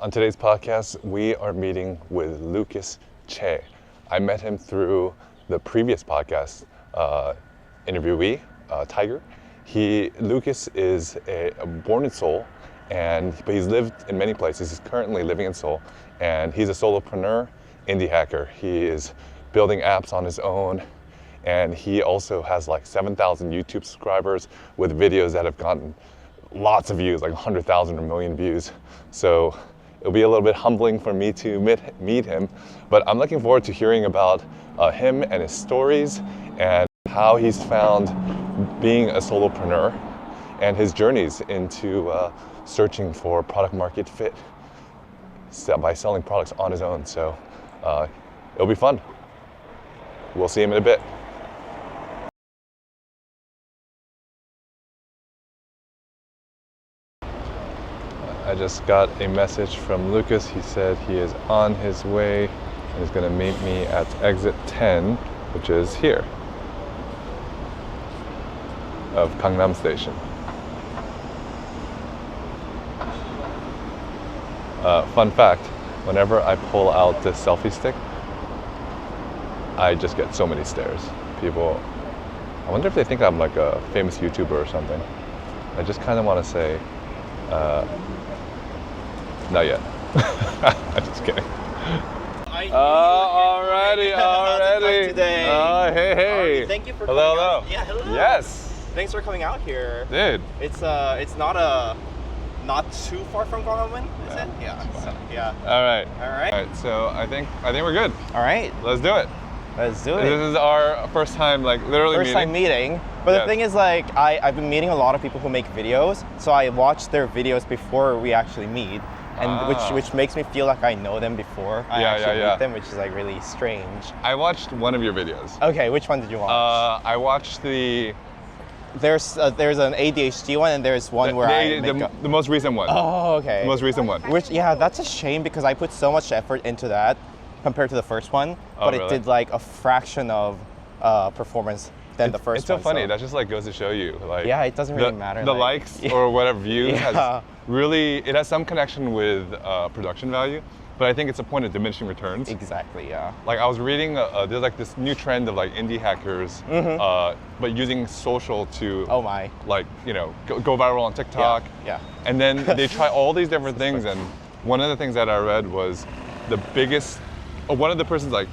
On today's podcast, we are meeting with Lucas Che. I met him through the previous podcast interviewee, Tiger. Lucas is born in Seoul, but he's lived in many places. He's currently living in Seoul, and he's a solopreneur, indie hacker. He is building apps on his own, and he also has like 7,000 YouTube subscribers with videos that have gotten lots of views, like 100,000 or a million views. So it'll be a little bit humbling for me to meet him, but I'm looking forward to hearing about him and his stories and how he's found being a solopreneur and his journeys into searching for product market fit by selling products on his own. So it'll be fun. We'll see him in a bit. I just got a message from Lucas. He said he is on his way and is going to meet me at exit 10, which is here of Gangnam Station. Fun fact, whenever I pull out this selfie stick, I just get so many stares. People, I wonder if they think I'm like a famous YouTuber or something. I just kind of want to say, not yet. I'm just kidding. Alrighty. Today. Oh, hey. Thank you for hello. coming out. Yeah, hello. Yes. Thanks for coming out here. Dude. It's not too far from Gangnam, is it? Yeah. So, yeah. All right. All right. So I think we're good. All right. Let's do it. Let's do it. This is our first time, like literally First time meeting. But Yes. the thing is, like, I've been meeting a lot of people who make videos, so I watch their videos before we actually meet, and which makes me feel like I know them before I actually meet them, which is like really strange. I watched one of your videos. Okay, which one did you watch? I watched There's an ADHD one, and there's one where the most recent one. Oh, okay. The most recent one. Which, yeah, that's a shame because I put so much effort into that compared to the first one, but really? it did like a fraction of performance than the first one. It's so funny. That just like goes to show you, like, yeah, it doesn't really matter. The likes or whatever views Yeah. it has some connection with production value, but I think it's a point of diminishing returns. Exactly, yeah. Like I was reading, there's like this new trend of like indie hackers, but using social to, like, you know, go viral on TikTok. Yeah. And then they try all these different things, and one of the things that I read was one of the person's like,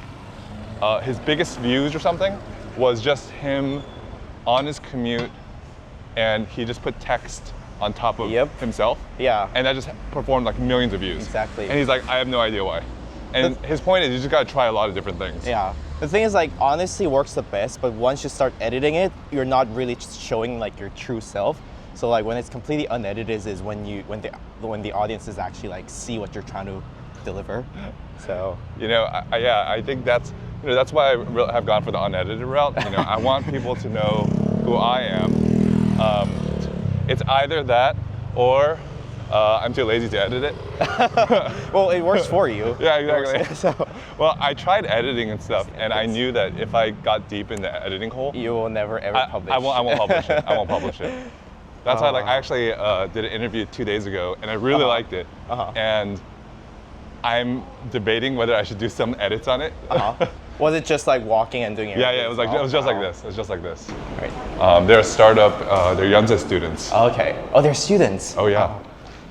his biggest views or something was just him on his commute, and he just put text on top of himself. Yeah. And that just performed like millions of views. Exactly. And he's like, I have no idea why. And his point is, you just gotta try a lot of different things. Yeah. The thing is, like, honestly works the best, but once you start editing it, you're not really showing like your true self. So like when it's completely unedited is when the audiences actually like see what you're trying to deliver. So. You know, I think that's why I have gone for the unedited route. You know, I want people to know who I am. It's either that or I'm too lazy to edit it. Well, it works for you. Yeah, exactly. Well, I tried editing and stuff, and I knew that if I got deep in the editing hole, you will never ever publish. I won't publish it. I won't publish it. That's why, like, I actually did an interview 2 days ago, and I really liked it. And I'm debating whether I should do some edits on it. Was it just like walking and doing it? Yeah, it was just like this. It was just like this. Right. They're a startup. They're Yonsei students. Okay. Oh, they're students. Oh yeah,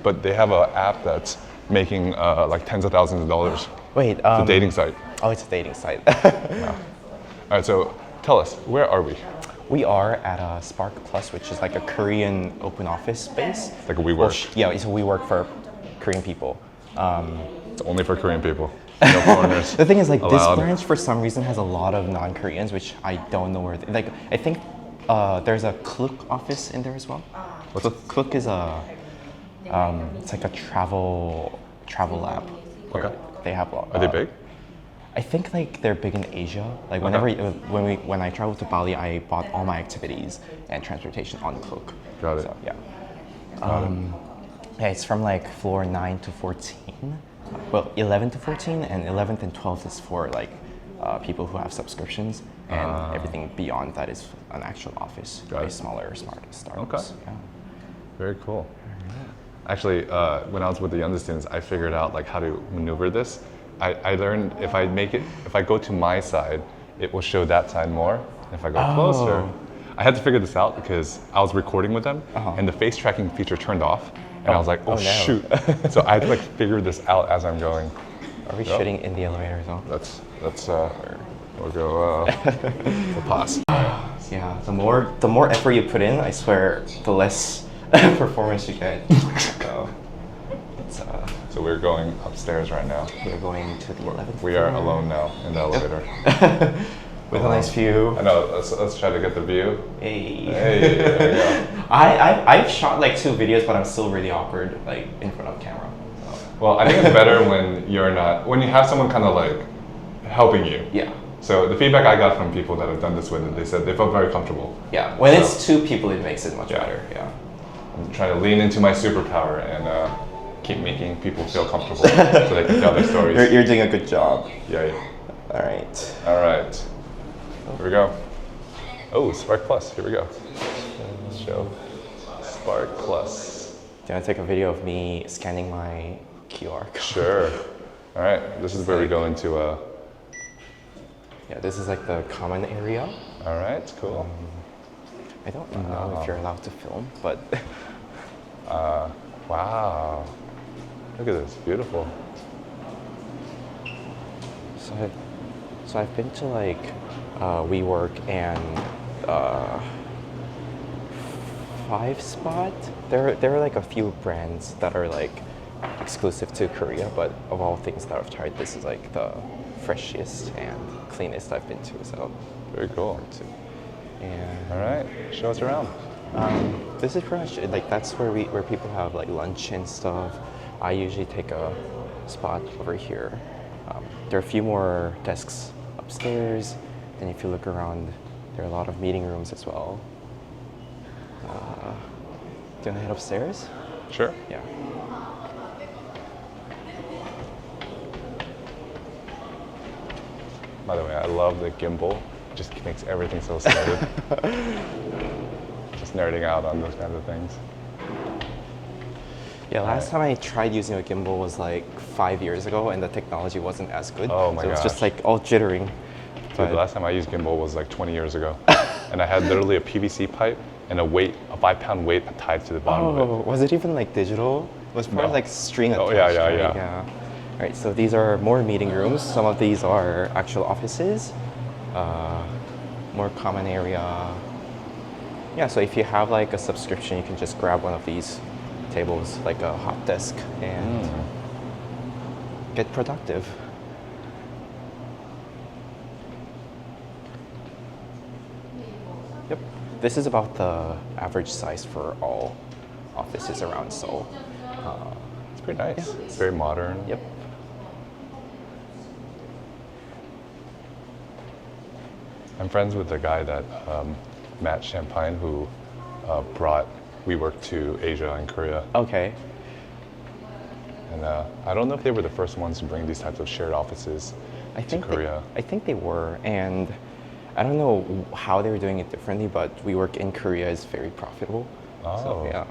but they have an app that's making like tens of thousands of dollars. Wait. It's a dating site. Oh, it's a dating site. Yeah. All right. So tell us, where are we? We are at Spark Plus, which is like a Korean open office space. It's like a WeWork. Yeah, it's a WeWork for Korean people. It's only for Korean people. No foreigners. The thing is, like, allowed. this branch for some reason has a lot of non-Koreans, which I don't know where. Like, I think there's a Klook office in there as well. What's it? Klook is it's like a travel app. Okay. They have. Are they big? I think like they're big in Asia. Like when I traveled to Bali, I bought all my activities and transportation on Klook. Got it. So, yeah. Yeah, it's from like floor 9 to 14. Well, 11 to 14, and 11th and 12th is for like people who have subscriptions, and everything beyond that is an actual office by smaller startups. Okay. Yeah. Very cool. Actually, when I was with the younger students, I figured out like how to maneuver this. I learned if I go to my side, it will show that side more. If I go closer, I had to figure this out because I was recording with them, and the face tracking feature turned off, and I was like, oh, no. shoot. So I had to like figure this out as I'm going. Are we shooting in the elevator as well? We'll go, we'll pause. Yeah, the more effort you put in, I swear, the less performance you get. So we're going upstairs right now. We're going to the 11th. We are alone now in the elevator. With a nice view. I know, let's try to get the view. Hey. Hey, there we go. I've shot like 2 videos, but I'm still really awkward like in front of camera. So. Well, I think it's better when when you have someone kind of like helping you. Yeah. So the feedback I got from people that have done this with it, they said they felt very comfortable. Yeah, when it's 2 people, it makes it much better. Yeah. I'm trying to lean into my superpower and keep making people feel comfortable so they can tell their stories. You're doing a good job. Yeah. All right. All right. Here we go. Oh, Spark Plus. Here we go. Show Spark Plus. Do you want to take a video of me scanning my QR code? Sure. All right. This is where we go into. Yeah, this is like the common area. All right. Cool. I don't know if you're allowed to film, but. Wow. Look at this. Beautiful. So I've been to like WeWork and 5 Spot. There are like a few brands that are like exclusive to Korea, but of all things that I've tried, this is like the freshest and cleanest I've been to. So very cool. And all right, show us around. This is pretty much like that's where people have like lunch and stuff. I usually take a spot over here. There are a few more desks upstairs, and if you look around, there are a lot of meeting rooms as well. Do you want to head upstairs? Sure. Yeah. By the way, I love the gimbal. It just makes everything so smooth. Just nerding out on those kinds of things. Yeah, last time I tried using a gimbal was like 5 years ago, and the technology wasn't as good. Oh my so it was gosh. just like all jittering. Dude, the last time I used gimbal was like 20 years ago. And I had literally a PVC pipe and a 5-pound weight tied to the bottom of it. Was it even like digital? It was probably like string attached. Oh, yeah. Yeah. All right, so these are more meeting rooms. Some of these are actual offices, more common area. Yeah, so if you have like a subscription, you can just grab one of these tables, like a hot desk, and get productive. Yep, this is about the average size for all offices around Seoul. It's pretty nice. Yeah. It's very modern. Yep. I'm friends with the guy that Matt Champagne, who brought WeWork to Asia and Korea. Okay. And I don't know if they were the first ones to bring these types of shared offices to Korea. I think they were, and I don't know how they were doing it differently, but WeWork in Korea is very profitable. Oh. So, yeah.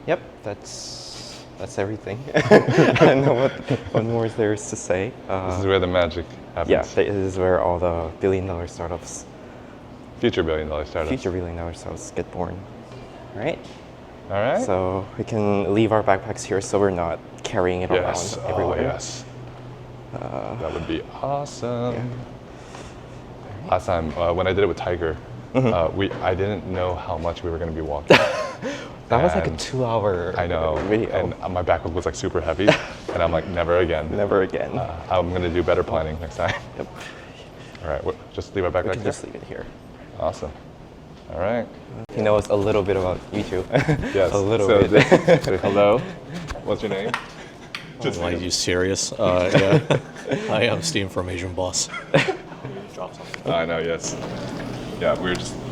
Yep, that's everything. I don't know what more is there is to say. This is where the magic happens. Yeah, this is where all the billion-dollar startups, Future billion-dollar startups. future billion-dollar startups get born. All right. All right. So we can leave our backpacks here, so we're not carrying it yes. around everywhere. Oh, yes. That would be awesome. Yeah. Last time when I did it with Tiger, I didn't know how much we were going to be walking. That was like a 2-hour I know, video. and my backpack was like super heavy, and I'm like, never again. Never again. I'm gonna do better planning next time. Yep. All right, just leave our backpack We can here? just leave it here. Awesome. All right. He knows a little bit about YouTube. Yes. A little so bit. Say hello. What's your name? Are you serious? Yeah. Hi, I'm Steve from Asian Boss. Drop something. I know. Yes. Yeah,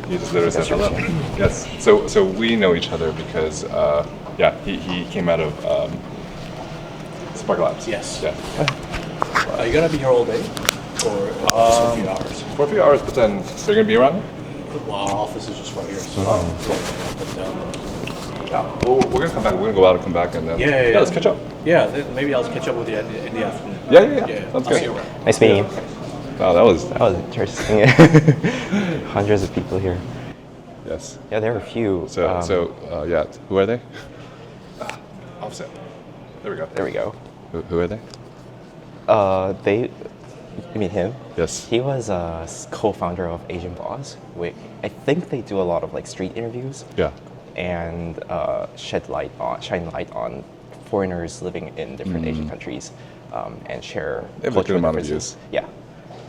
he just literally said hello. Yes. So we know each other because he came out of Spark Labs. Yes. Yeah. Are you gonna be here all day? Or just for a few hours? For a few hours, but then they're gonna be around. Well, our office is just right here, so put down. Yeah. Well, we're gonna come back. We're gonna go out and come back, and then Yeah. let's catch up. Yeah, maybe I'll catch up with you in the afternoon. Yeah. That's I'll good. see you around. Nice meeting you. Wow, that was That was interesting. Hundreds of people here. yes. Yeah, there are a few. Yeah. Who are they? Offset. There we go. There we go. Who are they? You mean him? Yes. He was a co-founder of Asian Boss. I think they do a lot of like street interviews. Yeah. And shine light on foreigners living in different Asian countries, and share. They have a good cultural amount of differences. views. Yeah,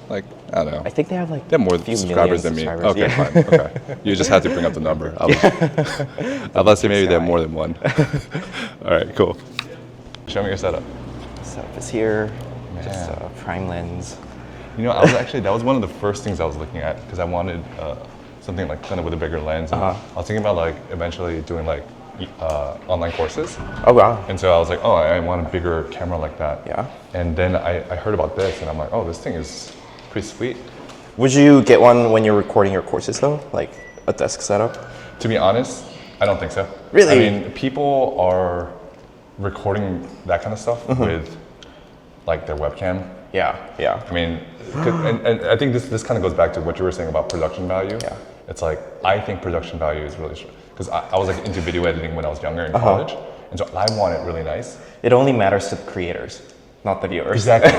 Like, I don't know. I think they have like They have more a few subscribers million than me. Okay, subscribers. fine. Okay. You just had to bring up the number. I was about to say maybe they have more than one. All right, cool. Show me your setup. Setup is here. Man. Just prime lens. You know, that was one of the first things I was looking at because I wanted something like kind of with a bigger lens. And I was thinking about like eventually doing like online courses. Oh wow. And so I was like, oh, I want a bigger camera like that. Yeah. And then I heard about this and I'm like, oh, this thing is pretty sweet. Would you get one when you're recording your courses though, like a desk setup? To be honest, I don't think so. Really? I mean, people are recording that kind of stuff with like their webcam. Yeah. I mean, and I think this kind of goes back to what you were saying about production value. Yeah. It's like, I think production value is really, because I was like into video editing when I was younger in college. And so I want it really nice. It only matters to the creators, not the viewers. Exactly.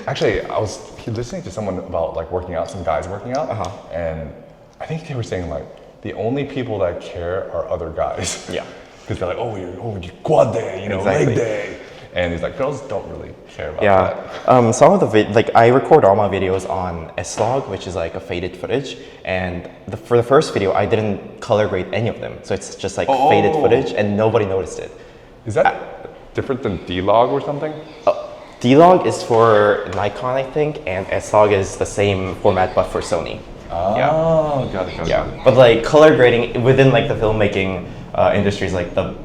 Actually, I was listening to someone about like working out, some guys working out. And I think they were saying like, the only people that care are other guys. Yeah. Because they're like, you quad day, Exactly. leg day. And he's like, girls don't really care about that. Yeah, some of the I record all my videos on S-Log, which is like a faded footage, and for the first video, I didn't color grade any of them, so it's just like faded footage, and nobody noticed it. Is that different than D-Log or something? D-Log is for Nikon, I think, and S-Log is the same format but for Sony. Oh, got it. But like color grading within like the filmmaking industry is like the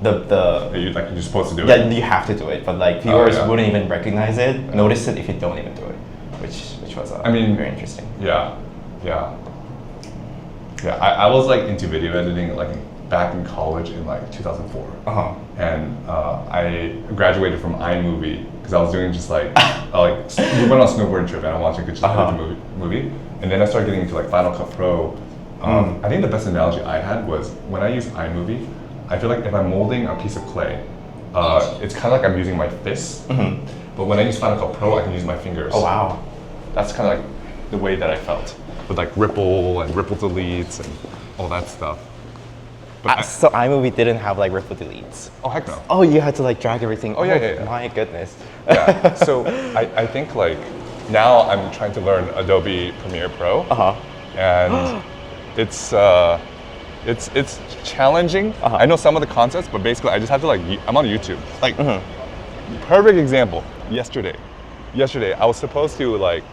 You're supposed to do it. Yeah, you have to do it, but like viewers wouldn't even recognize it, notice it if you don't even do it, which was very interesting. Yeah. I was like into video editing like back in college in like 2004. And I graduated from iMovie because I was doing just like we went on a snowboard trip and I wanted to just edit the movie. And then I started getting into like Final Cut Pro. I think the best analogy I had was when I use iMovie, I feel like if I'm molding a piece of clay, it's kind of like I'm using my fists. But when I use Final Cut Pro, I can use my fingers. Oh wow. That's kind of like the way that I felt with like ripple and ripple deletes and all that stuff. But So iMovie didn't have like ripple deletes. oh heck no. Oh, you had to like drag everything. Oh yeah. My goodness. Yeah. So I think like now I'm trying to learn Adobe Premiere Pro. And it's challenging. I know some of the concepts, but basically I just have to I'm on YouTube. Like, perfect example, yesterday I was supposed to like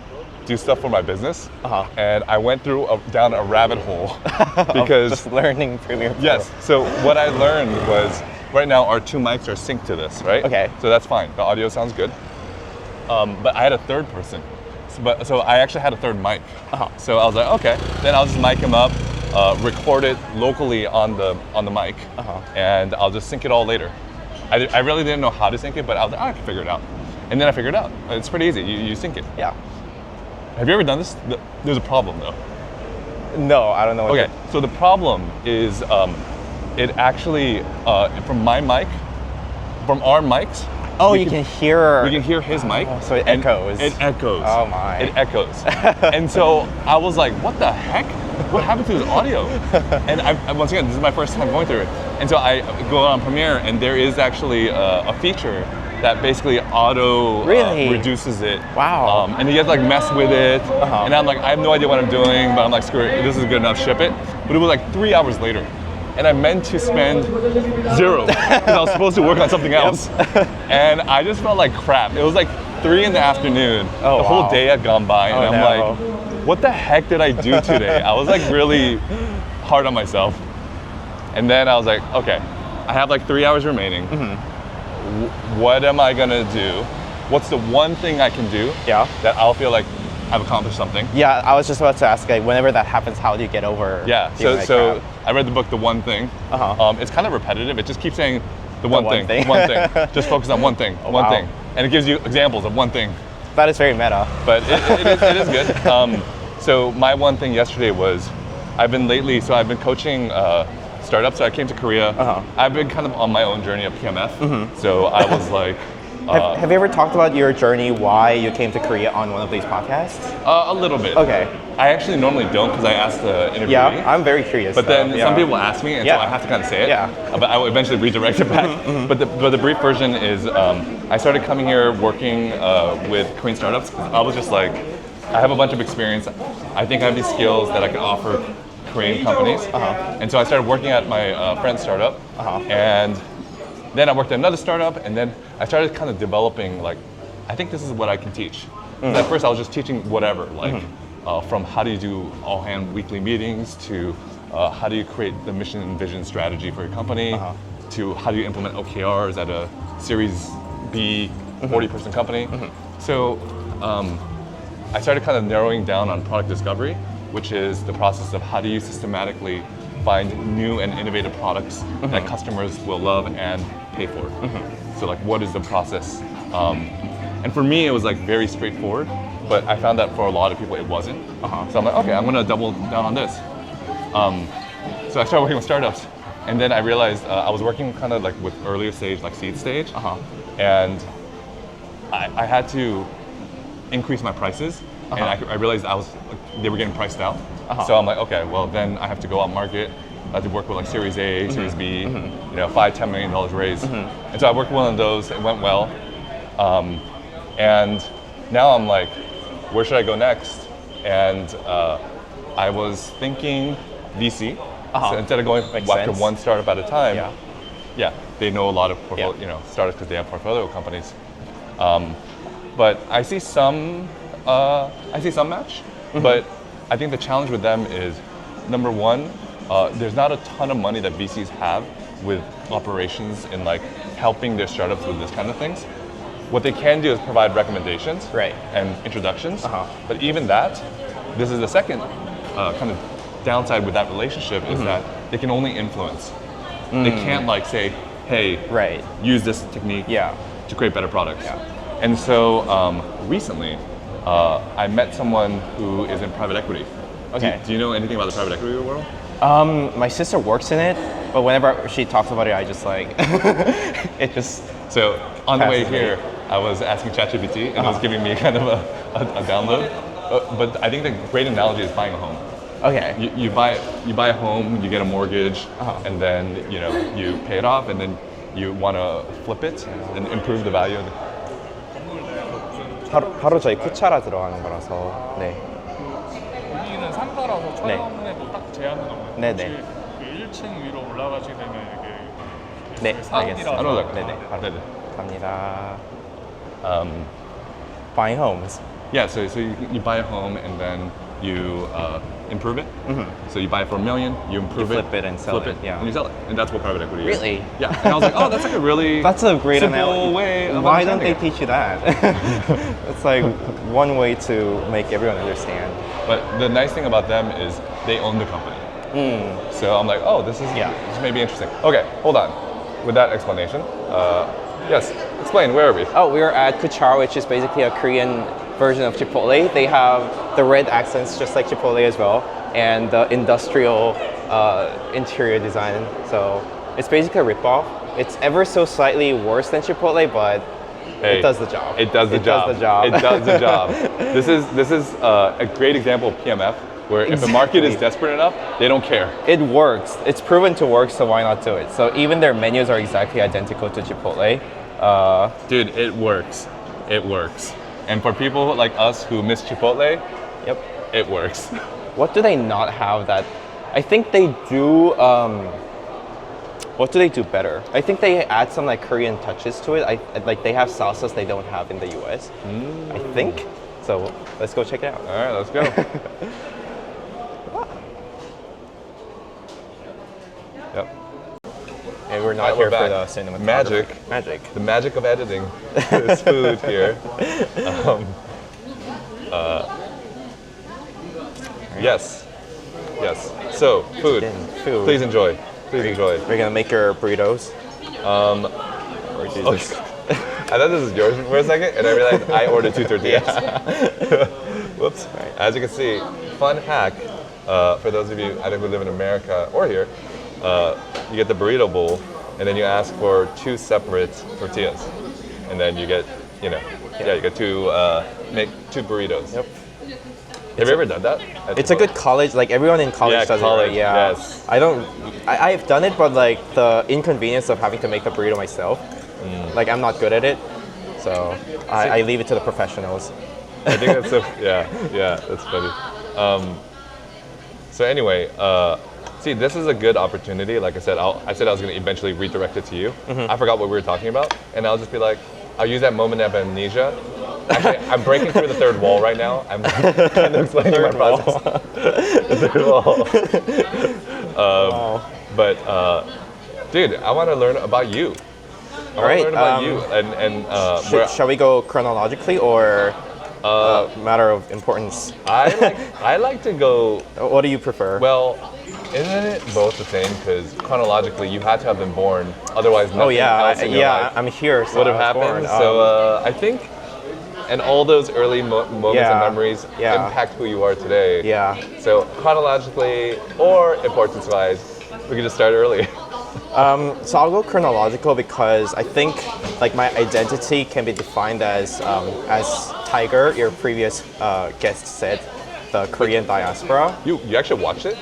do stuff for my business, and I went down a rabbit hole because Just learning Premiere Pro. yes. So what I learned was right now our two mics are synced to this, right? Okay. So that's fine. The audio sounds good. But I had a third person, so I actually had a third mic. So I was like, okay, then I'll just mic him up, record it locally on the mic, and I'll just sync it all later. I really didn't know how to sync it, but I was like, I can figure it out. And then I figured it out. It's pretty easy. You sync it. Yeah. Have you ever done this? There's a problem though. No, I don't know. Okay, so the problem is it actually, from our mics. Oh, you can hear. We can hear his mic. So it and echoes. It echoes. Oh my. It echoes. And so I was like, what the heck? What happened to his audio? And once again, this is my first time going through it. And so I go on Premiere, and there is actually a feature that basically auto reduces it. Wow. And you have to like mess with it. And I'm like, I have no idea what I'm doing, but I'm like, screw it, this is good enough, ship it. But it was like 3 hours later. And I meant to spend $0 because I was supposed to work on something else. And I just felt like crap. It was like 3 in the afternoon. Oh, the whole day had gone by, and I'm like, what the heck did I do today? I was like really hard on myself. And then I was like, okay, I have like 3 hours remaining. What am I gonna do what's the one thing I can do Yeah. that I'll feel like I've accomplished something. Yeah, I was just about to ask, like, whenever that happens, how do you get over? Yeah. feeling like So crap? I read the book The One Thing. It's kind of repetitive. It just keeps saying the one one thing. one thing. Just focus on one thing, one wow. thing, and it gives you examples of one thing. That is very meta. But it is good. So my one thing yesterday was, I've been coaching startups. So I came to Korea. I've been kind of on my own journey of PMF. So I was like, Have you ever talked about your journey, why you came to Korea on one of these podcasts? a little bit. Okay. I actually normally don't because I asked the interviewee. Yeah, I'm very curious. But then though. some Yeah. people ask me, and Yeah. so I have to kind of say it. Yeah. But I will eventually redirect it back. But the brief version is, I started coming here working with Korean startups because I was just like, I have a bunch of experience. I think I have these skills that I can offer Korean companies. And so I started working at my friend's startup, and then I worked at another startup, and then I started kind of developing, like, I think this is what I can teach. 'Cause at first I was just teaching whatever, like from how do you do all-hand weekly meetings to how do you create the mission and vision strategy for your company to how do you implement OKRs at a Series B 40-person company. So I started kind of narrowing down on product discovery, which is the process of how do you systematically find new and innovative products that customers will love and pay for. So like, what is the process? And for me, it was like very straightforward, but I found that for a lot of people, it wasn't. So I'm like, okay, I'm gonna double down on this. So I started working with startups, and then I realized I was working kind of like with earlier stage, like seed stage, and I had to increase my prices, and I realized they were getting priced out. So I'm like, okay, well then I have to go out market. I had to work with like Series A, Series B, you know, $5-10 million raise. And so I worked with one of those. It went well, and now I'm like, where should I go next? And I was thinking VC. So instead of going after one startup at a time, yeah, they know a lot of startups because they have portfolio companies. But I see some match. But I think the challenge with them is, number one, there's not a ton of money that VCs have with operations and like helping their startups with this kind of things. What they can do is provide recommendations and introductions. But even that, this is the second kind of downside with that relationship is that they can only influence. They can't like say, hey, use this technique to create better products. And so recently, I met someone who is in private equity. Do you know anything about the private equity world? My sister works in it, but whenever she talks about it, I just like, it just. So on the way here, I was asking ChatGPT, and it was giving me kind of a download. But I think the great analogy is buying a home. You buy a home, you get a mortgage, and then you pay it off, and then you want to flip it and improve the value of the. 바로 저희 쿠차라 들어가는 거라서. 네. 여기는 상가라서 초량에도 딱 제한은 없는데 네네. 혹시 1층 위로 올라가시게 되면 이게 네, 알겠습니다. I know that. 네네. 네네. 갑니다. Buying homes. Yeah, so you buy a home and then you improve it. So you buy it for $1 million, you improve flip it and sell it, yeah. and you sell it, and that's what private equity is. Really? Yeah. And I was like, oh, that's like a really That's a great simple way of Why don't they understanding teach you that? It's like one way to make everyone understand. it. But the nice thing about them is they own the company. So I'm like, oh, this may be interesting. Okay, hold on. With that explanation, yes, explain. Where are we? Oh, we're at Kuchar, which is basically a Korean version of Chipotle. They have the red accents just like Chipotle as well, and the industrial interior design. So it's basically a ripoff. It's ever so slightly worse than Chipotle, but it does the job. It does the job. Does the job. It does the job. This is a great example of PMF, where if the market is desperate enough, they don't care. It works. It's proven to work, so why not do it? So even their menus are exactly identical to Chipotle. Dude, it works. It works. And for people like us who miss Chipotle, it works. What do they not have that? I think they do. What do they do better? I think they add some like Korean touches to it. Like they have salsas they don't have in the US. I think. So let's go check it out. All right, let's go. Yeah, we're not Alright, here we're for back. the cinematography. Magic. Magic. The magic of editing this food here. Yes. Yes. So, food. Food. Please enjoy. Please enjoy. We're gonna make your burritos. Or do this. I thought this was yours for a second, and I realized I ordered 2 tortillas. Whoops. As you can see, fun hack for those of you, I think who live in America or here, you get the burrito bowl, and then you ask for 2 separate tortillas, and then you get, you get 2 burritos. Yep. Have you ever done that? It's a good college, like everyone in college does college, it, right? Yeah. yes. I've done it, but like the inconvenience of having to make the burrito myself, like I'm not good at it, so I leave it to the professionals. I think that's that's funny. So anyway, see, this is a good opportunity. Like I said, I said I was going to eventually redirect it to you. I forgot what we were talking about, and I'll just be like, I'll use that moment of amnesia. Actually, I'm breaking through the 3rd wall right now. I'm kind of explaining my process. The 3rd wall. But, dude, I want to learn about you. I want to learn about you. And Shall we go chronologically or matter of importance? I like to go. What do you prefer? Well, isn't it both the same? Because chronologically, you had to have been born. Otherwise, nothing else in your life I'm here. So would have I was happened. born. So I think, and all those early moments and memories impact who you are today. Yeah. So chronologically or importance-wise, we can just start early. So I'll go chronological because I think like my identity can be defined as Tiger, your previous guest said, the Korean diaspora. You actually watched it?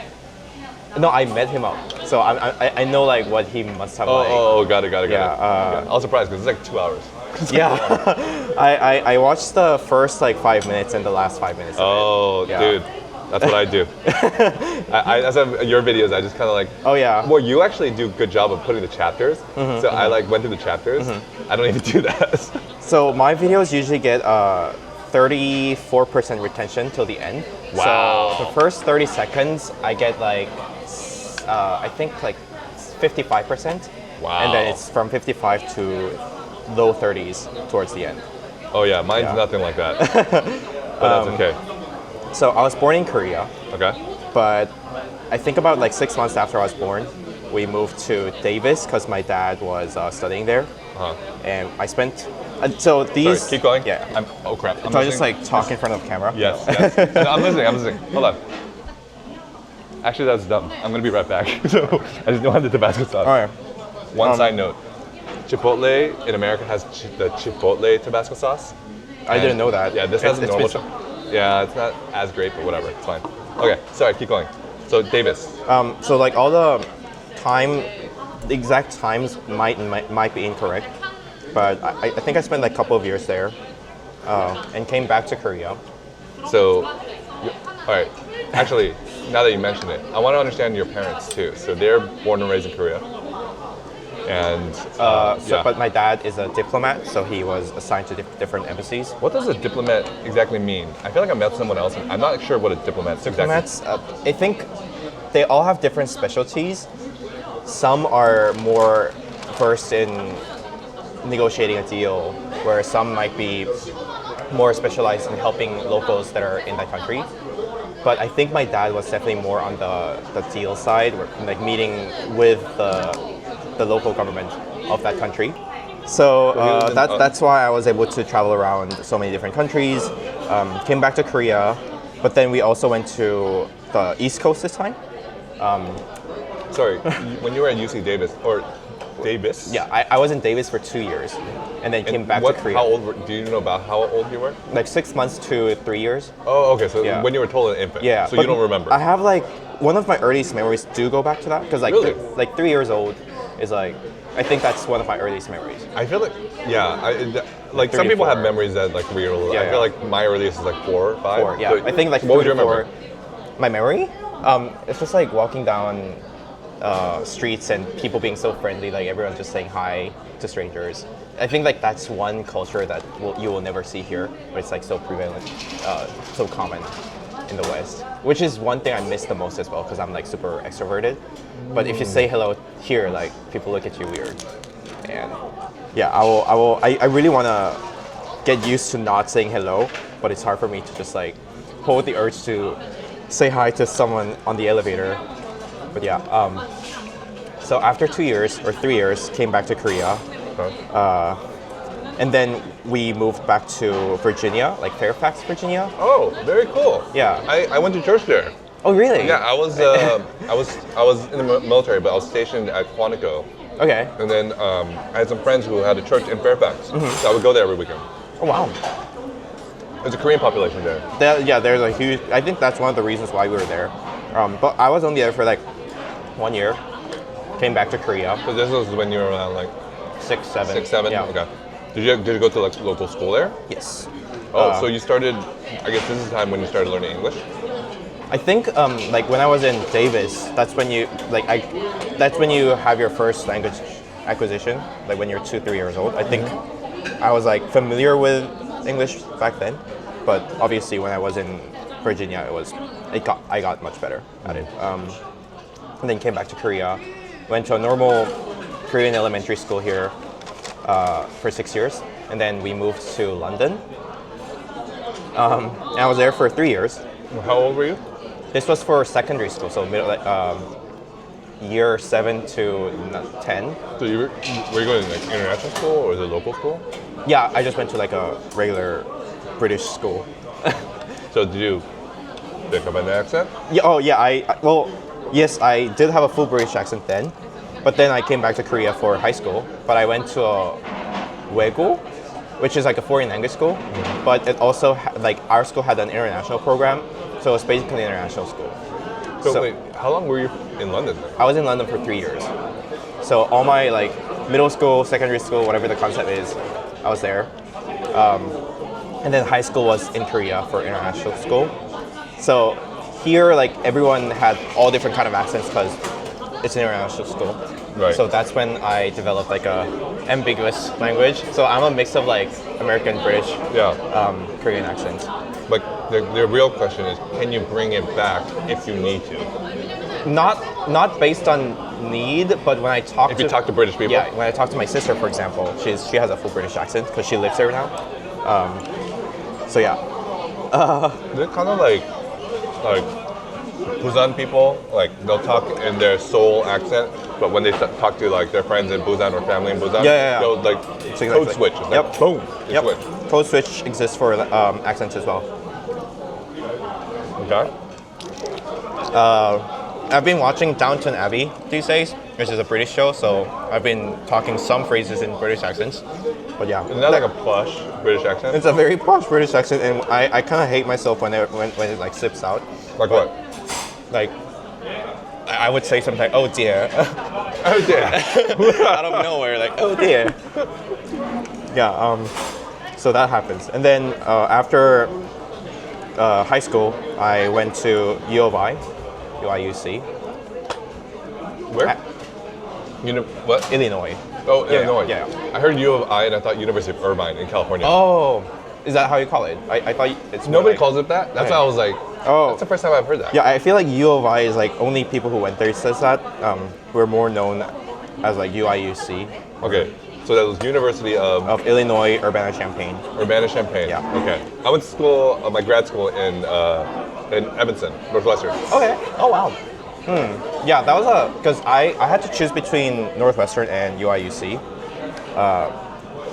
No, I met him out, so I know like what he must have like. Oh, got it. Yeah, I was surprised because it's like 2 hours. Yeah, I watched the first like 5 minutes and the last 5 minutes. Oh, Yeah. dude, that's what I do. As of your videos, I just kind of like. Oh yeah. Well, you actually do a good job of putting the chapters. So I like went through the chapters. I don't even do that. So my videos usually get 34% retention till the end. Wow. So the first 30 seconds, I get like, I think like 55%. Wow. And then it's from 55 to low 30s towards the end. Oh yeah, mine's Yeah. nothing like that. But that's okay. So I was born in Korea, Okay. but I think about like 6 months after I was born, we moved to Davis because my dad was studying there. And I spent, so these. Sorry, keep going. Yeah. Oh crap. So I just like talk in front of the camera? Yes. No, I'm listening. Hold on. Actually, that's dumb. I'm gonna be right back. So I just don't have the Tabasco sauce. All right. One side note: Chipotle in America has the Chipotle Tabasco sauce. I didn't know that. Yeah, this has It's normal. been- Yeah, it's not as great, but whatever. It's fine. Okay, sorry. Keep going. So Davis. So like all the exact times might be incorrect, but I think I spent like a couple of years there, and came back to Korea. So, all right. Actually, now that you mention it, I want to understand your parents too. So they're born and raised in Korea. And But my dad is a diplomat, so he was assigned to different embassies. What does a diplomat exactly mean? I feel like I met someone else, and I'm not sure what a diplomat is Diplomats, I think they all have different specialties. Some are more versed in negotiating a deal, where some might be more specialized in helping locals that are in that country. But I think my dad was definitely more on the deal side, like meeting with the local government of that country. So that's why I was able to travel around so many different countries. Came back to Korea, but then we also went to the East Coast this time. Sorry, when you were at UC Davis, or Davis? Yeah, I was in Davis for 2 years, and then came back to Korea. How old do you know about how old you were? Like 6 months to 3 years. Oh, okay. So Yeah. when you were told an infant. Yeah. So but you don't remember. I have like one of my earliest memories do go back to that because like Really? like 3 years old is like I think that's one of my earliest memories. I feel like, yeah, like 3 some to people have 4. memories at like 3 years old. Yeah, I feel yeah. like my earliest is like 4 or 5. 4, yeah. So I think like what was 3 your to memory? 4. My memory? It's just like walking down streets and people being so friendly, like everyone just saying hi to strangers. I think like that's one culture that you will never see here, but it's like so prevalent, so common. in the West, which is one thing I miss the most as well because I'm like super extroverted. But if you say hello here, like people look at you weird. And yeah, I really want to get used to not saying hello, but it's hard for me to just like hold the urge to say hi to someone on the elevator. But yeah, so after 2 years or 3 years, came back to Korea. And then we moved back to Virginia, like Fairfax, Virginia. Oh, very cool. Yeah. I went to church there. Oh, really? Yeah, I was in the military, but I was stationed at Quantico. Okay. And then I had some friends who had a church in Fairfax, so I would go there every weekend. Oh, wow. There's a Korean population there. Yeah, there's a huge. I think that's one of the reasons why we were there. But I was only there for like 1 year. Came back to Korea. So this was when you were around like 6, 7. 6, 7. Yeah. Okay. Did you go to like local school there? Yes. Oh, so you started. I guess this is the time when you started learning English. I think like when I was in Davis, that's when you that's when you have your first language acquisition. Like when you're 2, 3 years old. I think I was like familiar with English back then, but obviously when I was in Virginia, I got much better at it. And then came back to Korea, went to a normal Korean elementary school here for 6 years, and then we moved to London. And I was there for 3 years. How old were you? This was for secondary school, so year 7 to 10. So were you going to like international school or was it local school? Yeah, I just went to like a regular British school. So did you pick up an accent? Yeah, oh yeah, well, yes, I did have a full British accent then, but then I came back to Korea for high school, but I went to a 외고, which is like a foreign language school, but it also, like our school had an international program, so it was basically an international school. So wait, how long were you in London then? I was in London for 3 years. So all my like middle school, secondary school, whatever the concept is, I was there. And then high school was in Korea for international school. So here, like everyone had all different kind of accents because it's an international school. Right. So that's when I developed like a ambiguous language. So I'm a mix of like American, British, Korean accents. But the real question is, can you bring it back if you need to? Not based on need, but when I talk If you talk to British people? Yeah, when I talk to my sister, for example, she has a full British accent because she lives there now. So yeah. They're kind of like Busan people, like they'll talk in their Seoul accent, but when they talk to like their friends in Busan or family in Busan, they'll like code switch. It's like, boom, they switch. Code switch exists for accents as well. Okay. I've been watching Downton Abbey these days, which is a British show, so I've been talking some phrases in British accents. But yeah. Isn't that like a plush British accent? It's a very posh British accent, and I kind of hate myself when it like slips out. Like what? Like, I would say something like, oh dear. Oh dear. Out of nowhere, like, oh dear. Yeah, so that happens. And then after high school, I went to U of I, UIUC. Where? What? Illinois. Oh, Illinois. Yeah. I heard U of I and I thought University of Irvine in California. Oh, is that how you call it? I thought it's more Nobody like, calls it that? That's why I was like, that's the first time I've heard that. Yeah, I feel like U of I is like only people who went there says that. We're more known as like UIUC. Okay, so that was University of Illinois Urbana-Champaign. Urbana-Champaign. Yeah. Okay. I went to school, my grad school in Evanston, Northwestern. Okay. Oh wow. Yeah, that was because I had to choose between Northwestern and UIUC.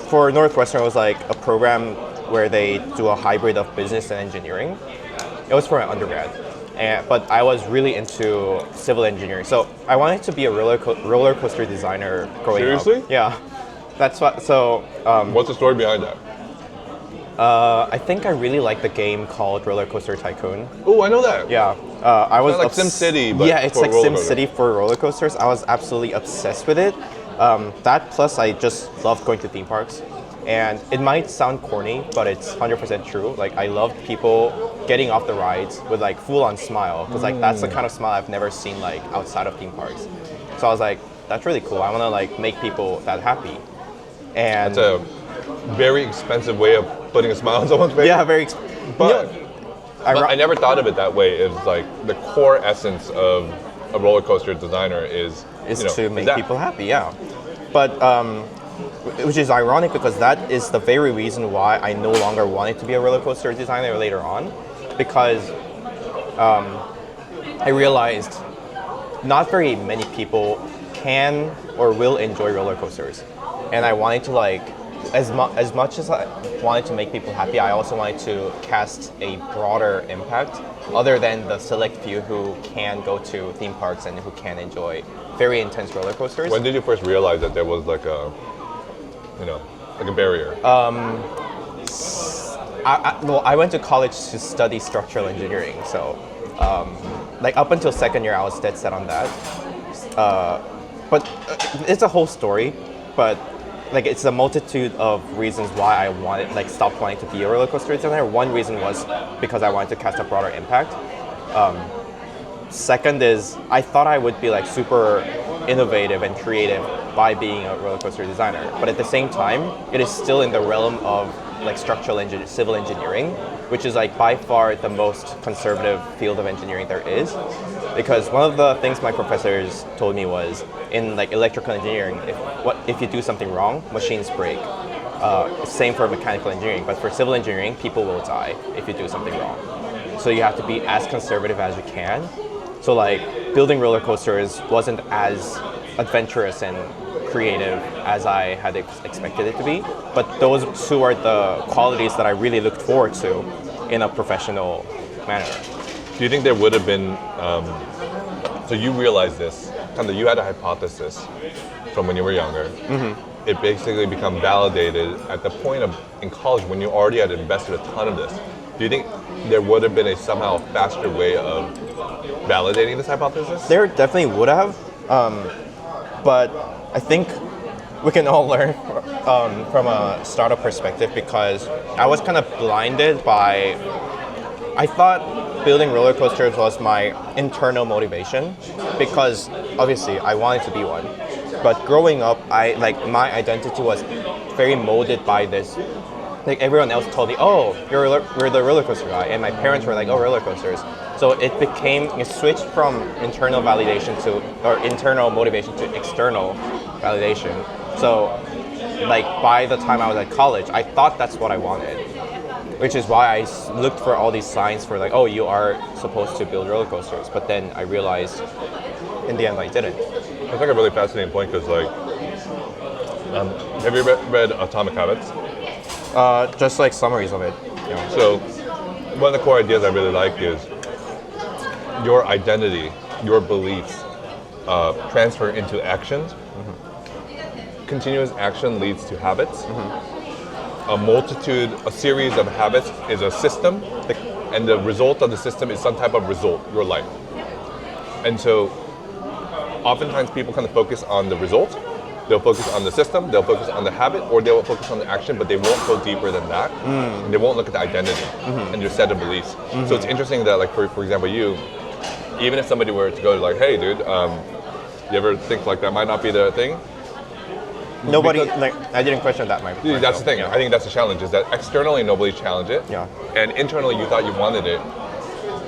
For Northwestern, it was like a program where they do a hybrid of business and engineering. It was for an undergrad, but I was really into civil engineering. So I wanted to be a roller coaster designer growing up. Seriously? Yeah, that's what. So what's the story behind that? I think I really like the game called Roller Coaster Tycoon. Oh, I know that. Yeah, I was like SimCity, but yeah, it's for like roller coaster. SimCity for roller coasters. I was absolutely obsessed with it. That plus I just loved going to theme parks. And it might sound corny, but it's 100% true. Like I loved people getting off the rides with like full-on smile, because like that's the kind of smile I've never seen like outside of theme parks. So I was like, that's really cool. I want to like make people that happy. And It's a very expensive way of putting a smile on someone's face. yeah, But But I never thought of it that way. It's like the core essence of a roller coaster designer is to make people happy, yeah. But which is ironic because that is the very reason why I no longer wanted to be a roller coaster designer later on, because I realized not very many people can or will enjoy roller coasters, and I wanted to like, as much as I wanted to make people happy, I also wanted to cast a broader impact other than the select few who can go to theme parks and who can enjoy very intense roller coasters. When did you first realize that there was like a, like a barrier? I went to college to study structural engineering, so like up until second year I was dead set on that. But it's a whole story, but like it's a multitude of reasons why I stopped wanting to be a roller coaster designer. One reason was because I wanted to cast a broader impact. Second is I thought I would be like super innovative and creative by being a roller coaster designer, but at the same time, it is still in the realm of like civil engineering, which is like by far the most conservative field of engineering there is. Because one of the things my professors told me was, in like electrical engineering, if you do something wrong, machines break. Same for mechanical engineering, but for civil engineering, people will die if you do something wrong. So you have to be as conservative as you can. So like building roller coasters wasn't as adventurous and creative as I had expected it to be, but those two are the qualities that I really looked forward to in a professional manner. Do you think there would have been, so you realized this, you had a hypothesis from when you were younger. Mm-hmm. It basically become validated at the point in college when you already had invested a ton of this. Do you think there would have been a somehow faster way of validating this hypothesis? There definitely would have, but I think we can all learn from a startup perspective, because I was kind of blinded by, I thought building roller coasters was my internal motivation, because obviously I wanted to be one. But growing up, my identity was very molded by this. Like everyone else told me, oh, you're the roller coaster guy, and my parents were like, oh, roller coasters. So it switched from internal internal motivation to external validation. So like by the time I was at college, I thought that's what I wanted, which is why I looked for all these signs for like, oh, you are supposed to build roller coasters. But then I realized in the end I didn't. That's like a really fascinating point, because like, have you read Atomic Habits? Just like summaries of it. Yeah. So one of the core ideas I really like is your identity, your beliefs transfer into actions. Mm-hmm. Continuous action leads to habits. Mm-hmm. A series of habits is a system, and the result of the system is some type of result, your life. And so oftentimes people kind of focus on the result. They'll focus on the system, they'll focus on the habit, or they'll focus on the action, but they won't go deeper than that. They won't look at the identity and your set of beliefs. So it's interesting that, like, for example, you, even if somebody were to go like, hey, dude, you ever think like that might not be the thing? Nobody, I didn't question that. That's the thing. Yeah. I think that's the challenge, is that externally nobody challenged it, and internally you thought you wanted it.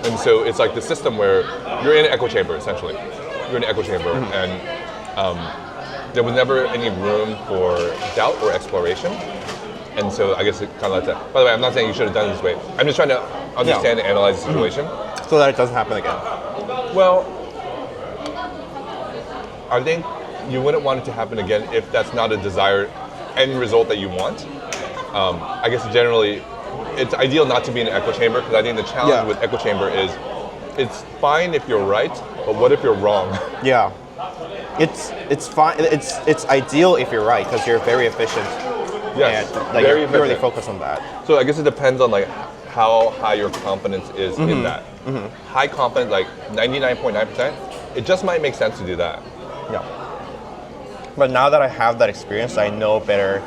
And so it's like the system where you're in an echo chamber, essentially. You're in an echo chamber, and there was never any room for doubt or exploration. And so I guess it kind of like that. By the way, I'm not saying you should have done it this way. I'm just trying to understand and analyze the situation. So that it doesn't happen again. Well, I think you wouldn't want it to happen again if that's not a desired end result that you want. I guess generally, it's ideal not to be in an echo chamber, because I think the challenge with echo chamber is it's fine if you're right, but what if you're wrong? Yeah. It's fine. It's ideal if you're right, because you're very efficient. Yes, and very efficient. Really focus on that. So I guess it depends on like how high your confidence is in that. High confidence, like 99.9%, it just might make sense to do that. Yeah. But now that I have that experience, I know better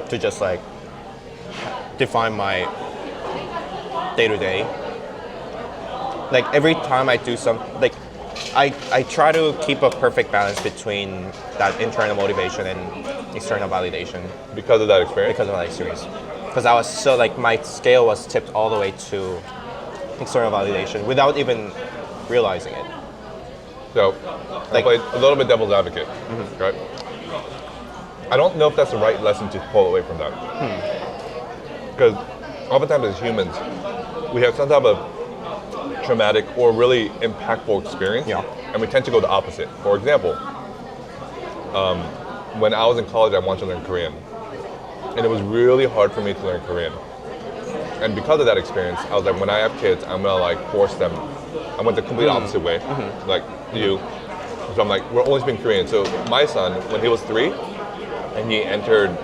to just like define my day-to-day. Like every time I do something, like I try to keep a perfect balance between that internal motivation and external validation. Because of that experience? Because of that experience. Because I was so like, my scale was tipped all the way to external validation without even realizing it. So, I Like- played a little bit devil's advocate, right? I don't know if that's the right lesson to pull away from that. Because oftentimes as humans, we have some type of traumatic or really impactful experience, Yeah. and we tend to go the opposite. For example, when I was in college, I wanted to learn Korean, and it was really hard for me to learn Korean. And because of that experience, I was like, when I have kids, I'm gonna like force them. I went the complete opposite way, like you. So I'm like, we're only speaking Korean. So my son, when he was 3, and he entered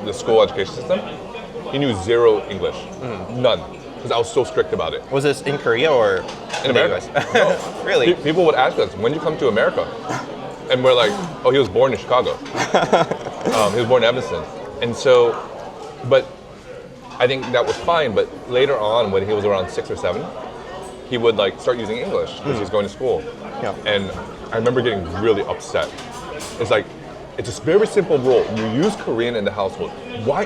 the school education system, he knew 0 English, none, because I was so strict about it. Was this in Korea or In the America. US? No. Really? People would ask us, when did you come to America? And we're like, oh, he was born in Chicago. He was born in Evanston. And so, but I think that was fine. But later on, when he was around 6 or 7, he would like start using English because he's going to school. Yeah. And I remember getting really upset. It's like, it's a very simple rule. You use Korean in the household. Why?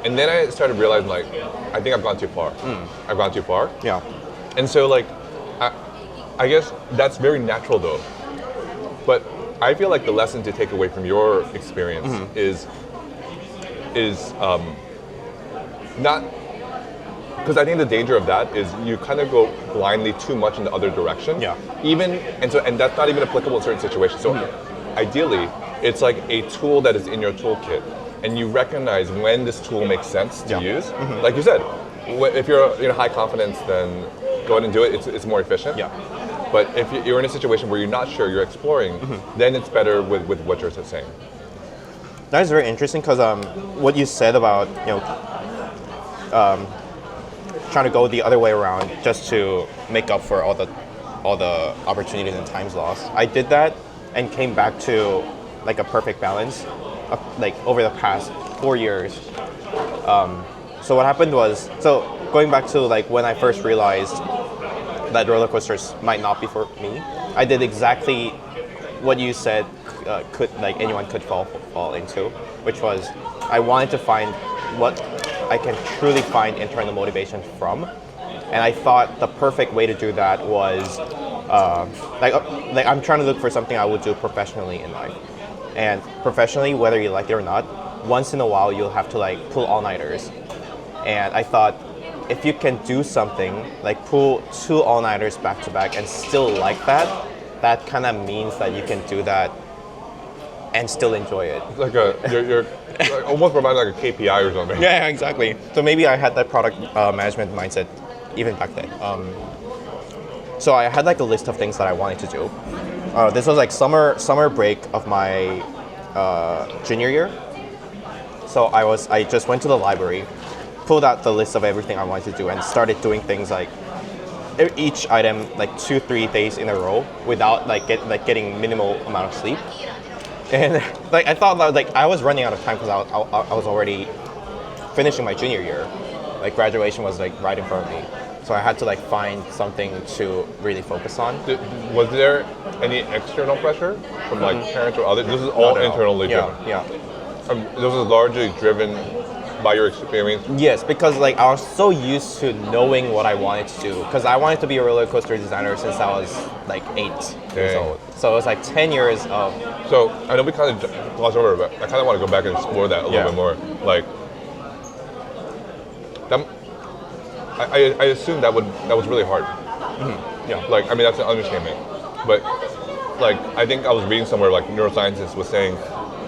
And then I started realizing, like, I think I've gone too far. I've gone too far. Yeah. And so, like, I guess that's very natural, though. But I feel like the lesson to take away from your experience is not, because I think the danger of that is you kind of go blindly too much in the other direction. Yeah. And that's not even applicable in certain situations. So ideally, it's like a tool that is in your toolkit, and you recognize when this tool makes sense to use. Like you said, if you're high confidence, then go ahead and do it. It's more efficient. Yeah. But if you're in a situation where you're not sure, you're exploring, then it's better with what you're saying. That is very interesting because what you said about trying to go the other way around just to make up for all the opportunities and times lost. I did that and came back to like a perfect balance, like over the past 4 years. So what happened was, going back to like when I first realized that roller coasters might not be for me, I did exactly what you said anyone could fall into, which was I wanted to find what I can truly find internal motivation from, and I thought the perfect way to do that was like I'm trying to look for something I would do professionally in life, and professionally, whether you like it or not, once in a while you'll have to like pull all-nighters, and I thought if you can do something like pull 2 all-nighters back to back and still like that kind of means that you can do that and still enjoy it. Like you're like almost providing like a KPI or something. Yeah, exactly. So maybe I had that product management mindset even back then. So I had like a list of things that I wanted to do. This was like summer break of my junior year. So I just went to the library, pulled out the list of everything I wanted to do, and started doing things like each item like 2-3 days in a row without getting minimal amount of sleep. And like I thought that like I was running out of time because I was already finishing my junior year. Like graduation was like right in front of me, so I had to like find something to really focus on. Was there any external pressure from like parents or others? This is all Not at all. internally driven. Yeah. This is largely driven by your experience. Yes, because like I was so used to knowing what I wanted to do. Because I wanted to be a roller coaster designer since I was like 8 years Dang. old. So it was like 10 years of. So I know we kind of glossed over, but I kind of want to go back and explore that a little bit more. Like, I assume that was really hard. Yeah. Like, I mean, that's an understatement. But like, I think I was reading somewhere like neuroscientists was saying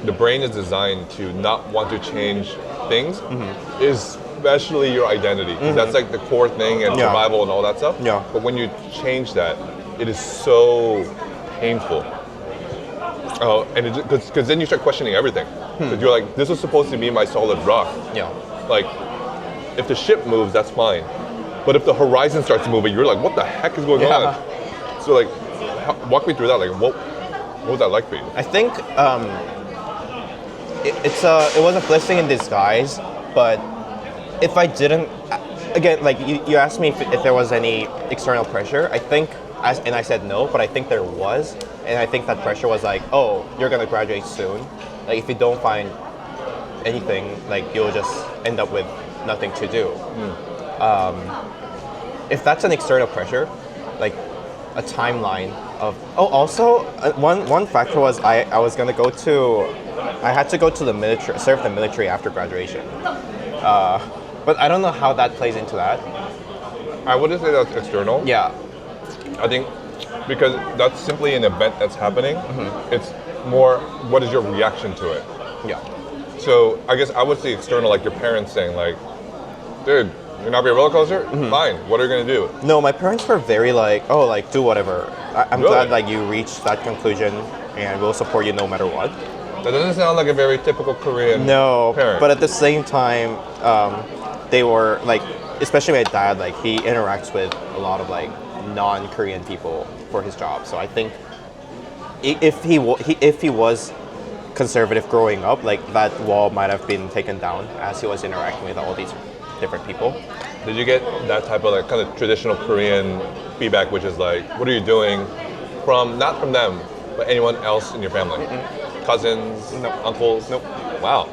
the brain is designed to not want to change things, especially your identity. 'Cause that's like the core thing and survival and all that stuff. Yeah. But when you change that, it is so painful. And because then you start questioning everything. Because you're like, this was supposed to be my solid rock. Yeah. Like, if the ship moves, that's fine. But if the horizon starts moving, you're like, what the heck is going on? So like, walk me through that. Like, what was that like for you? I think it was a blessing in disguise, but if I didn't, again, like you asked me if there was any external pressure, I think, and I said no, but I think there was, and I think that pressure was like, oh, you're gonna graduate soon. Like if you don't find anything, like you'll just end up with nothing to do. if that's an external pressure, like a timeline of. Oh, also one factor was I had to go to the military, serve the military after graduation. But I don't know how that plays into that. I wouldn't say that's external. Yeah. I think because that's simply an event that's happening. It's more what is your reaction to it. Yeah. So I guess I would say external, like your parents saying like, dude, you're not be a roller coaster? Fine. What are you gonna do? No, my parents were very like, oh, like do whatever. I'm Really? glad like you reached that conclusion, and we'll support you no matter what. That doesn't sound like a very typical Korean No, parent. but at the same time, they were like, especially my dad, like he interacts with a lot of like non-Korean people for his job. So I think if he was conservative growing up, like that wall might have been taken down as he was interacting with all these different people. Did you get that type of like kind of traditional Korean feedback, which is like, what are you doing? Not from them, but anyone else in your family? Cousins, Nope. uncles? Nope. Wow.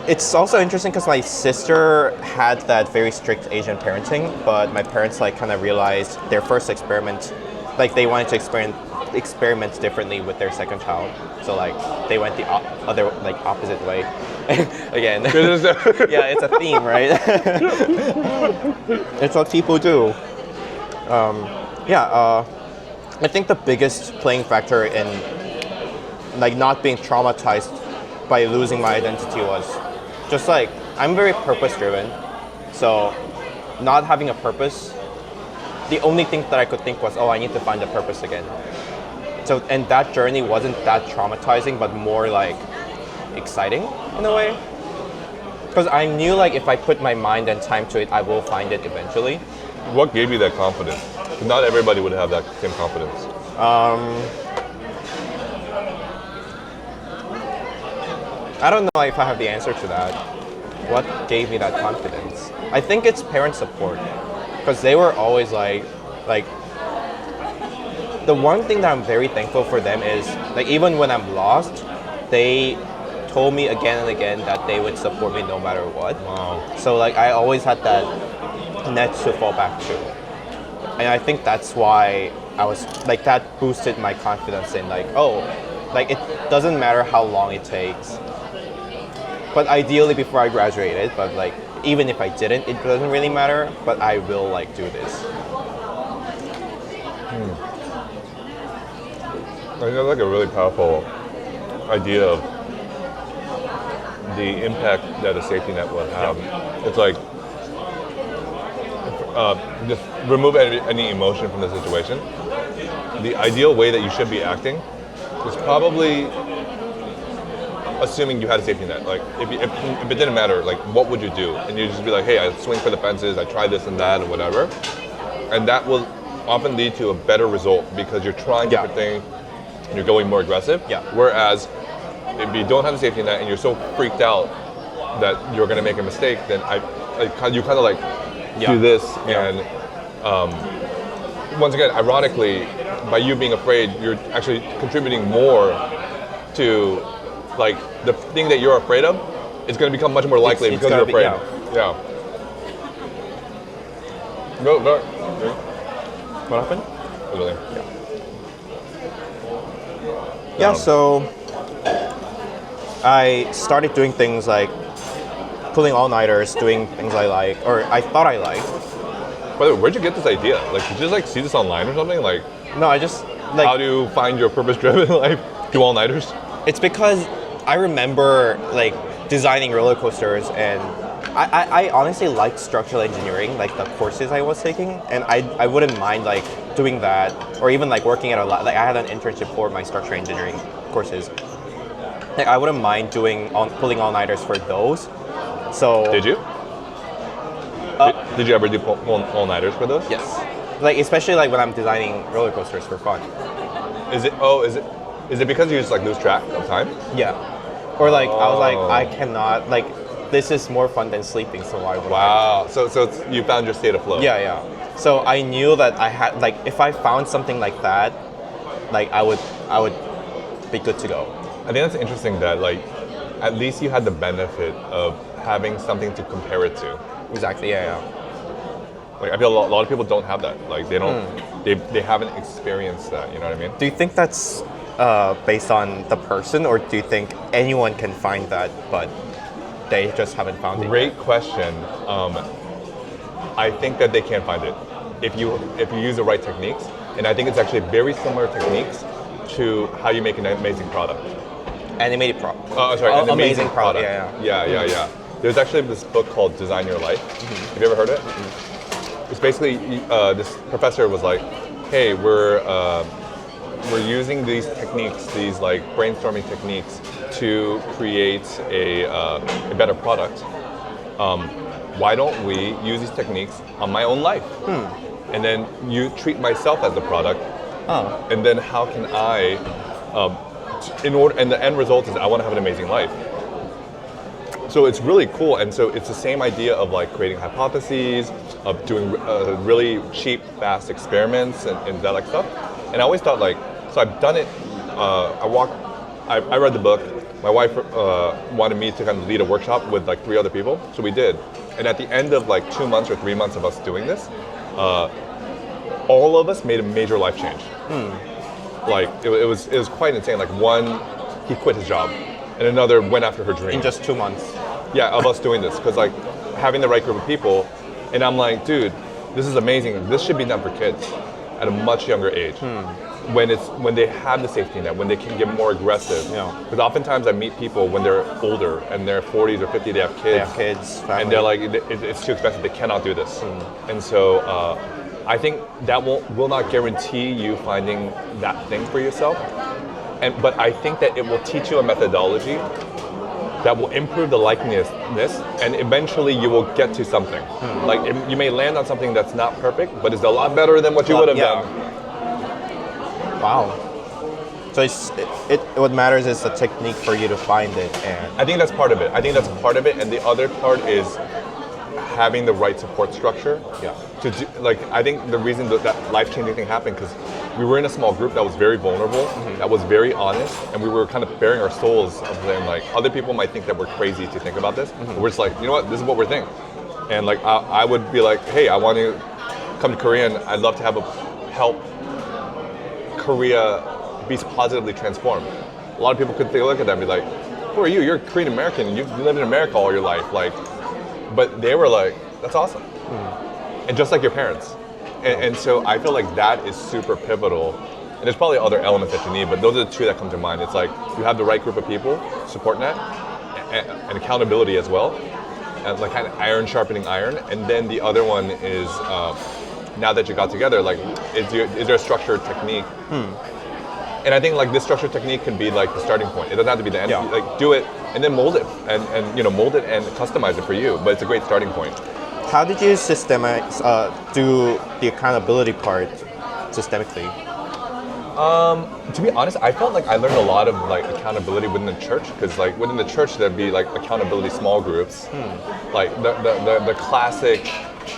It's also interesting because my sister had that very strict Asian parenting, but my parents like kind of realized their first experiment, like they wanted to experiment differently with their second child. So like they went the other like opposite way. Again, yeah, it's a theme, right? It's what people do. I think the biggest playing factor in like not being traumatized by losing my identity was just like I'm very purpose driven. So not having a purpose, the only thing that I could think was, oh, I need to find a purpose again. So and that journey wasn't that traumatizing, but more like exciting in a way. Because I knew like if I put my mind and time to it, I will find it eventually. What gave you that confidence? Not everybody would have that same confidence. I don't know if I have the answer to that. What gave me that confidence? I think it's parent support, because they were always like, the one thing that I'm very thankful for them is like even when I'm lost, they told me again and again that they would support me no matter what. Wow. So like I always had that net to fall back to, and I think that's why I was like that boosted my confidence in like, oh, like it doesn't matter how long it takes. But ideally before I graduated, but like even if I didn't, it doesn't really matter, but I will like do this. I think that's like a really powerful idea of the impact that a safety net would have. It's like, just remove any emotion from the situation. The ideal way that you should be acting is probably assuming you had a safety net. Like, if it didn't matter, like, what would you do? And you'd just be like, hey, I swing for the fences, I try this and that, or whatever. And that will often lead to a better result because you're trying different things, you're going more aggressive. Yeah. Whereas, if you don't have a safety net and you're so freaked out that you're going to make a mistake, then you kind of like do this. And once again, ironically, by you being afraid, you're actually contributing more to like the thing that you're afraid of. It's going to become much more likely because you're afraid. Yeah. Go. What happened? Really. Yeah, so I started doing things like pulling all-nighters, doing things I like, or I thought I liked. By the way, where'd you get this idea? Like, did you just like see this online or something? Like, No, I just like how to find your purpose-driven life? Do all-nighters? it's because I remember like designing roller coasters, and I honestly liked structural engineering, like the courses I was taking, and I wouldn't mind like doing that, or even like working at a lab. Like I had an internship for my structural engineering courses. Like I wouldn't mind pulling all-nighters for those. So Did you? Did you ever do all-nighters for those? yes, like especially like when I'm designing roller coasters for fun. Is it because you just like lose track of time? Yeah, or like I was like I cannot like this is more fun than sleeping, so why would I? Wow. So you found your state of flow. Yeah. So I knew that I had like if I found something like that, like I would be good to go. I think that's interesting that like at least you had the benefit of having something to compare it to. Exactly. Yeah. Like I feel a lot of people don't have that. Like they don't, they haven't experienced that. You know what I mean? Do you think that's based on the person, or do you think anyone can find that, but they just haven't found it Great yet? question. I think that they can find it if you use the right techniques, and I think it's actually very similar techniques to how you make an amazing product. Animated product. An amazing product. Yeah. There's actually this book called Design Your Life. Have you ever heard it? It's basically this professor was like, "Hey, we're using these techniques, these like brainstorming techniques, to create a better product. Why don't we use these techniques on my own life? And then you treat myself as the product, and then how can I, and the end result is I want to have an amazing life." So it's really cool, and so it's the same idea of like creating hypotheses, of doing really cheap, fast experiments and that like stuff. And I always thought like, so I've done it. I read the book. My wife wanted me to kind of lead a workshop with like 3 other people, so we did. And at the end of like 2 months or 3 months of us doing this, all of us made a major life change. Like it was quite insane. Like one, he quit his job, and another went after her dream. In just 2 months. Yeah, of us doing this, because like having the right group of people, and I'm like, dude, this is amazing. This should be done for kids at a much younger age, when they have the safety net, when they can get more aggressive. Yeah. Because oftentimes I meet people when they're older and they're 40s or 50, they have kids. They have kids, family. And they're like, it's too expensive. They cannot do this. And so I think that will not guarantee you finding that thing for yourself. But I think that it will teach you a methodology that will improve the likeliness, and eventually you will get to something. Like you may land on something that's not perfect, but it's a lot better than what you would have done. Wow. So what matters is the technique for you to find it, and I think that's part of it. And the other part is having the right support structure. Yeah. To do, like, I think the reason that life-changing thing happened, because we were in a small group that was very vulnerable, that was very honest, and we were kind of bearing our souls of them. Like, other people might think that we're crazy to think about this, but we're just like, you know what, this is what we're thinking. And like, I would be like, hey, I want to come to Korea, and I'd love to help Korea be positively transformed. A lot of people could take a look at that and be like, who are you? You're Korean American. You live in America all your life. Like, but they were like, that's awesome. And just like your parents. And so I feel like that is super pivotal. And there's probably other elements that you need, but those are the 2 that come to mind. It's like you have the right group of people, support net, and accountability as well. And like kind of iron sharpening iron. And then the other one is, now that you got together, like, is there a structured technique? And I think like this structured technique can be like the starting point. It doesn't have to be the end. Yeah. Like do it and then mold it and mold it and customize it for you. But it's a great starting point. how did you do the accountability part systemically? To be honest, I felt like I learned a lot of like accountability within the church, because like within the church there'd be like accountability small groups. Like the classic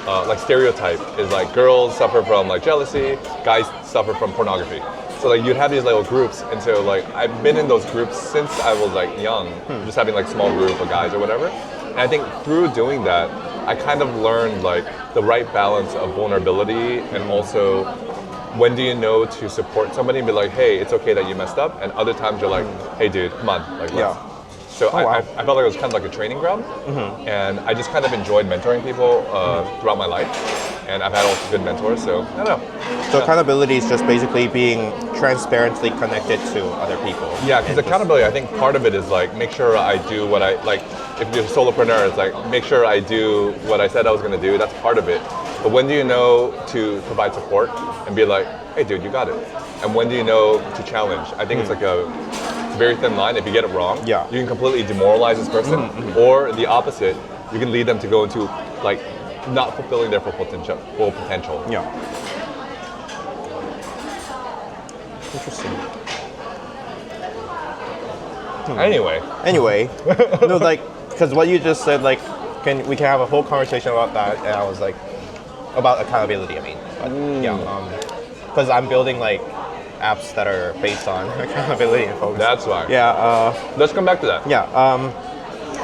like stereotype is like girls suffer from like jealousy, guys suffer from pornography. So like you'd have these little groups, and so like I've been in those groups since I was like young, just having like small group of guys or whatever. And I think through doing that, I kind of learned like the right balance of vulnerability, and also when do you know to support somebody and be like, hey, it's okay that you messed up, and other times you're like, hey dude, come on, like let's. So I felt like it was kind of like a training ground, and I just kind of enjoyed mentoring people throughout my life, and I've had also good mentors, so I don't know. So accountability is just basically being transparently connected to other people. Yeah, because accountability, I think part of it is like make sure I do what I like. If you're a solopreneur, it's like make sure I do what I said I was going to do. That's part of it. But when do you know to provide support and be like, hey dude, you got it? And when do you know to challenge? I think it's like a very thin line. If you get it wrong, you can completely demoralize this person, or the opposite, you can lead them to go into like not fulfilling their full potential. Yeah. Interesting. Anyway, no, like, because what you just said, like, we can have a whole conversation about that, and I was like, about accountability. I mean, but because I'm building like apps that are based on accountability and focus. That's why. Yeah. Let's come back to that. Yeah.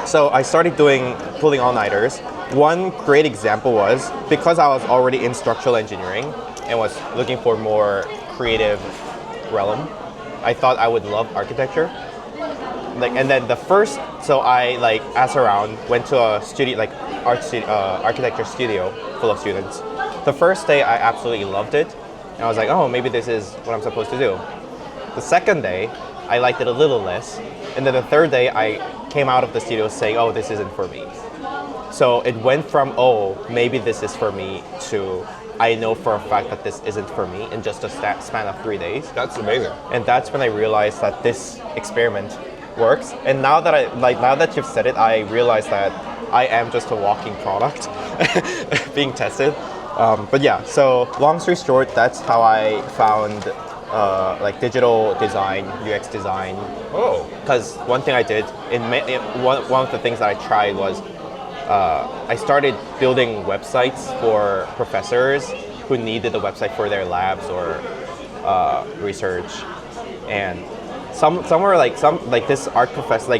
So I started pulling all-nighters, one great example was because I was already in structural engineering and was looking for more creative realm, I thought I would love architecture. And then so I asked around, went to a studio, architecture studio full of students. The first day I absolutely loved it, and I was like, oh, maybe this is what I'm supposed to do. The second day I liked it a little less, and then the third day I came out of the studio saying, oh, this isn't for me. So it went from, oh, maybe this is for me, to I know for a fact that this isn't for me in just a span of 3 days. That's amazing. And that's when I realized that this experiment works. And now that you've said it, I realize that I am just a walking product being tested. But yeah, so long story short, that's how I found digital design, UX design. Oh. Because one thing I did, one of the things that I tried was I started building websites for professors who needed a website for their labs or research. And this art professor,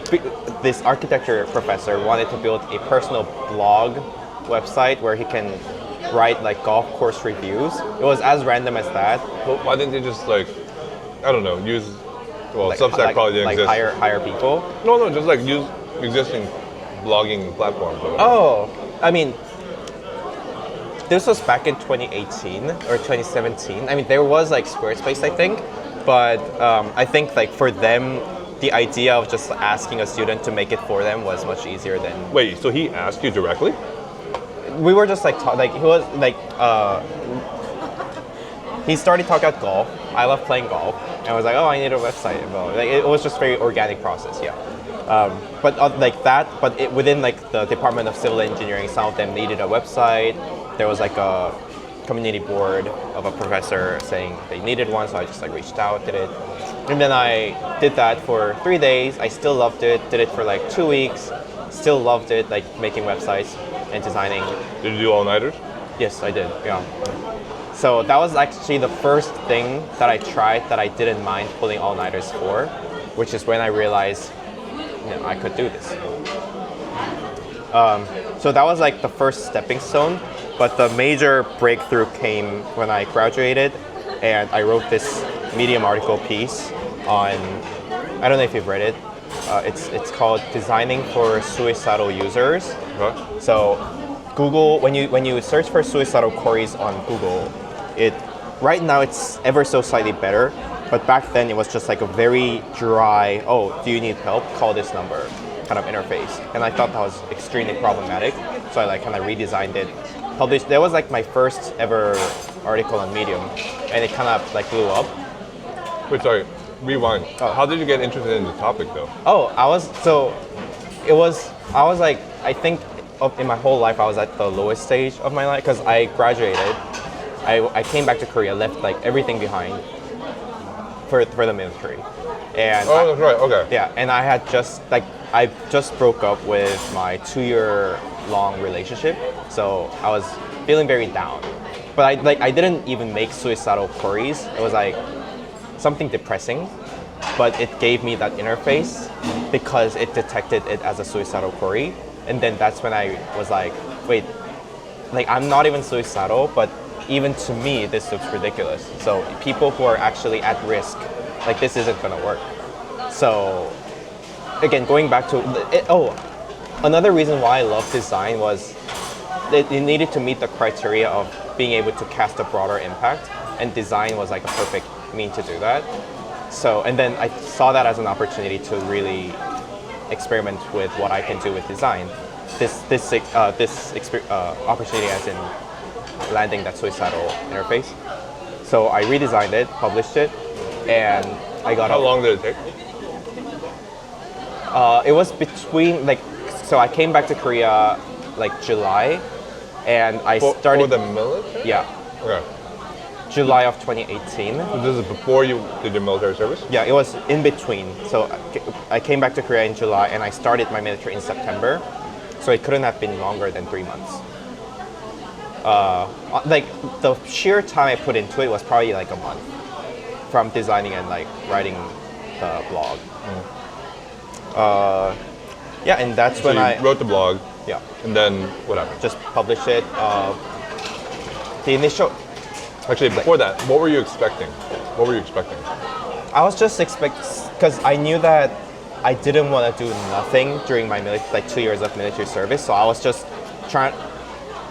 this architecture professor wanted to build a personal blog website where he can write golf course reviews. It was as random as that. Well, why didn't they just I don't know, use Substack probably didn't exist. Hire people? No, just use existing blogging platforms. Oh, I mean, this was back in 2018 or 2017. I mean, there was Squarespace, I think, but I think for them, the idea of just asking a student to make it for them was much easier than. Wait, so he asked you directly? We were just he was he started talking about golf. I love playing golf, and I was like, oh, I need a website. It was just very organic process, yeah. Within the Department of Civil Engineering, some of them needed a website. There was a community board of a professor saying they needed one, so I just reached out, did it. And then I did that for 3 days. I still loved it. Did it for 2 weeks. Still loved it, making websites and designing. Did you do all-nighters? Yes, I did, yeah. So that was actually the first thing that I tried that I didn't mind pulling all-nighters for, which is when I realized I could do this. So that was the first stepping stone, but the major breakthrough came when I graduated and I wrote this Medium article piece on, I don't know if you've read it, it's called Designing for Suicidal Users. Huh? So Google, when you search for suicidal queries on Google, right now it's ever so slightly better, but back then it was just a very dry, oh, do you need help? Call this number kind of interface. And I thought that was extremely problematic, so I kind of redesigned it. Published, that was my first ever article on Medium, and it kind of blew up. Wait, sorry, rewind. Oh. How did you get interested in the topic though? Oh, I think in my whole life I was at the lowest stage of my life because I graduated. I came back to Korea, left everything behind for the military. And that's right, okay. Yeah, and I had I just broke up with my 2-year-long relationship, so I was feeling very down. But I didn't even make suicidal queries. It was something depressing, but it gave me that interface because it detected it as a suicidal query. And then that's when I was wait, I'm not even suicidal, but even to me, this looks ridiculous. So people who are actually at risk, this isn't gonna work. So again, going back to another reason why I love design was it needed to meet the criteria of being able to cast a broader impact, and design was a perfect mean to do that. So, and then I saw that as an opportunity to really experiment with what I can do with design. This opportunity as in landing that suicidal interface. So I redesigned it, published it, and I got. How long did it take? It was between so I came back to Korea July, and I started. For the military? Yeah. Okay. July of 2018. So this is before you did your military service? Yeah, it was in between. So I came back to Korea in July, and I started my military in September. So it couldn't have been longer than 3 months. The sheer time I put into it was probably a month, from designing and writing the blog. Yeah, and that's So when you I wrote the blog, Yeah. And then what happened? Just publish it. The initial, Actually, before that, what were you expecting? What were you expecting? I was just because I knew that I didn't want to do nothing during my 2 years of military service. So I was just trying.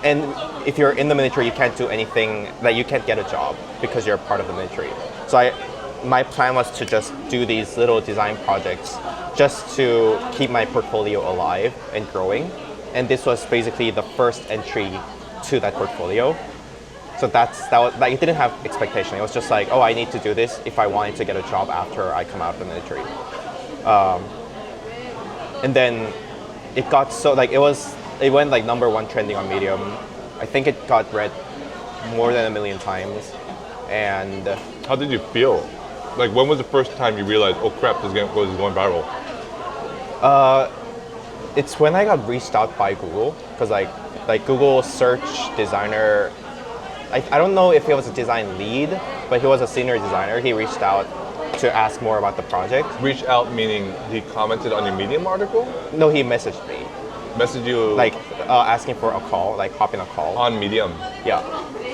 And if you're in the military, you can't do anything. You can't get a job because you're a part of the military. So my plan was to just do these little design projects, just to keep my portfolio alive and growing. And this was basically the first entry to that portfolio. So that was like, it didn't have expectation. It was just like, oh, I need to do this if I wanted to get a job after I come out of the military. And then it got so it went like #1 trending on Medium. I think it got read more than 1 million times. And How did you feel? Like, when was the first time you realized, oh crap, this is going viral? it's when I got reached out by Google, because like Google search designer. I don't know if he was a design lead, but he was a senior designer. He reached out to ask more about the project. Reach out meaning he commented on your Medium article? No, he messaged me, Messaged you asking for a call, like hop in a call. on Medium? Yeah.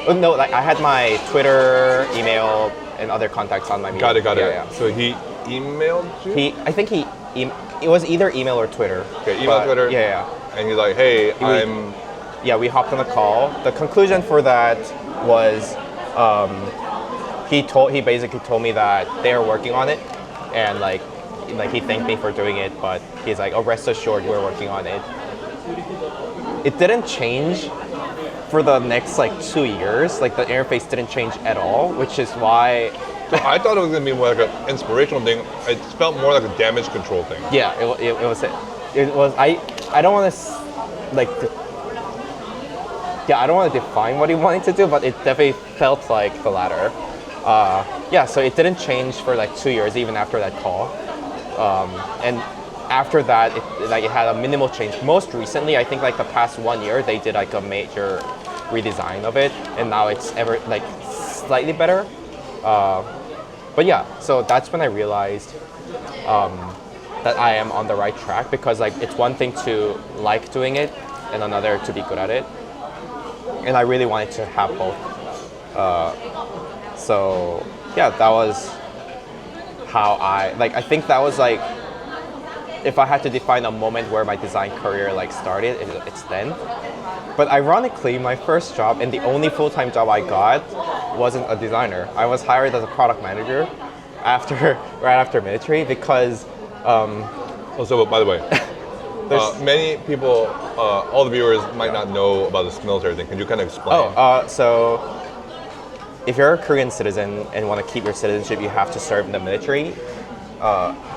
Oh, no, like I had my Twitter, email, and other contacts on my Medium. Got it. Yeah. So he emailed you? I think it was either email or Twitter. Okay, email, Twitter. Yeah. And he's like, hey, Yeah, we hopped on a call. The conclusion for that was he basically told me that they're working on it, and like he thanked me for doing it, but he's like, oh, rest assured, we're working on it. It didn't change for the next 2 years. Like the interface didn't change at all, which is why. I thought it was gonna be more like an inspirational thing. It felt more like a damage control thing. Yeah, it was. It was. I don't want to I don't want to define what he wanted to do, but it definitely felt like the latter. So it didn't change for 2 years, even after that call. And after that, it had a minimal change. Most recently, I think the past 1 year, they did a major redesign of it, and now it's slightly better. But yeah, so that's when I realized that I am on the right track, because it's one thing to like doing it, and another to be good at it. And I really wanted to have both. So yeah, that was how I think that was if I had to define a moment where my design career started, it's then. But ironically, my first job and the only full-time job I got wasn't a designer. I was hired as a product manager right after military, because Also, by the way, many people, all the viewers might not know about this military thing. Can you kind of explain? So if you're a Korean citizen and want to keep your citizenship, you have to serve in the military.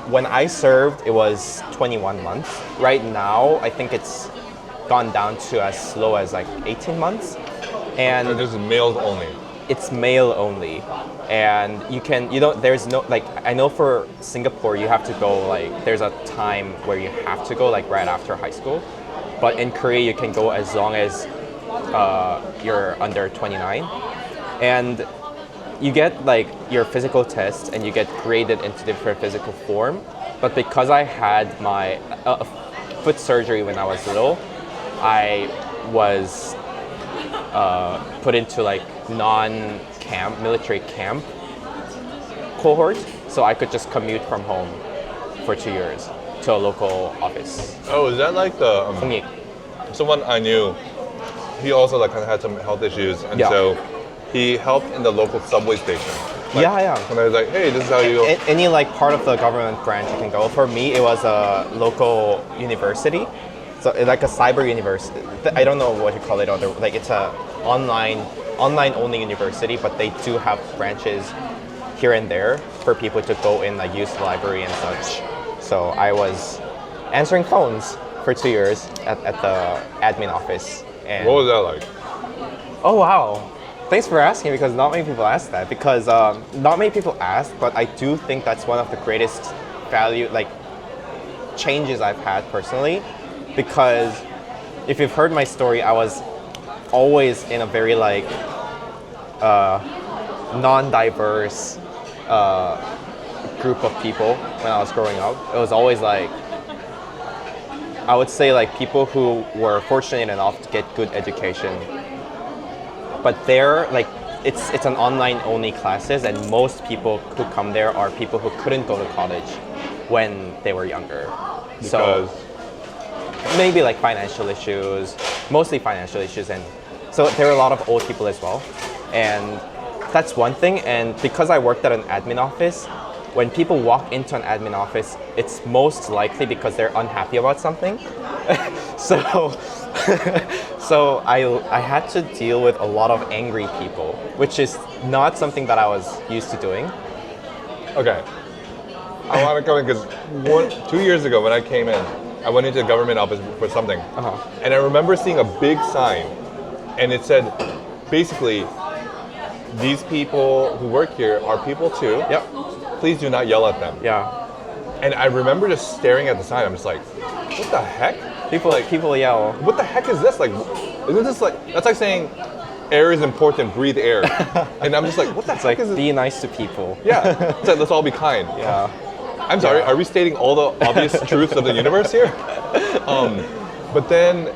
When I served, it was 21 months. Right now, I think it's gone down to as low as 18 months. And this is males only. It's male only. And there's no, I know for Singapore, you have to go, there's a time where you have to go, right after high school. But in Korea, you can go as long as you're under 29. And you get your physical test, and you get graded into different physical form. But because I had my foot surgery when I was little, I was put into non-camp, military camp cohort, so I could just commute from home for 2 years to a local office. Oh, is that the someone I knew? He also kind of had some health issues, and so he helped in the local subway station. Yeah. And I was like, hey, this is how you go. Any part of the government branch you can go. For me, it was a local university. So a cyber university. I don't know what you call it. It's a online only university, but they do have branches here and there for people to go in, use the library and such. So I was answering phones for 2 years at the admin office. And What was that like? Oh wow! Thanks for asking, because not many people ask that. Because not many people ask, but I do think that's one of the greatest changes I've had personally. Because if you've heard my story, I was always in a very non-diverse group of people when I was growing up. It was always I would say like people who were fortunate enough to get good education, but they're like it's an online only classes, and most people who come there are people who couldn't go to college when they were younger. Because Maybe like financial issues, mostly financial issues, and so there are a lot of old people as well, and that's one thing. And because I worked at an admin office, when people walk into an admin office, it's most likely because they're unhappy about something. so so I had to deal with a lot of angry people, which is not something that I was used to doing. okay, I want to come in because 2 years ago when I came in, I went into the government office for something, and I remember seeing a big sign, and it said, basically, these people who work here are people too. Yep. Please do not yell at them. Yeah. And I remember just staring at the sign. I'm just like, what the heck? People yell. What the heck is this? Like, isn't this like, that's like saying air is important, breathe air. And I'm just like, what the It's heck like is this? be nice to people. Yeah, it's like, let's all be kind. Yeah. I'm sorry, are we stating all the obvious truths of the universe here? But then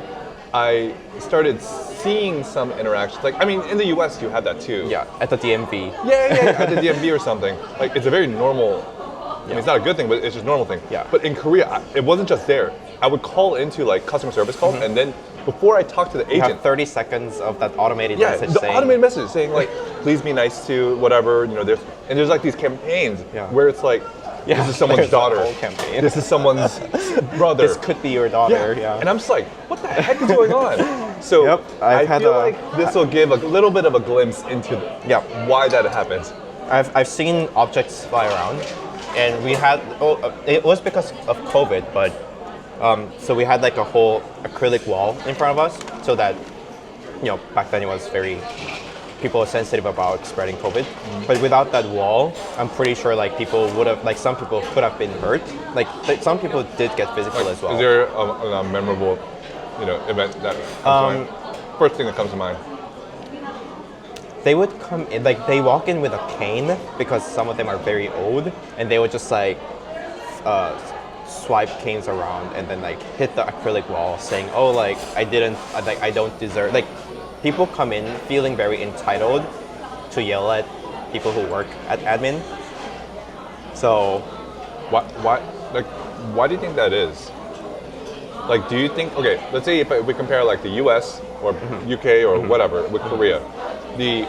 I started seeing some interactions. Like, I mean, in the US, you have that too. Yeah. At the DMV. Yeah, at the DMV or something. Like, it's a very normal, I mean, it's not a good thing, but it's just a normal thing. Yeah. But in Korea, it wasn't just there. I would call into like customer service call, and then before I talk to the You agent, have 30 seconds of that automated yeah, message the saying, automated message saying like, please be nice to whatever, you know, there's like these campaigns where it's like, this is someone's there's a daughter. whole campaign. This is someone's brother. This could be your daughter. Yeah. And I'm just like, what the heck is going on? So Yep, I I've had feel a- like this will give a little bit of a glimpse into why that happens. I've seen objects fly around, and we had, it was because of COVID, but so we had like a whole acrylic wall in front of us, so that, you know, back then it was people were sensitive about spreading COVID. But without that wall, I'm pretty sure like people would have, like some people could have been hurt. Like some people did get physical as well. Is there a memorable, you know, event that comes to mind? First thing that comes to mind. They would come in, like they walk in with a cane because some of them are very old, and they would just like swipe canes around and then like hit the acrylic wall saying, oh, like I don't deserve, like people come in feeling very entitled to yell at people who work at admin. So Why do you think that is? Like, do you think, okay, let's say if we compare like the US or UK or whatever with Korea, the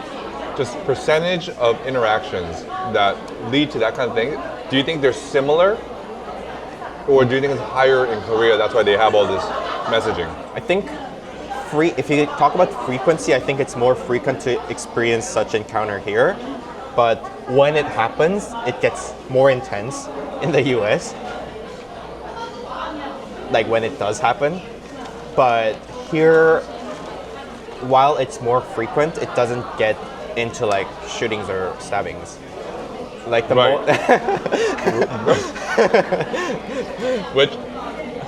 just percentage of interactions that lead to that kind of thing, do you think they're similar? Or do you think it's higher in Korea, that's why they have all this messaging? I think if you talk about frequency, I think it's more frequent to experience such encounter here. But when it happens, it gets more intense in the US. Like when it does happen. But here, while it's more frequent, it doesn't get into like shootings or stabbings. Like the Which,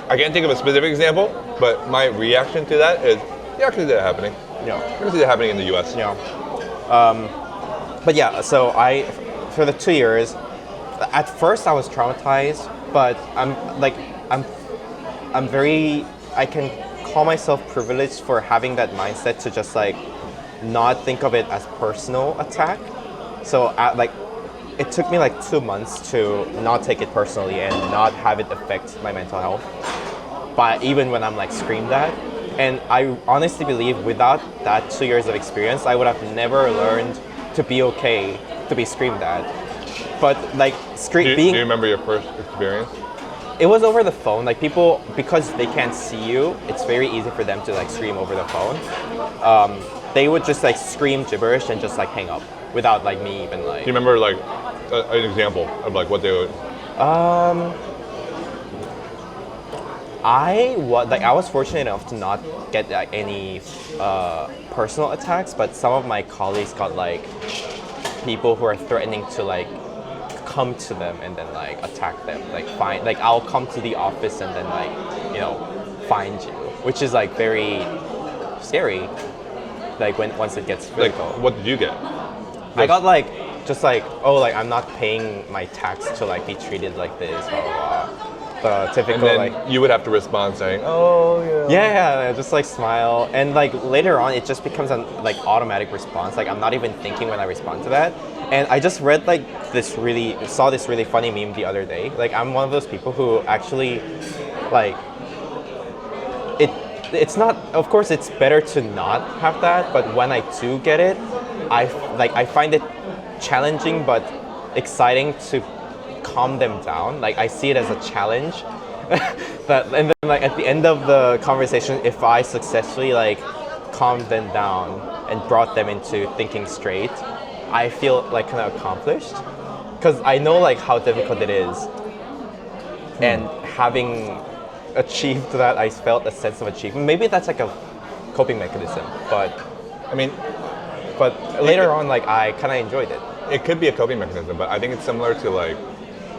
I can't think of a specific example, but my reaction to that is, yeah, I can see that happening. Yeah. I can see that happening in the US. Yeah. But yeah, so for the 2 years, at first I was traumatized, but I can call myself privileged for having that mindset to just like not think of it as personal attack. So it took me like 2 months to not take it personally and not have it affect my mental health. But even when I'm like screamed at, and I honestly believe without that 2 years of experience, I would have never learned to be okay to be screamed at. But like Do you remember your first experience? it was over the phone. Like people, because they can't see you, it's very easy for them to like scream over the phone. They would just like scream gibberish and just like hang up without like me even like. Do you remember like an example of like what they would? I was fortunate enough to not get like, any personal attacks, but some of my colleagues got like people who are threatening to like come to them and then like attack them, like I'll come to the office and then like, you know, find you, which is like very scary. Like once it gets physical. Like, what did you get? I got like just like, oh, like I'm not paying my tax to like be treated like this, blah blah blah. the typical And then you would have to respond saying, "Oh, yeah, just like smile, and like later on, it just becomes an like automatic response. Like I'm not even thinking when I respond to that. And I just read like saw this really funny meme the other day. Like I'm one of those people who actually, like, it's not. Of course, it's better to not have that. But when I do get it, I find it challenging but exciting to calm them down. Like I see it as a challenge. And then like at the end of the conversation, if I successfully like calmed them down and brought them into thinking straight, I feel like kind of accomplished because I know like how difficult it is. And having achieved that, I felt a sense of achievement. Maybe that's like a coping mechanism, but I mean, later on, like I kind of enjoyed it. it could be a coping mechanism, but I think it's similar to like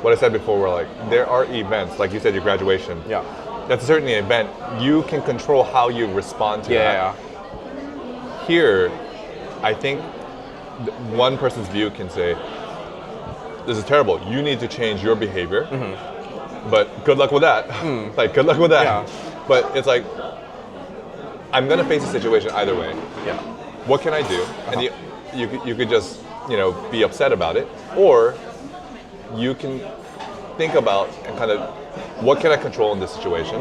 what I said before, where like there are events, like you said, your graduation. Yeah. That's a certain event. You can control how you respond to that. Yeah. Here, I think one person's view can say, "This is terrible. You need to change your behavior." But good luck with that. Like, good luck with that. Yeah. But it's like, I'm gonna face a situation either way. Yeah. What can I do? And you could just, be upset about it, or you can think about and kind of, what can I control in this situation?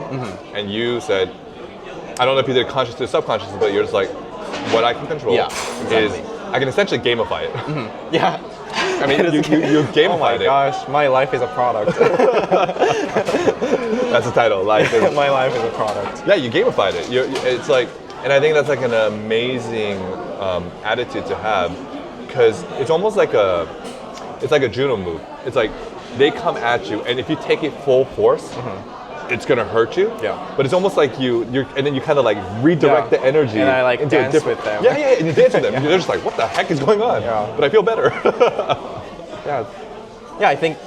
And you said, I don't know if you did it consciously or subconsciously, but you're just like, what I can control is I can essentially gamify it. Yeah. I mean, you gamified Oh my it. gosh, my life is a product. That's the title. Life is. My life is a product. Yeah, you gamified it. It's like, and I think that's like an amazing attitude to have, because it's almost like it's like a judo move. It's like they come at you, and if you take it full force, it's gonna hurt you. Yeah. But it's almost like and then you kind of like redirect the energy. And I like into a dance different- with them. Yeah, and you dance with them. They're just like, what the heck is going on? Yeah. But I feel better. Yeah, I think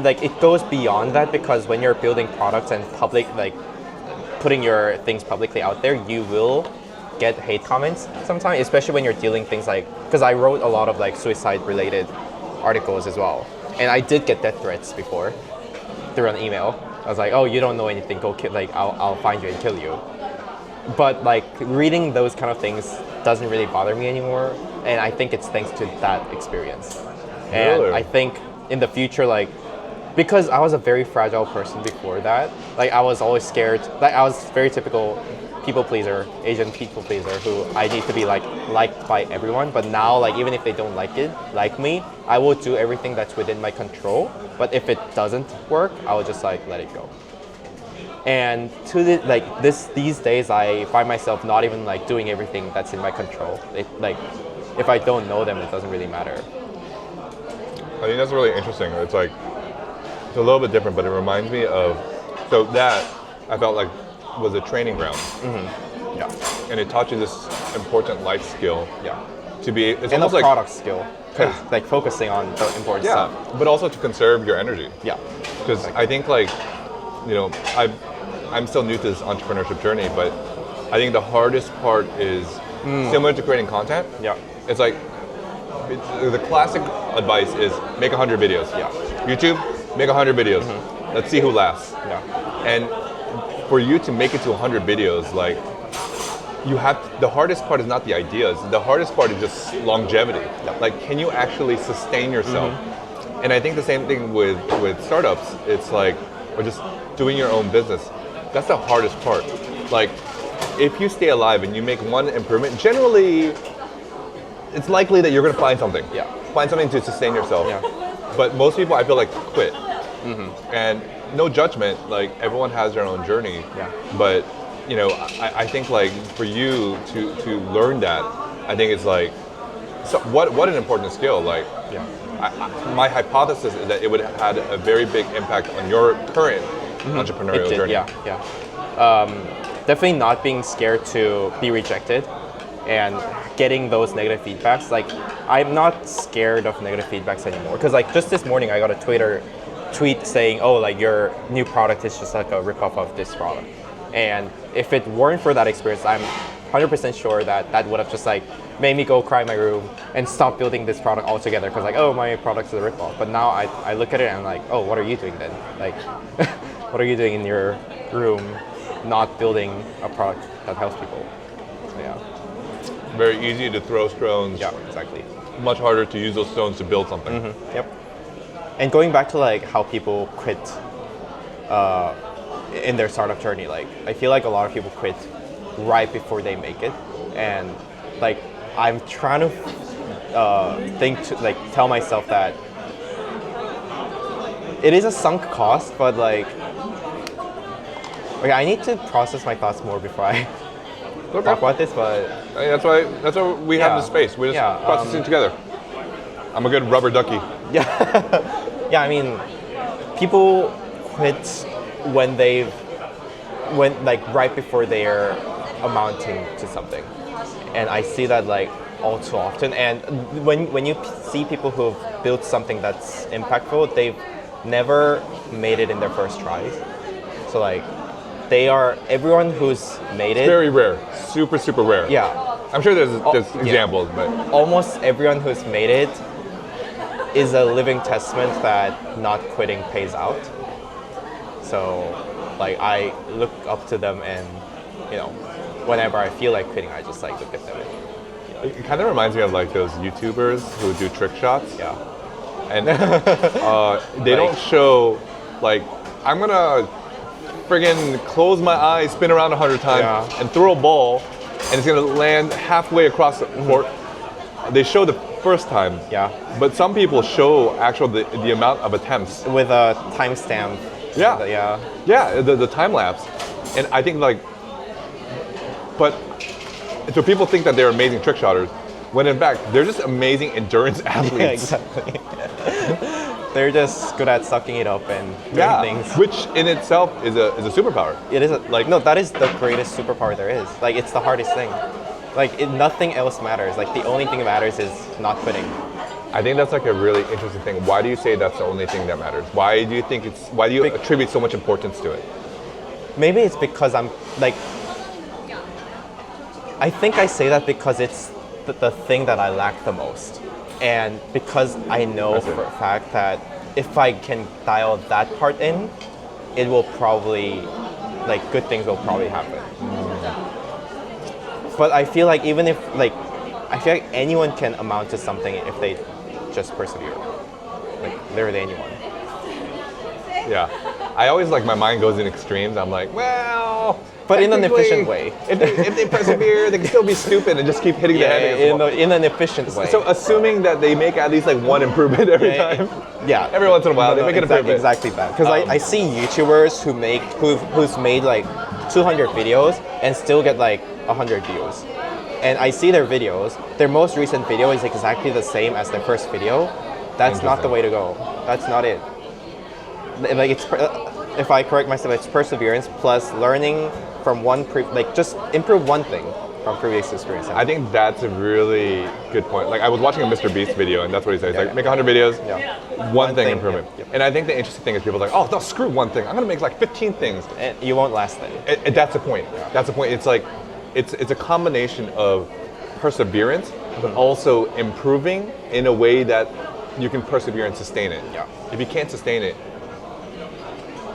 like it goes beyond that, because when you're building products and like putting your things publicly out there, you will get hate comments sometimes, especially when you're dealing things like, because I wrote a lot of like suicide related articles as well, and I did get death threats before through an email. I was like, oh, you don't know anything, go kill, like I'll find you and kill you. But like reading those kind of things doesn't really bother me anymore, and I think it's thanks to that experience. And Really? I think in the future, like, because I was a very fragile person before that, like I was always scared, like I was very typical people pleaser, Asian people pleaser, who I need to be like liked by everyone. But now, like even if they don't like me, I will do everything that's within my control. But if it doesn't work, I will just like let it go. And these days, I find myself not even like doing everything that's in my control. Like if I don't know them, it doesn't really matter. I think that's really interesting. It's like, it's a little bit different, but it reminds me of, so that I felt like was a training ground. Yeah. And it taught you this important life skill. Yeah. To be, it's And a almost like, product skill, like focusing on the important stuff. but also to conserve your energy. Yeah. Because I think like, I'm still new to this entrepreneurship journey, but I think the hardest part is similar to creating content. Yeah. It's like, the classic advice is make 100 videos. Yeah. YouTube, make 100 videos. Let's see who lasts. Yeah. And for you to make it to 100 videos, like, the hardest part is not the ideas. The hardest part is just longevity. Yeah. Like, can you actually sustain yourself? And I think the same thing with startups. It's like, or just doing your own business. That's the hardest part. Like, if you stay alive and you make one improvement, generally, it's likely that you're going to find something. Yeah. Find something to sustain yourself. Yeah. But most people, I feel like, quit. And no judgment, like everyone has their own journey. Yeah. But I think like for you to learn that, I think it's like, so what an important skill. Like, my hypothesis is that it would have had a very big impact on your current entrepreneurial It did, journey. Definitely not being scared to be rejected and getting those negative feedbacks. Like, I'm not scared of negative feedbacks anymore. Because like just this morning, I got a tweet saying, oh, like your new product is just like a ripoff of this product. And if it weren't for that experience, I'm 100% sure that would have just like made me go cry in my room and stop building this product altogether. Because like, oh, my product is a ripoff. But now I look at it and I'm like, oh, what are you doing then? Like, what are you doing in your room, not building a product that helps people? So yeah. Very easy to throw stones. Yeah, exactly. Much harder to use those stones to build something. Yep. And going back to like how people quit in their startup journey, like I feel like a lot of people quit right before they make it, and like I'm trying to tell myself that it is a sunk cost, but like okay, I need to process my thoughts more before I talk about this. But I mean, that's why we have this space. We're just processing together. I'm a good rubber ducky. Yeah, I mean, people quit when like right before they're amounting to something, and I see that like all too often. And when you see people who've built something that's impactful, they've never made it in their first tries. So like everyone who's made it. Very rare, super rare. Yeah, I'm sure there's examples, but almost everyone who's made it is a living testament that not quitting pays out. So like I look up to them, and you know, whenever I feel like quitting, I just like look at them. And, it kind of reminds me of like those YouTubers who do trick shots. yeah. And they don't show like I'm gonna friggin' close my eyes, spin around 100 times, and throw a ball, and it's gonna land halfway across the court. They show the first time. Yeah. But some people show the amount of attempts. With a timestamp. Yeah. Yeah, the time lapse. And I think like, but, so people think that they're amazing trick shotters, when in fact, they're just amazing endurance athletes. Yeah, exactly. They're just good at sucking it up and doing things. Which in itself is a superpower. It is that is the greatest superpower there is. Like it's the hardest thing. Like nothing else matters. Like the only thing that matters is not quitting. I think that's like a really interesting thing. Why do you say that's the only thing that matters? Why do you attribute so much importance to it? Maybe it's because I'm like, I think I say that because it's the thing that I lack the most. And because I know for a fact that if I can dial that part in, it will probably, like good things will probably happen. But I feel like even if I feel like anyone can amount to something if they just persevere. Like literally anyone. Yeah. I always like my mind goes in extremes. I'm like, well, but in an efficient way. If they persevere, they can still be stupid and just keep hitting their head against the wall. In an efficient way. So assuming that they make at least like one improvement every time. Yeah. Every once in a while, they make an improvement. Exactly that. Because I see YouTubers who's made like 200 videos and still get like 100 views. And I see their videos. Their most recent video is exactly the same as their first video. That's not the way to go. That's not it. Like if I correct myself, it's perseverance plus learning from just improve one thing from previous experience. I think that's a really good point. Like I was watching a Mr. Beast video, and that's what he says. Like make 100 videos, one thing improvement. Yep. And I think the interesting thing is people are like, oh, no, screw one thing. I'm gonna make like 15 things. And you won't last then. And that's the point. Yeah. That's the point. It's like, it's a combination of perseverance, but also improving in a way that you can persevere and sustain it. Yeah. If you can't sustain it,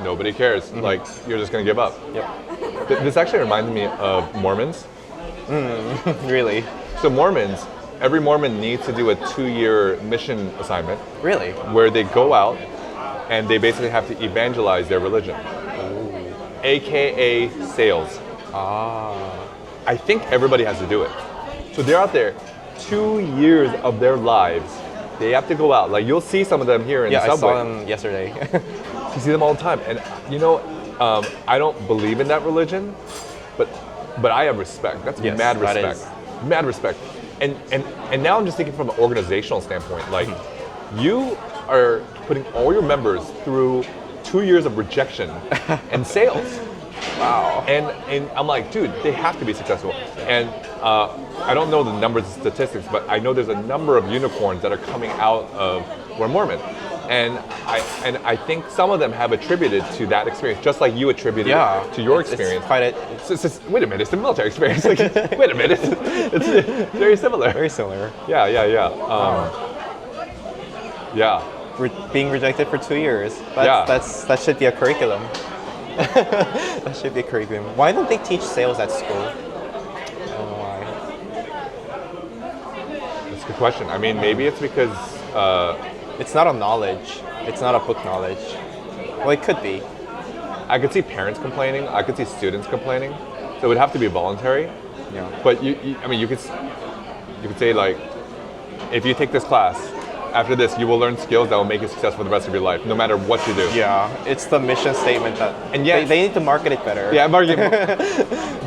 nobody cares. Like you're just gonna give up. Yep. This actually reminds me of Mormons. Really? So Mormons, every Mormon needs to do a 2-year mission assignment. Really? Where they go out and they basically have to evangelize their religion. Ooh. AKA sales. I think everybody has to do it. So they're out there 2 years of their lives. They have to go out. Like you'll see some of them here in the subway. I saw them yesterday. You see them all the time. And you know, I don't believe in that religion, but I have respect. That's mad respect. Mad respect. And now I'm just thinking from an organizational standpoint. Like you are putting all your members through 2 years of rejection and sales. Wow. And I'm like, dude, they have to be successful. And I don't know the numbers and statistics, but I know there's a number of unicorns that are coming out of We're Mormon. And I think some of them have attributed to that experience, just like you attributed to your experience. Wait a minute, it's the military experience. Like, wait a minute, it's very similar. Very similar. Yeah. Yeah. Being rejected for 2 years. That should be a curriculum. That should be a curriculum. Why don't they teach sales at school? I don't know why. That's a good question. I mean, maybe it's because It's not a knowledge. It's not a book knowledge. Well, it could be. I could see parents complaining. I could see students complaining. So it would have to be voluntary. Yeah. But I mean, you could say like, if you take this class, after this, you will learn skills that will make you successful for the rest of your life, no matter what you do. Yeah, it's the mission statement that, And yes, they need to market it better. Yeah,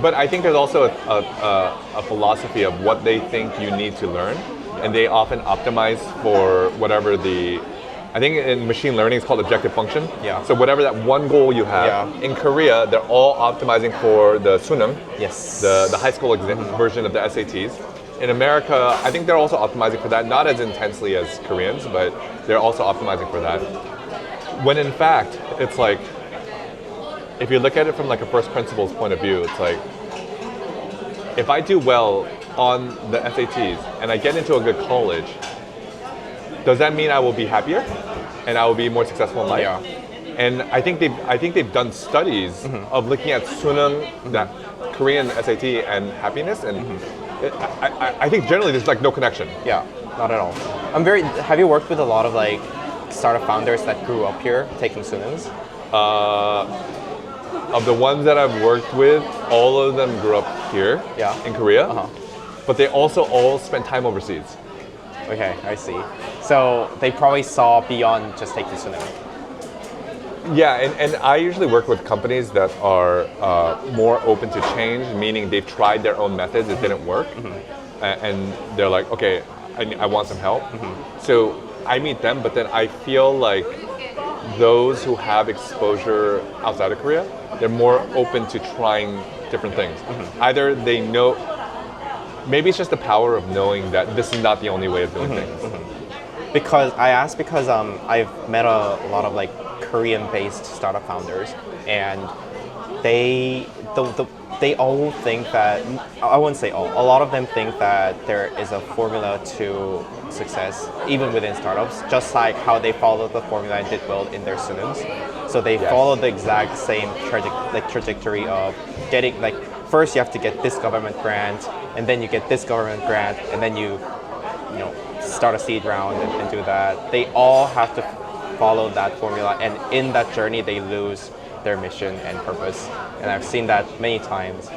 but I think there's also a philosophy of what they think you need to learn, and they often optimize for whatever I think in machine learning it's called objective function. Yeah. So whatever that one goal you have. Yeah. In Korea, they're all optimizing for the Sunam, Yes. the high school version of the SATs. In America, I think they're also optimizing for that, not as intensely as Koreans, but they're also optimizing for that. When in fact, it's like, if you look at it from like a first principles point of view, it's like, if I do well on the SATs and I get into a good college, does that mean I will be happier and I will be more successful in life? Yeah. And I think they've done studies of looking at Sunam, that Korean SAT, and happiness, and I think generally there's like no connection. Yeah, not at all. Have you worked with a lot of like startup founders that grew up here taking Sunams? Of the ones that I've worked with, all of them grew up here in Korea, but they also all spent time overseas. Okay, I see. So they probably saw beyond just taking Sunam. Yeah, and I usually work with companies that are more open to change, meaning they've tried their own methods, it didn't work, and they're like, okay, I want some help. So I meet them, but then I feel like those who have exposure outside of Korea, they're more open to trying different things. Either they know, maybe it's just the power of knowing that this is not the only way of doing things. Because I've met a lot of like Korean-based startup founders, and they all think that, I wouldn't say all, a lot of them think that there is a formula to success even within startups, just like how they followed the formula and did well in their Sunams. So they follow the exact same trajectory of getting, like, first you have to get this government grant, and then you get this government grant, and then you start a seed round and do that. They all have to follow that formula, and in that journey they lose their mission and purpose, and I've seen that many times.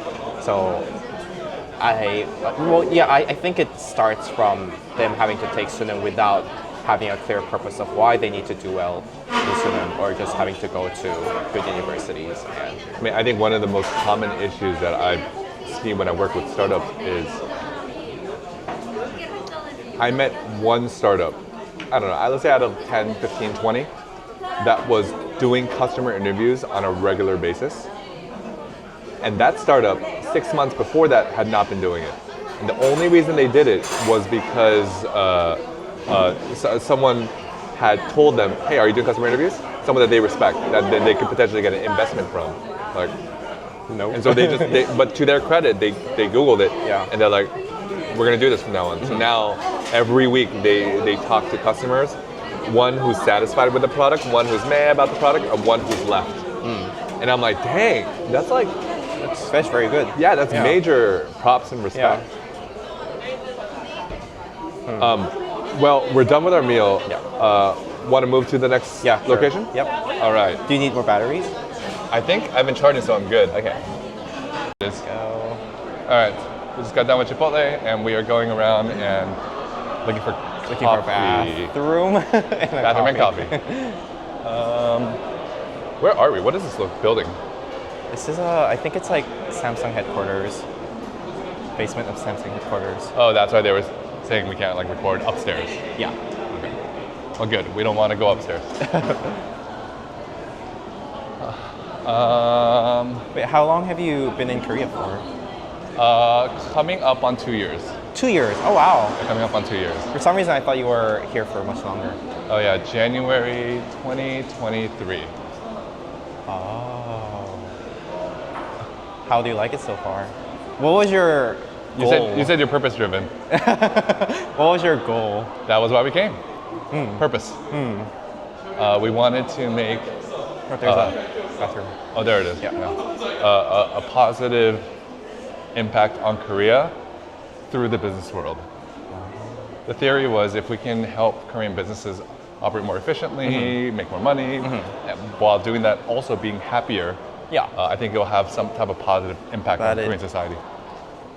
So I think it starts from them having to take Sunam without having a clear purpose of why they need to do well in Sunam, or just having to go to good universities. And I mean, I think one of the most common issues that I see when I work with startups is I met one startup, I don't know, let's say out of 10, 15, 20, that was doing customer interviews on a regular basis. And that startup, 6 months before that, had not been doing it. And the only reason they did it was because someone had told them, hey, are you doing customer interviews? Someone that they respect, that they could potentially get an investment from. Like, no. And so but to their credit, they Googled it, and they're like, we're gonna do this from now on. So now, every week, they talk to customers, one who's satisfied with the product, one who's mad about the product, and one who's left. And I'm like, dang, that's very good. Yeah, that's major props and respect. Well, we're done with our meal. Want to move to the next location? Sure. Yep. All right. Do you need more batteries? I think I've been charging, so I'm good. Okay. Let's go. All right. We just got done with Chipotle, and we are going around and looking for bathroom. Bathroom and coffee. Where are we? What is this building? This is I think it's like Samsung headquarters. Basement of Samsung headquarters. Oh, that's why they were saying we can't like record upstairs. Yeah. Okay. Well, good. We don't want to go upstairs. Wait, how long have you been in Korea for? Coming up on 2 years. 2 years. Oh wow. Coming up on 2 years. For some reason, I thought you were here for much longer. Oh yeah, January 2023. Oh. How do you like it so far? What was your goal? You said you're purpose driven. What was your goal? That was why we came. Purpose. We wanted to make There's a bathroom. Oh, there it is. Yeah. A positive impact on Korea through the business world. The theory was if we can help Korean businesses operate more efficiently, make more money, and while doing that also being happier, Yeah. I think it'll have some type of positive impact on Got it. Korean society.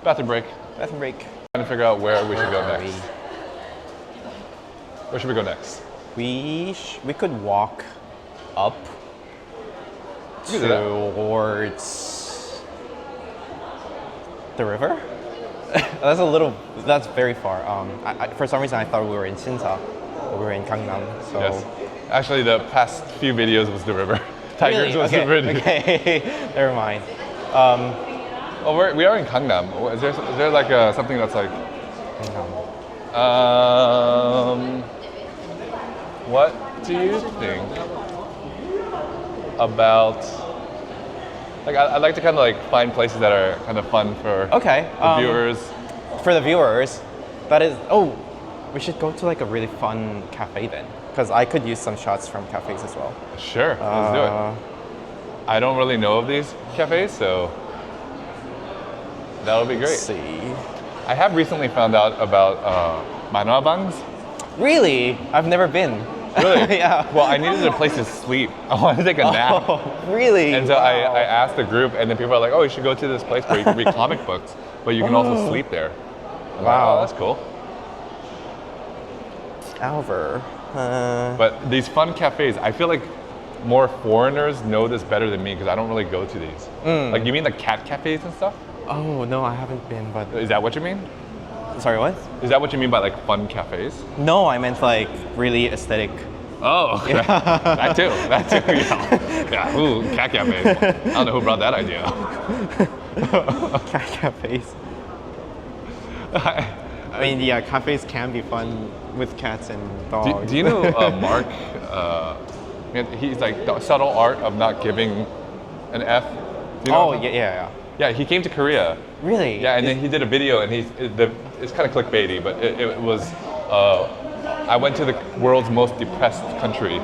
Bathroom break. Bathroom break. Trying to figure out where we should go Where are next. Where should we go next? We could walk up We can do that. towards the river. That's very far. For some reason I thought we were in Sinsa, but we were in Gangnam. So Yes. Actually, the past few videos was the river. Tigers Really? was the video. Okay. Never mind. Oh, we are in Gangnam. Is there like something that's like, what do you think about, like, I'd like to kind of like find places that are kind of fun for Okay. the viewers. For the viewers, that is. Oh, we should go to like a really fun cafe then, because I could use some shots from cafes as well. Sure, let's do it. I don't really know of these cafes, so that'll be great. Let's see. I have recently found out about manhwabangs. Really? I've never been. Really? Yeah. Well, I needed a place to sleep. I wanted to take a nap. Oh, really? And so Wow. I asked the group, and then people are like, oh, you should go to this place where you can read comic books, but you can also sleep there. I'm like, Wow. oh, that's cool. Alver. But these fun cafes, I feel like more foreigners know this better than me because I don't really go to these. Like, you mean the cat cafes and stuff? Oh no, I haven't been. But Is that what you mean? sorry, what? Is that what you mean by like fun cafes? No, I meant like really aesthetic. Oh, okay. That too. That too. Yeah. Yeah. Ooh, cat cafes. I don't know who brought that idea. Cat cafes. I mean, yeah, cafes can be fun with cats and dogs. Do you know Mark? He's like the subtle art of not giving an F. Do you know Oh him? yeah. Yeah, he came to Korea. Really? Yeah, and then he did a video, and it's kind of clickbaity, but it was, I went to the world's most depressed country.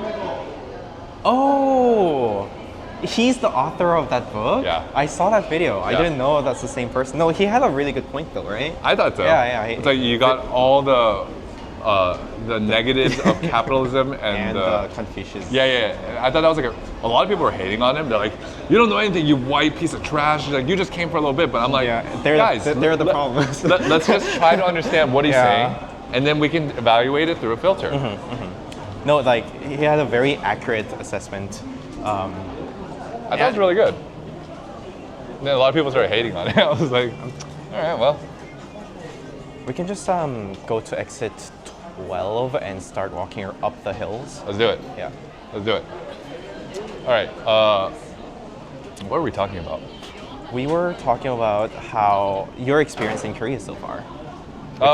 Oh, he's the author of that book? Yeah. I saw that video. I Yeah. didn't know that's the same person. No, he had a really good point though, right? I thought so. Yeah. It's like you got all the negatives of capitalism and Confucius. yeah. I thought that was like a lot of people were hating on him. They're like, you don't know anything, you white piece of trash. Like, you just came for a little bit, but I'm like, Yeah, they're guys, they're the problems. let's just try to understand what he's Yeah. saying, and then we can evaluate it through a filter. No, like he had a very accurate assessment. I thought it was really good. And then a lot of people started hating on it. I was like, all right, well, We can just go to exit 12 and start walking up the hills. let's do it. Yeah. Let's do it. All right. What are we talking about? We were talking about how your experience in Korea so far.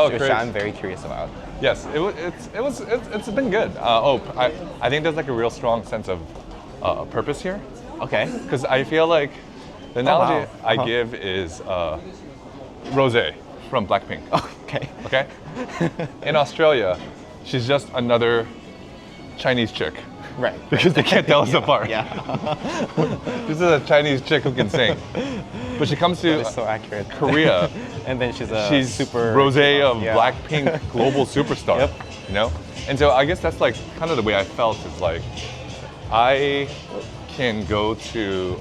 Which Korea. I'm very curious about. Yes, it's been good. I think there's like a real strong sense of purpose here, Okay. because I feel like the analogy wow. I give is Rosé from Blackpink. Okay. Okay, in Australia, she's just another Chinese chick Right. because they can't tell us apart. Yeah. This is a Chinese chick who can sing, but she comes to It's so accurate. Korea. And then She's super Rosé of yeah. Blackpink global superstar. Yep. You know? And so I guess that's like kind of the way I felt is like I can go to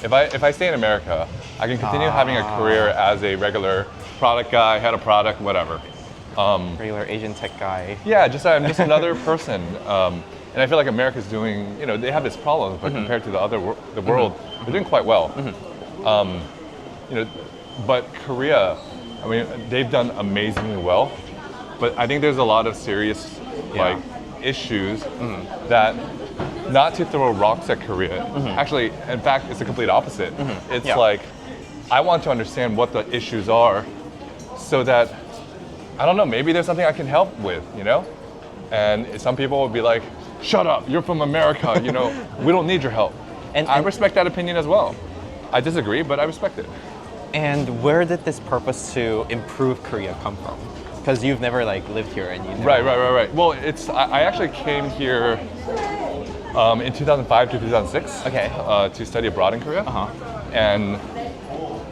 if I stay in America, I can continue having a career as a regular product guy, head of product, whatever. regular Asian tech guy. Yeah, I'm just another person. And I feel like America's doing, they have this problem, but compared to the world, they're doing quite well. But Korea, I mean, they've done amazingly well. But I think there's a lot of serious like issues that not to throw rocks at Korea. Actually, in fact, it's the complete opposite. It's Yeah. like I want to understand what the issues are, so that I don't know, maybe there's something I can help with, And some people will be like, "Shut up! You're from America. We don't need your help." And I respect that opinion as well. I disagree, but I respect it. And where did this purpose to improve Korea come from? Because you've never lived here and you never Right. Well, I actually came here In 2005 to 2006. Okay. To study abroad in Korea. Uh-huh. And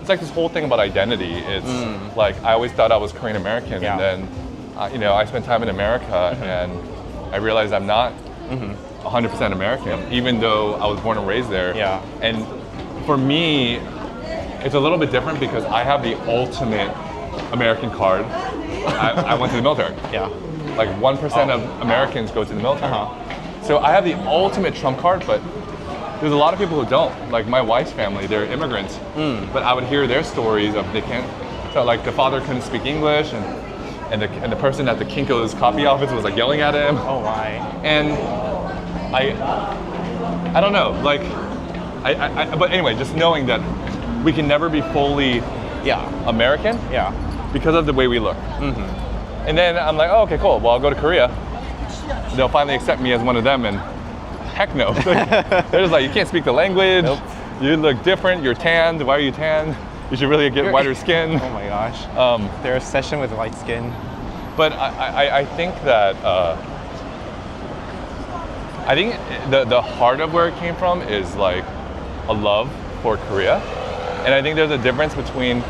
it's like this whole thing about identity. It's like I always thought I was Korean American, Yeah. and then I spent time in America, and I realized I'm not 100% American, even though I was born and raised there. Yeah. And for me, it's a little bit different because I have the ultimate American card. I went to the military. Yeah. Like 1% of Americans go to the military. So I have the ultimate Trump card, but there's a lot of people who don't. Like my wife's family, they're immigrants. But I would hear their stories of they can't, so like the father couldn't speak English, and the person at the Kinko's copy office was like yelling at him. Oh, why? And I don't know, like, but anyway, just knowing that we can never be fully American because of the way we look. And then I'm like, oh, okay, cool. Well, I'll go to Korea. They'll finally accept me as one of them, and heck no. They're just like, you can't speak the language. Nope. You look different. You're tanned. Why are you tanned? You should really get whiter skin. Oh my gosh. They're obsession with light skin. But I think that I think the heart of where it came from is like a love for Korea, and I think there's a difference between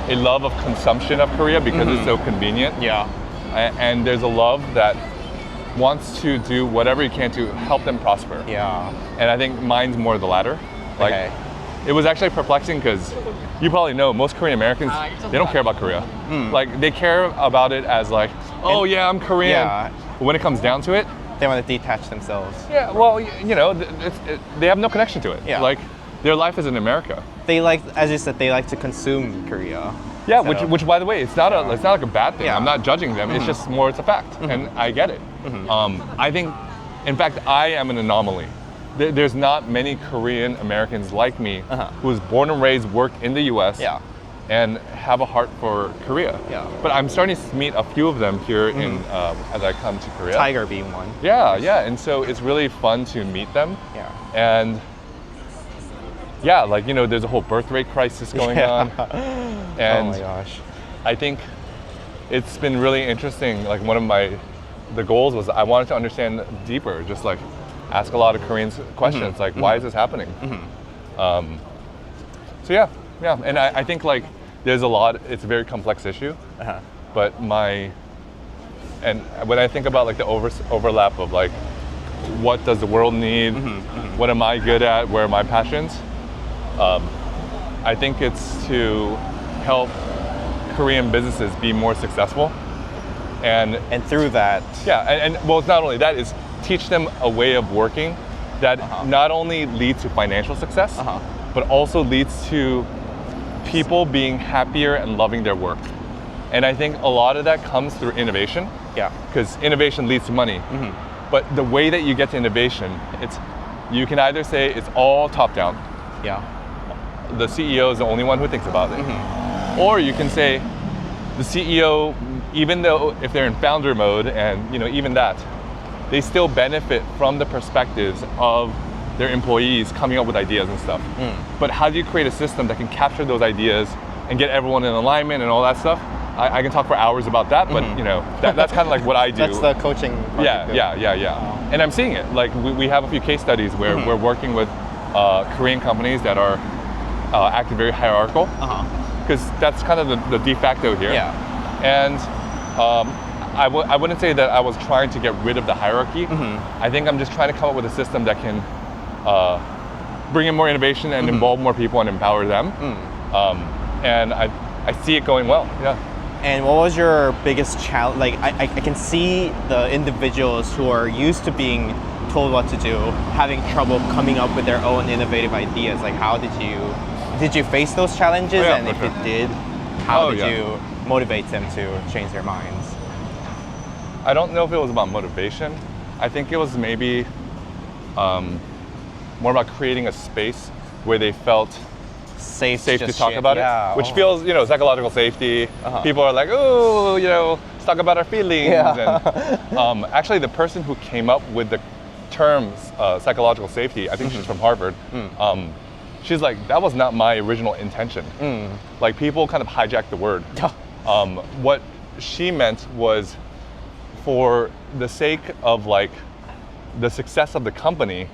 a love of consumption of Korea because it's so convenient. Yeah. And there's a love that wants to do whatever you can to help them prosper. Yeah. And I think mine's more the latter. Like, Okay. it was actually perplexing because you probably know most Korean Americans, they don't care about Korea. Like, they care about it as like, oh yeah, I'm Korean. Yeah. But when it comes down to it, They want to detach themselves. yeah, well, they have no connection to it. Yeah. Like, their life is in America. They like, as you said, they like to consume Korea. Yeah, So- which by the way, it's not like a bad thing. Yeah. I'm not judging them. It's just more, it's a fact, and I get it. I think, in fact, I am an anomaly. There's not many Korean Americans like me who was born and raised, worked in the U.S. Yeah. and have a heart for Korea. Yeah. But I'm starting to meet a few of them here in as I come to Korea. Tiger being one. Yeah, and so it's really fun to meet them. Yeah. And yeah, like, there's a whole birth rate crisis going on. And oh my gosh. I think it's been really interesting. Like, one of the goals was I wanted to understand deeper, just like ask a lot of Koreans questions, like, why is this happening? So yeah, and I think like there's a lot, it's a very complex issue, but and when I think about like the overlap of like, what does the world need? What am I good at? Where are my passions? I think it's to help Korean businesses be more successful. And through that. Yeah, and well, it's not only that, it's teach them a way of working that not only leads to financial success, but also leads to people being happier and loving their work. And I think a lot of that comes through innovation. Yeah. Because innovation leads to money. But the way that you get to innovation, you can either say it's all top down. Yeah. The CEO is the only one who thinks about it. Or you can say the CEO, even though if they're in founder mode and even that, they still benefit from the perspectives of their employees coming up with ideas and stuff. But how do you create a system that can capture those ideas and get everyone in alignment and all that stuff? I can talk for hours about that, but that's kind of like what I do. That's the coaching part. Yeah. And I'm seeing it. Like we have a few case studies where we're working with Korean companies that are acting very hierarchical, because that's kind of the de facto here. Yeah. And I wouldn't say that I was trying to get rid of the hierarchy. I think I'm just trying to come up with a system that can bring in more innovation and involve more people and empower them. And I see it going well. Yeah. And what was your biggest challenge? Like, I can see the individuals who are used to being told what to do, having trouble coming up with their own innovative ideas. Like, how did you face those challenges? Yeah, and for if sure. it did, how did you motivate them to change their minds? I don't know if it was about motivation. I think it was maybe more about creating a space where they felt safe to talk about it, which feels, psychological safety. People are like, oh, let's talk about our feelings. And actually, the person who came up with the terms psychological safety, I think she's from Harvard. She's like, that was not my original intention. Like, people kind of hijacked the word. What she meant was, for the sake of like the success of the company,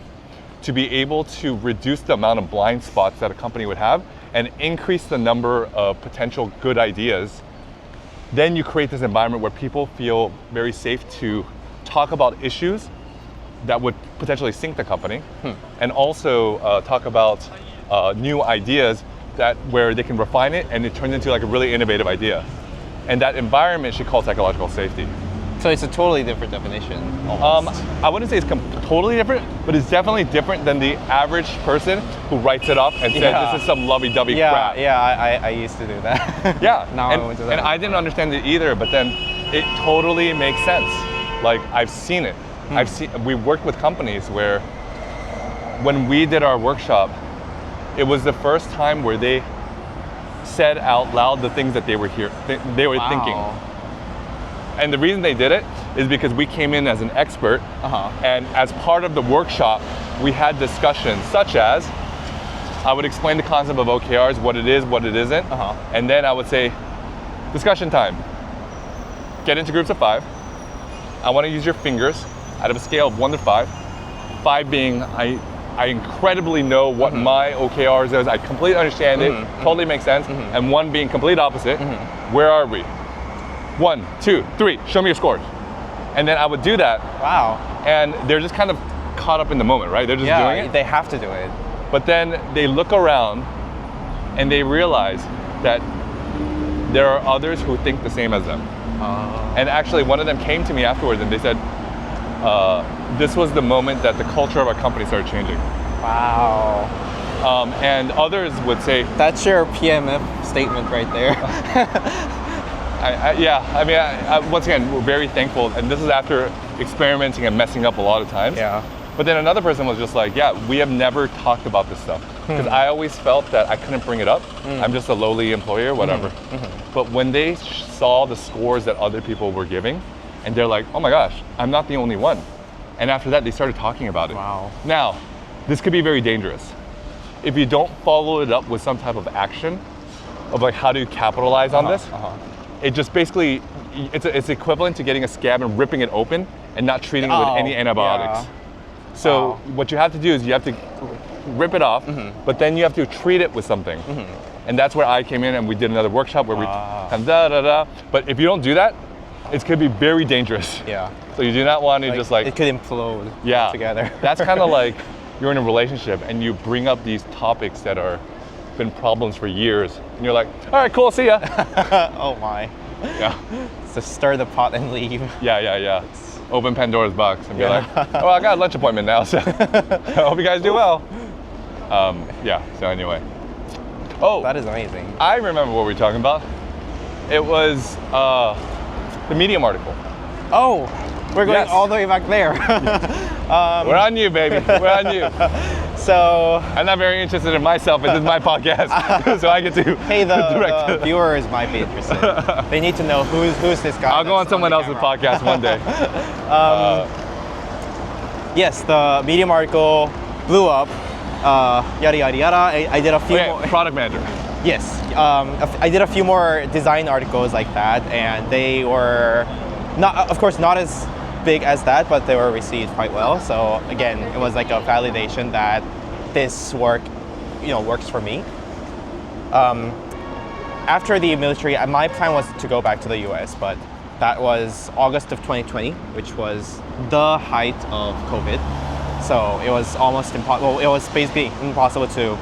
to be able to reduce the amount of blind spots that a company would have and increase the number of potential good ideas, then you create this environment where people feel very safe to talk about issues that would potentially sink the company, and also talk about new ideas where they can refine it and it turns into like a really innovative idea. And that environment should call psychological safety. So it's a totally different definition. Almost. I wouldn't say it's totally different, but it's definitely different than the average person who writes it up and says this is some lovey-dovey crap. Yeah, I used to do that. Yeah, Now I went to that. And I didn't understand it either, but then it totally makes sense. Like, I've seen it. We worked with companies where when we did our workshop, it was the first time where they said out loud the things that they were thinking. And the reason they did it is because we came in as an expert, and as part of the workshop, we had discussions such as, I would explain the concept of OKRs, what it is, what it isn't, and then I would say, discussion time. Get into groups of 5. I want to use your fingers out of a scale of 1 to 5. 5 being, I incredibly know what my OKRs is, I completely understand it, totally makes sense, and 1 being complete opposite, where are we? 1, 2, 3, show me your scores. And then I would do that. Wow. And they're just kind of caught up in the moment, right? They're just doing it. They have to do it. But then they look around and they realize that there are others who think the same as them. And actually one of them came to me afterwards and they said, this was the moment that the culture of our company started changing. Wow. And others would say, that's your PMF statement right there. Once again, we're very thankful, and this is after experimenting and messing up a lot of times. Yeah. But then another person was just like, yeah, we have never talked about this stuff. Because I always felt that I couldn't bring it up. I'm just a lowly employee or whatever. But when they saw the scores that other people were giving, and they're like, oh my gosh, I'm not the only one. And after that, they started talking about it. Wow. Now, this could be very dangerous. If you don't follow it up with some type of action, of like how do you capitalize on this, it just basically, it's equivalent to getting a scab and ripping it open and not treating it with any antibiotics. So what you have to do is you have to rip it off, but then you have to treat it with something. And that's where I came in and we did another workshop where we kind of da-da-da. But if you don't do that, it could be very dangerous. Yeah. So you do not want to just like... It could implode together. That's kind of like you're in a relationship and you bring up these topics that are been problems for years. And you're like, all right, cool, see ya. Oh my. Yeah. So stir the pot and leave. Yeah. Open Pandora's box and be like, oh, I got a lunch appointment now, so I hope you guys do well. So anyway. Oh. That is amazing. I remember what we were talking about. It was the Medium article. Oh, we're going all the way back there. We're on you, baby. We're on you. So I'm not very interested in myself, but this is my podcast, so I get to direct the viewers might be interested. They need to know who's this guy. I'll go on someone else's podcast one day. Yes, the Medium article blew up. Yada yada yada. I did a few more. Product manager. Yes, I did a few more design articles like that, and they were not, of course, not as big as that, but they were received quite well. So again, it was like a validation that this work, works for me. After the military, my plan was to go back to the US, but that was August of 2020, which was the height of COVID. So it was almost impossible. It was basically impossible to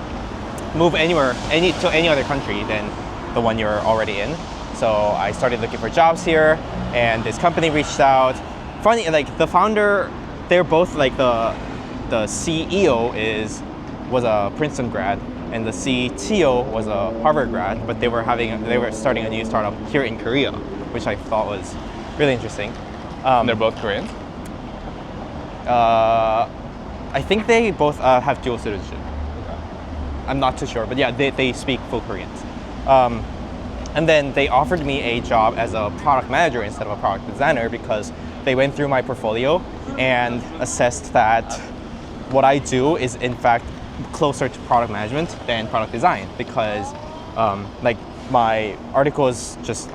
move anywhere, to any other country than the one you're already in. So I started looking for jobs here, and this company reached out. Funny, like the founder, they're both like the CEO was a Princeton grad, and the CTO was a Harvard grad, but they were starting a new startup here in Korea, which I thought was really interesting. They're both Koreans? I think they both have dual citizenship. I'm not too sure, but yeah, they speak full Korean. And then they offered me a job as a product manager instead of a product designer because they went through my portfolio and assessed that what I do is in fact closer to product management than product design because like my articles just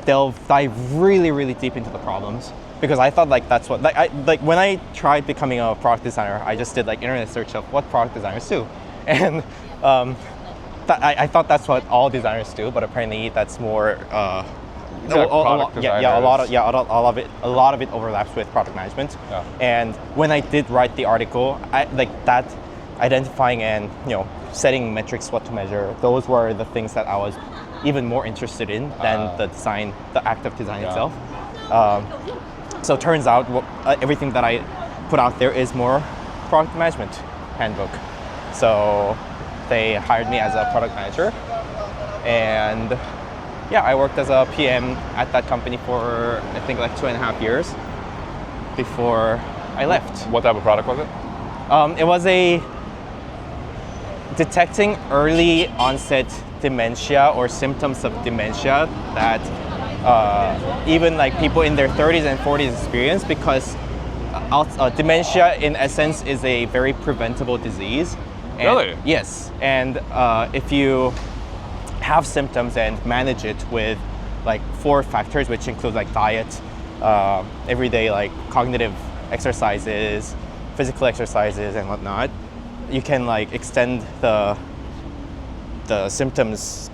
dive really, really deep into the problems. because I thought like that's what like when I tried becoming a product designer, I just did like internet search of what product designers do, and I thought that's what all designers do, but apparently that's more. A lot of it overlaps with product management. Yeah. And when I did write the article, I like that identifying and setting metrics, what to measure. Those were the things that I was even more interested in than the design, the act of design itself. So it turns out everything that I put out there is more product management handbook. So they hired me as a product manager, and yeah, I worked as a PM at that company for I think like 2.5 years before I left. What type of product was it? It was a detecting early onset dementia or symptoms of dementia that even like people in their 30s and 40s experience, because dementia in essence is a very preventable disease. And, Really? Yes, and if you have symptoms and manage it with like 4 factors, which include like diet, everyday like cognitive exercises, physical exercises and whatnot, you can like extend the symptoms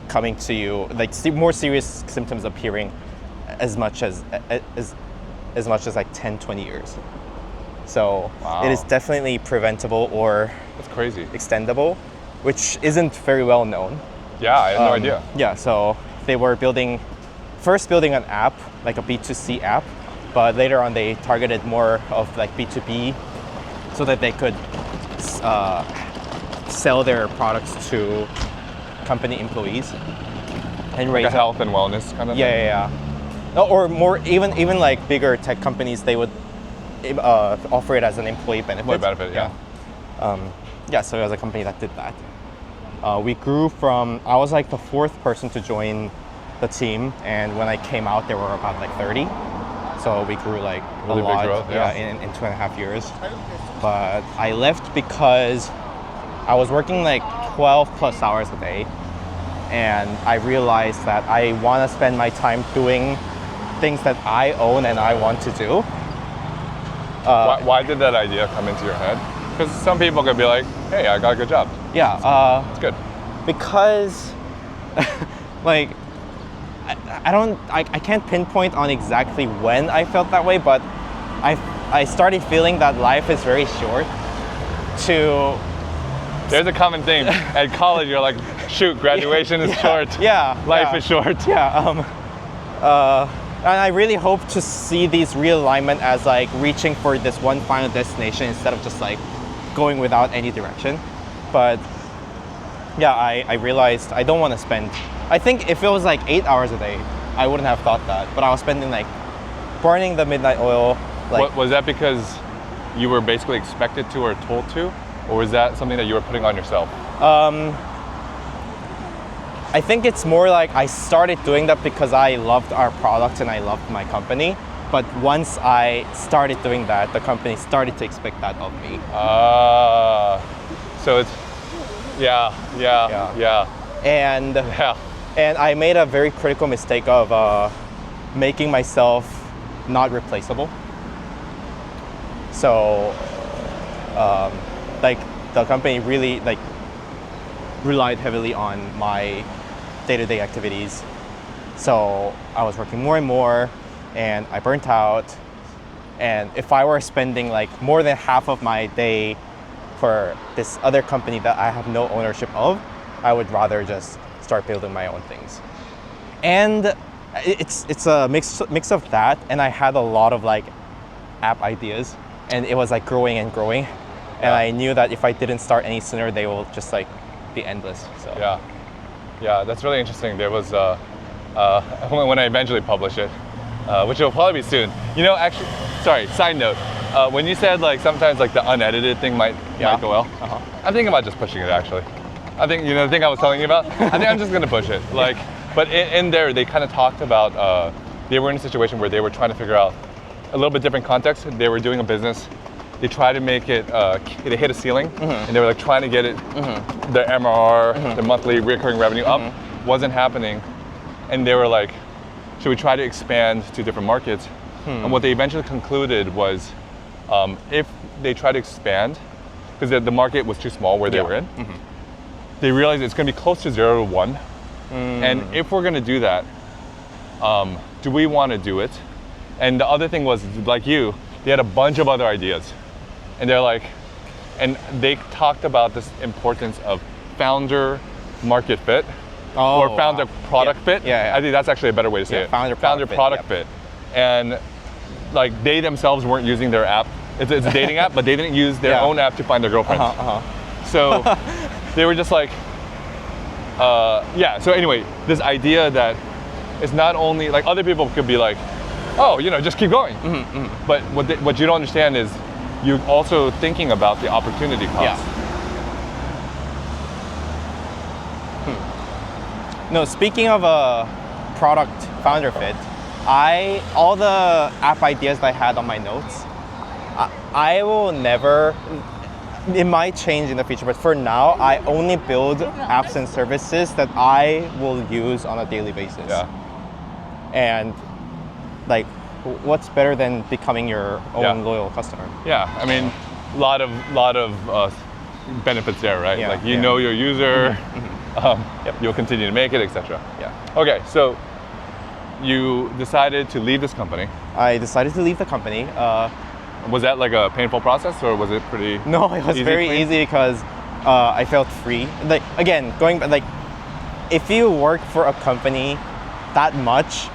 coming to you, like more serious symptoms appearing as much as like 10-20 years. So Wow. It is definitely preventable or That's crazy. extendable, which isn't very well known. Yeah, I had no idea. Yeah, so they were first building an app, like a B2C app, but later on they targeted more of like B2B so that they could sell their products to company employees and raise Like a health and wellness kind of thing? Yeah. Or more, even like bigger tech companies, they would offer it as an employee benefit. Employee benefit, yeah. Yeah, so it was a company that did that. We grew from, I was like the 4th person to join the team, and when I came out, there were about like 30. So we grew like Really a big lot growth, yeah. in 2.5 years. But I left because I was working like 12 plus hours a day, and I realized that I want to spend my time doing things that I own and I want to do. Why did that idea come into your head? Because some people could be like, hey, I got a good job. Yeah. It's good. Because like I can't pinpoint on exactly when I felt that way, but I started feeling that life is very short to There's a common theme. At college, you're like, shoot, graduation is short. Yeah. Life is short. Yeah. And I really hope to see these realignment as like reaching for this one final destination instead of just like going without any direction. But yeah, I realized I don't want to spend, I think if it was like 8 hours a day, I wouldn't have thought that. But I was spending like burning the midnight oil. Like, Was that because you were basically expected to or told to? Or was that something that you were putting on yourself? I think it's more like I started doing that because I loved our product and I loved my company. But once I started doing that, the company started to expect that of me. So it's, yeah. And I made a very critical mistake of making myself not replaceable. So, like the company really like relied heavily on my day-to-day activities. So I was working more and more, and I burnt out. And if I were spending like more than half of my day for this other company that I have no ownership of, I would rather just start building my own things. And it's a mix of that, and I had a lot of like app ideas, and it was like growing and growing. And I knew that if I didn't start any sooner, they will just like be endless. So Yeah, that's really interesting. There was when I eventually publish it, which will probably be soon. You know, actually, sorry. Side note, when you said like sometimes like the unedited thing might go well, I'm thinking about just pushing it. Actually, I think the thing I was telling you about. I think I'm just gonna push it. Like, but in there they kind of talked about they were in a situation where they were trying to figure out a little bit different context. They were doing a business. They tried to make it, they hit a ceiling, and they were like trying to get it, their MRR, their monthly recurring revenue up, wasn't happening. And they were like, should we try to expand to different markets? And what they eventually concluded was if they try to expand, because the market was too small where they were in, they realized it's going to be close to 0 to 1. And if we're going to do that, do we want to do it? And the other thing was, like you, they had a bunch of other ideas. And they're like, and they talked about this importance of founder market fit or founder product fit. I think that's actually a better way to say it. Founder product fit. And like they themselves weren't using their app. It's a dating app, but they didn't use their own app to find their girlfriends. So they were just like, so anyway, this idea that it's not only, like other people could be like, oh, just keep going. But what you don't understand is you're also thinking about the opportunity cost. No, speaking of a product founder fit, all the app ideas that I had on my notes, I will never, it might change in the future, but for now, I only build apps and services that I will use on a daily basis. And like, what's better than becoming your own loyal customer? I mean, a lot of benefits there, right? Like you know your user, you'll continue to make it, etc. Okay, so you decided to leave this company. I decided to leave the company. Was that like a painful process, or was it pretty? No, it was very easy because I felt free. Like again, going back, like if you work for a company that much,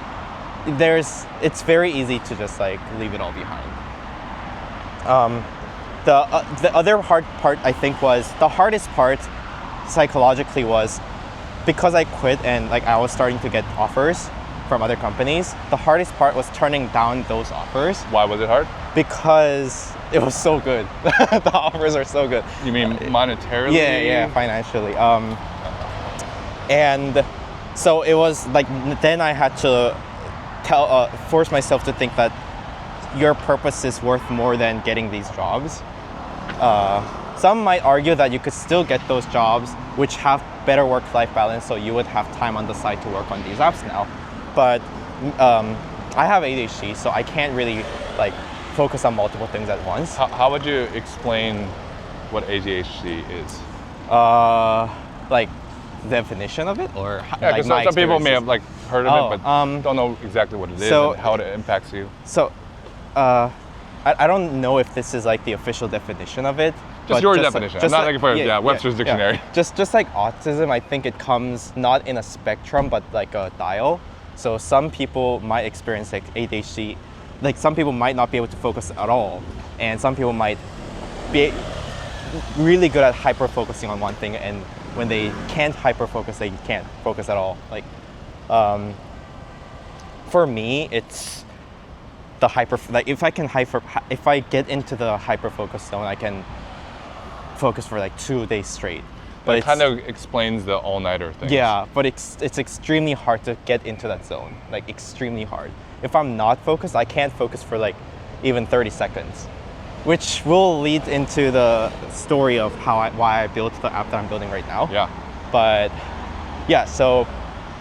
it's very easy to just like leave it all behind. The other hard part I think was the hardest part psychologically was because I quit and like I was starting to get offers from other companies. The hardest part was turning down those offers. Why was it hard? Because it was so good. The offers are so good. You mean monetarily? Yeah, financially. And so it was like then I had to force myself to think that your purpose is worth more than getting these jobs. Some might argue that you could still get those jobs which have better work-life balance, so you would have time on the side to work on these apps now. But I have ADHD, so I can't really like focus on multiple things at once. How would you explain what ADHD is? Like definition of it, or yeah, because like some people may have like heard of it, but don't know exactly what it is and how it impacts you. So, I don't know if this is like the official definition of it. Just your definition. I'm not looking for Webster's dictionary. Just like autism, I think it comes not in a spectrum, but like a dial. So some people might experience like ADHD, like some people might not be able to focus at all, and some people might be really good at hyper focusing on one thing, and when they can't hyper focus, they can't focus at all. Like, for me, it's the hyper. Like if I get into the hyper focus zone, I can focus for like 2 days straight. But it kind of explains the all-nighter thing. Yeah, but it's extremely hard to get into that zone. Like extremely hard. If I'm not focused, I can't focus for like even 30 seconds, which will lead into the story of why I built the app that I'm building right now. Yeah. But yeah, so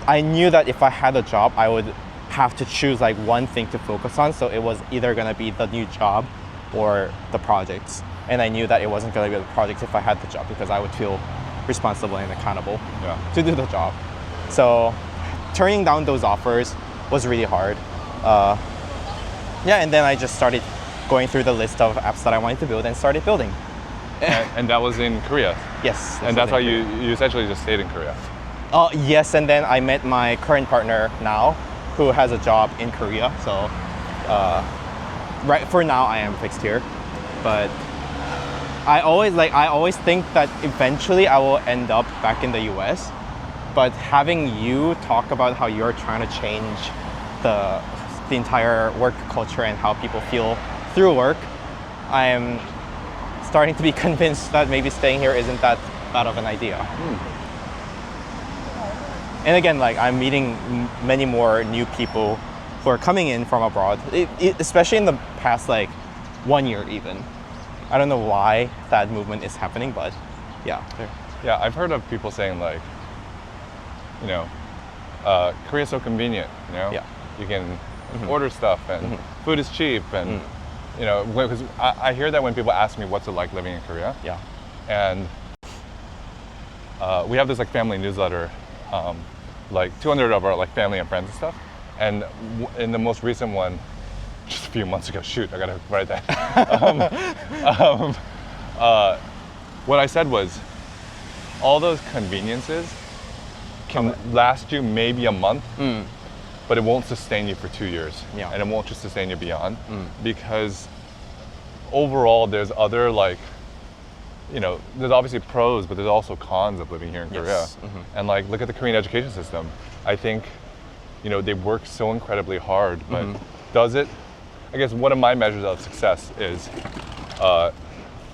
I knew that if I had a job, I would have to choose like one thing to focus on. So it was either gonna be the new job or the projects. And I knew that it wasn't gonna be the projects if I had the job, because I would feel responsible and accountable to do the job. So turning down those offers was really hard. And then I just started going through the list of apps that I wanted to build and started building. And that was in Korea? Yes. And that's why you essentially just stayed in Korea? Yes, and then I met my current partner now, who has a job in Korea. So right for now I am fixed here. But I always think that eventually I will end up back in the US. But having you talk about how you're trying to change the entire work culture and how people feel through work, I am starting to be convinced that maybe staying here isn't that bad of an idea. And again, like I'm meeting many more new people who are coming in from abroad, especially in the past like 1 year even. I don't know why that movement is happening, but yeah. Yeah, I've heard of people saying like, Korea's so convenient, Yeah. You can order stuff, and food is cheap, and you know, because I hear that when people ask me what's it like living in Korea, Yeah. and we have this like family newsletter, like 200 of our like family and friends and stuff, and in the most recent one, just a few months ago, shoot, I gotta write that. What I said was, all those conveniences can last you maybe a month, but it won't sustain you for 2 years, Yeah. and it won't just sustain you beyond, because overall there's other like, you know, there's obviously pros, but there's also cons of living here in Korea. And like, look at the Korean education system. I think, you know, they work so incredibly hard, but does it? I guess one of my measures of success is,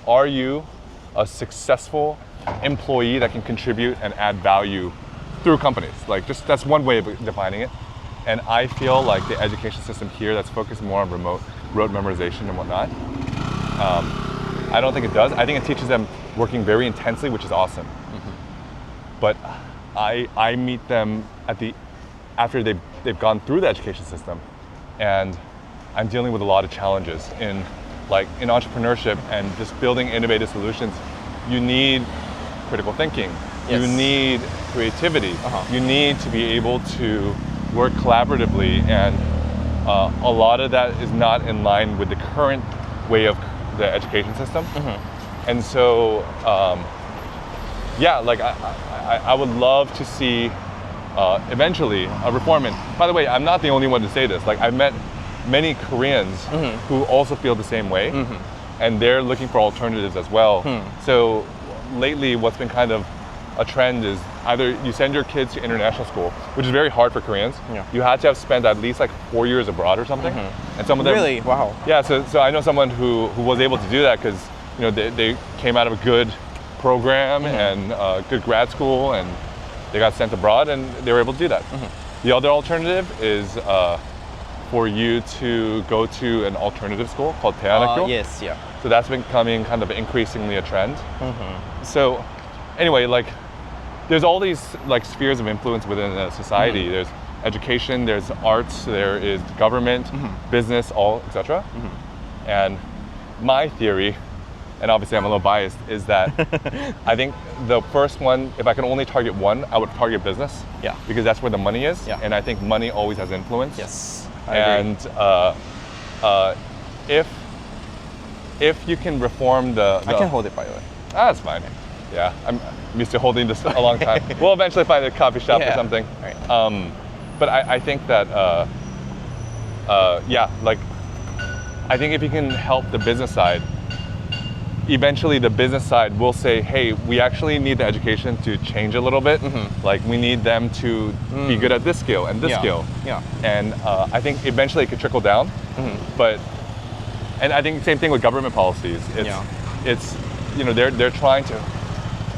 are you a successful employee that can contribute and add value through companies? Like, just that's one way of defining it. And I feel like the education system here that's focused more on rote memorization and whatnot, I don't think it does. I think it teaches them working very intensely, which is awesome. But I meet them after they've gone through the education system, and I'm dealing with a lot of challenges in entrepreneurship and just building innovative solutions. You need critical thinking. Yes. You need creativity. You need to be able to work collaboratively, and a lot of that is not in line with the current way of the education system. And so, yeah, like I would love to see eventually a reform. And by the way, I'm not the only one to say this. Like, I've met many Koreans who also feel the same way, and they're looking for alternatives as well. So lately, what's been kind of a trend is either you send your kids to international school, which is very hard for Koreans. Yeah. You had to have spent at least like 4 years abroad or something. And some of them Really? Wow. Yeah, so I know someone who was able to do that because, you know, they came out of a good program and good grad school, and they got sent abroad and they were able to do that. The other alternative is for you to go to an alternative school called 대안학교. Yes, yeah. So that's becoming kind of increasingly a trend. So anyway, like, there's all these like spheres of influence within a society. There's education, there's arts, there is government, business, all, etc. And my theory, and obviously I'm a little biased, is that I think the first one, if I can only target one, I would target business. Yeah. Because that's where the money is. Yeah. And I think money always has influence. Yes. I agree. And if you can reform the I can hold it, by the way. that's fine. Yeah, I'm used to holding this a long time. We'll eventually find a coffee shop or something. Right. But I think that, yeah, like, I think if you can help the business side, eventually the business side will say, hey, we actually need the education to change a little bit. Like, we need them to be good at this skill and this skill. Yeah. And I think eventually it could trickle down. And I think same thing with government policies. It's you know, they're trying to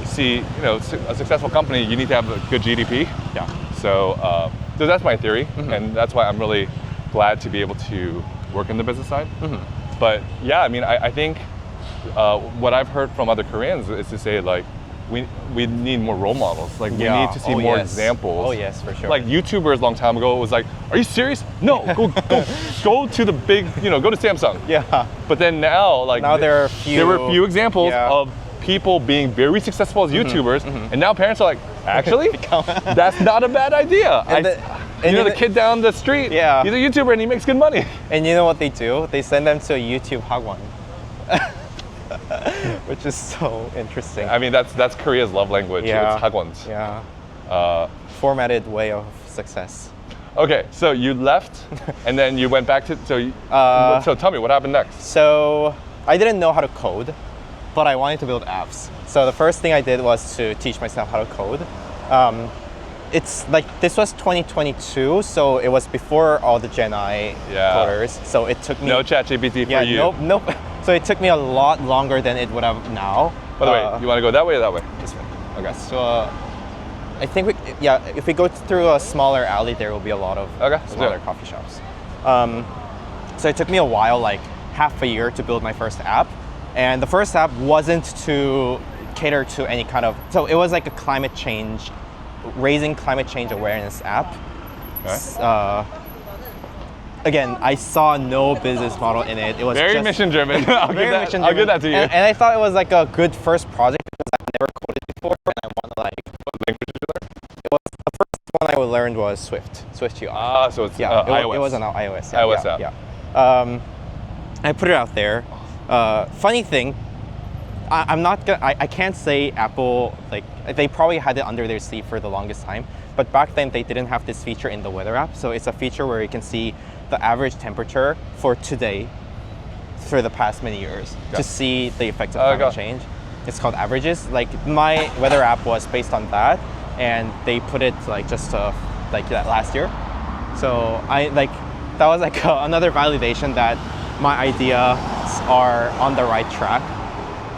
see, you know, a successful company, you need to have a good GDP. Yeah. So that's my theory, and that's why I'm really glad to be able to work in the business side. But yeah, I mean, I think what I've heard from other Koreans is to say, like, we need more role models. Like, we need to see more examples. Oh yes, for sure. Like, YouTubers a long time ago was like, are you serious? No, go to the big, you know, go to Samsung. Yeah. But then now, like, Now there were a few examples of people being very successful as YouTubers, and now parents are like, actually, that's not a bad idea. The kid down the street, he's a YouTuber and he makes good money. And you know what they do? They send them to a YouTube hagwon. Which is so interesting. I mean, that's Korea's love language. Yeah. It's hagwons. Yeah. Formatted way of success. Okay, so you left, and then you went back to, so tell me, what happened next? So I didn't know how to code, but I wanted to build apps. So the first thing I did was to teach myself how to code. It's like, this was 2022, so it was before all the Gen I coders. So it took me... No ChatGPT for you. Nope. So it took me a lot longer than it would have now. By the way, you want to go that way or that way? This way. Okay. So I think, if we go through a smaller alley, there will be a lot of smaller coffee shops. So it took me a while, like half a year, to build my first app. And the first app wasn't to cater to any kind of... So it was like a raising climate change awareness app. Okay. again, I saw no business model in it. It was Very just mission driven. I'll give that to you. And I thought it was like a good first project because I've never coded before, and I want to like. What language did you learn? It was the first one I learned was Swift UI. So it's Yeah, iOS. it was an iOS. iOS app. Yeah. I put it out there. Funny thing, I'm not gonna. I can't say Apple, like, they probably had it under their sleeve for the longest time. But back then they didn't have this feature in the weather app. So it's a feature where you can see the average temperature for today for the past many years to see the effects of climate change. It's called averages. Like, my weather app was based on that, and they put it like just like that last year. So that was like another validation that my ideas are on the right track.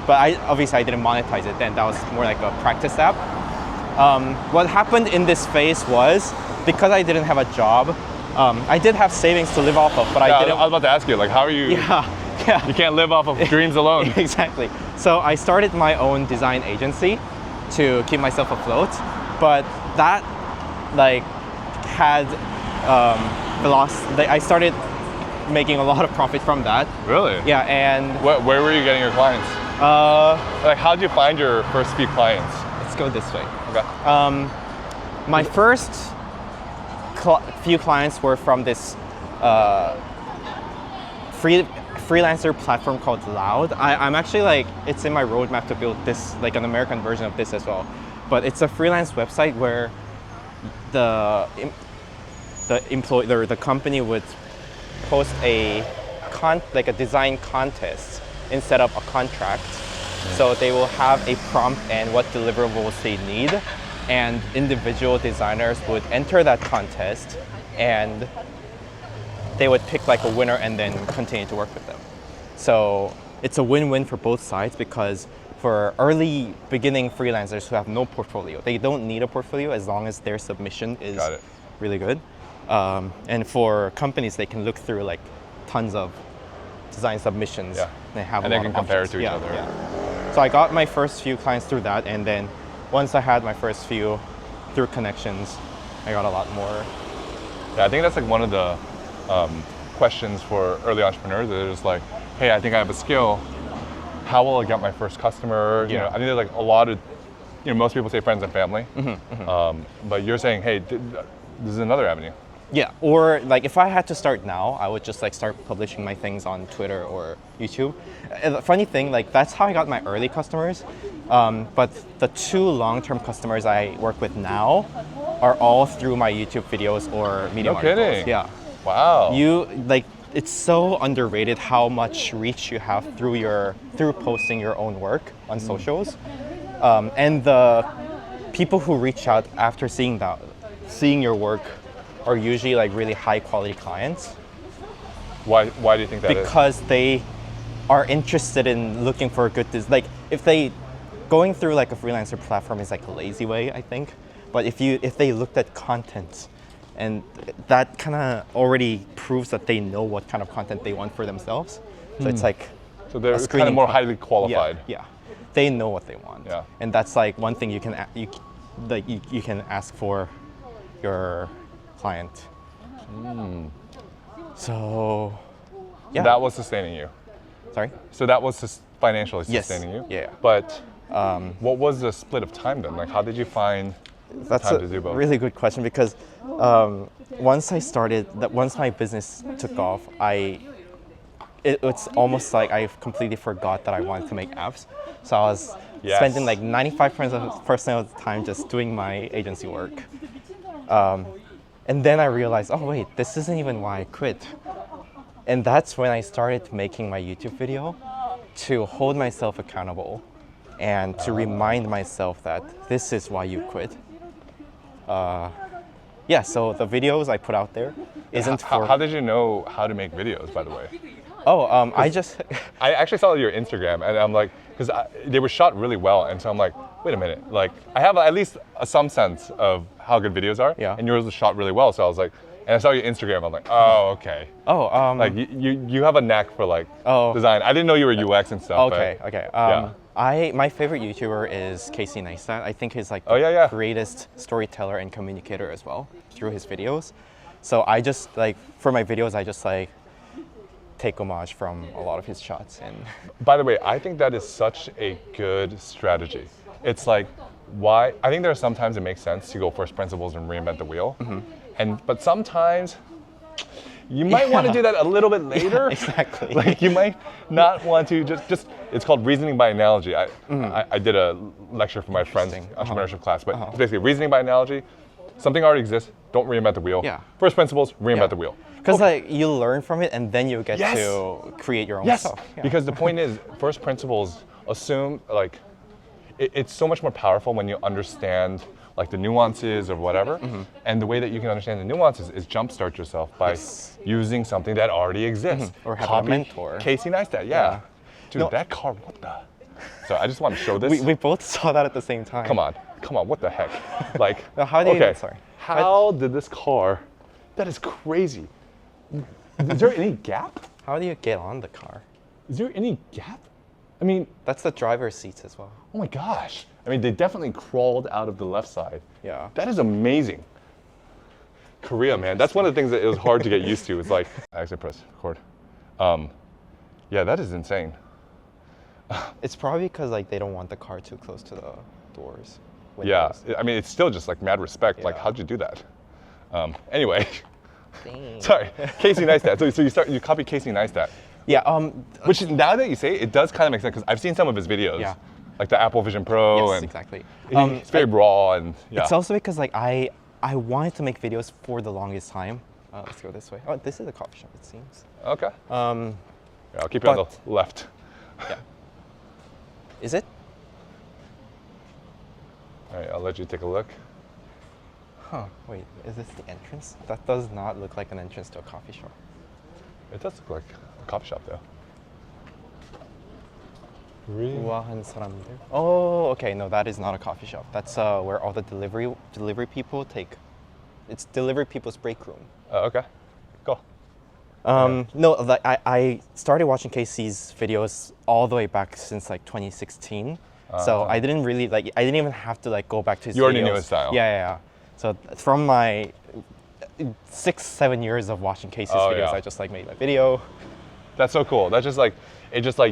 But I didn't monetize it then. That was more like a practice app. What happened in this phase was, because I didn't have a job, I did have savings to live off of, but I didn't. I was about to ask you, like, how are you? Yeah. You can't live off of dreams alone. Exactly. So I started my own design agency to keep myself afloat, but that like had I started making a lot of profit from that. Really? Yeah, and where were you getting your clients? Like, how did you find your first few clients? let's go this way. Okay. My first few clients were from this freelancer platform called Loud. I'm actually like, it's in my roadmap to build this, like an American version of this as well. But it's a freelance website where the company would post a design contest instead of a contract. So they will have a prompt and what deliverables they need, and individual designers would enter that contest, and they would pick like a winner and then continue to work with them. So it's a win-win for both sides, because for early beginning freelancers who have no portfolio, they don't need a portfolio as long as their submission is really good. And for companies, they can look through like tons of design submissions. Yeah. They have and they can compare it to each other. Yeah. So I got my first few clients through that, and then once I had my first few through connections, I got a lot more. Yeah, I think that's like one of the questions for early entrepreneurs. They're just like, hey, I think I have a skill. How will I get my first customer? You know, I think there's like a lot of, most people say friends and family. But you're saying, hey, this is another avenue. Yeah, or like if I had to start now, I would just like start publishing my things on Twitter or YouTube. And the funny thing, like that's how I got my early customers. But the two long-term customers I work with now are all through my YouTube videos or Medium articles. Kidding. Yeah. Wow. It's so underrated how much reach you have through posting your own work on socials. And the people who reach out after seeing your work are usually like really high quality clients. Why do you think that is? Because they are interested in looking for a good like if they going through like a freelancer platform is like a lazy way, I think. But if they looked at content, and that kind of already proves that they know what kind of content they want for themselves. So it's like, so they're kind of more highly qualified. Yeah, they know what they want. Yeah. And that's like one thing you can ask for your client. So yeah. That was sustaining you. Sorry? So that was financially sustaining you? Yeah. But what was the split of time then? Like, how did you find time to do both? That's a really good question, because once my business took off, it's almost like I completely forgot that I wanted to make apps. So I was spending like 95% of the time just doing my agency work. And then I realized, oh wait, this isn't even why I quit. And that's when I started making my YouTube video to hold myself accountable and to remind myself that this is why you quit. So the videos I put out there isn't for... How did you know how to make videos, by the way? I actually saw your Instagram, and I'm like, because they were shot really well, and so I'm like, wait a minute, like I have at least some sense of how good videos are, and yours was shot really well, so I was like, and I saw your Instagram, I'm like, oh, okay. Like you have a knack for like design. I didn't know you were UX and stuff. My favorite YouTuber is Casey Neistat. I think he's like the greatest storyteller and communicator as well through his videos. So I just like for my videos, I just like take homage from a lot of his shots. And By the way, I think that is such a good strategy. It's like, why? I think there are sometimes it makes sense to go first principles and reinvent the wheel, but sometimes you might want to do that a little bit later. exactly. Like you might not want to just. It's called reasoning by analogy. I did a lecture for my friend's entrepreneurship class, but it's basically reasoning by analogy. Something already exists. Don't reinvent the wheel. Yeah. First principles, reinvent the wheel. Because like you learn from it, and then you get to create your own stuff. Yeah. Because the point is, first principles assume like it's so much more powerful when you understand like the nuances or whatever. And the way that you can understand the nuances is jumpstart yourself by using something that already exists. Or have a mentor. Casey Neistat, Dude, that car, what the? So I just want to show this. We both saw that at the same time. Come on, what the heck? Like, Now, how do you even, sorry. How did this car, that is crazy. Is there any gap? How do you get on the car? Is there any gap? I mean, That's the driver's seats as well. oh my gosh. I mean, they definitely crawled out of the left side. Yeah. That is amazing. Korea, man, that's one of the things that it was hard to get used to. It's like, I actually press record. Yeah, that is insane. It's probably because like they don't want the car too close to the doors. Yeah, windows. I mean, it's still just like mad respect. Like, Yeah. how'd you do that? Anyway, Dang. sorry, Casey Neistat. So you copy Casey Neistat. Yeah. Which now that you say it, it does kind of make sense because I've seen some of his videos. Yeah. Like the Apple Vision Pro. Yes, and exactly. It's very raw and yeah. It's also because like I wanted to make videos for the longest time. Let's go this way. Oh, this is a coffee shop, it seems. Okay. Yeah, I'll keep you on but- the left. Yeah. Is it? All right, I'll let you take a look. Huh. Wait, is this the entrance? That does not look like an entrance to a coffee shop. It does look like a coffee shop though. Really? 우아한 사람들. Oh, okay. No, that is not a coffee shop. That's where all the delivery people take. It's delivery people's break room. Okay. Go. No, like I started watching Casey's videos all the way back since like 2016. So I didn't really like. I didn't even have to like go back to his You already videos. knew his style. Yeah. So from my 6-7 years of watching Casey's Oh, videos, yeah. I just like made my video. That's so cool. That's just like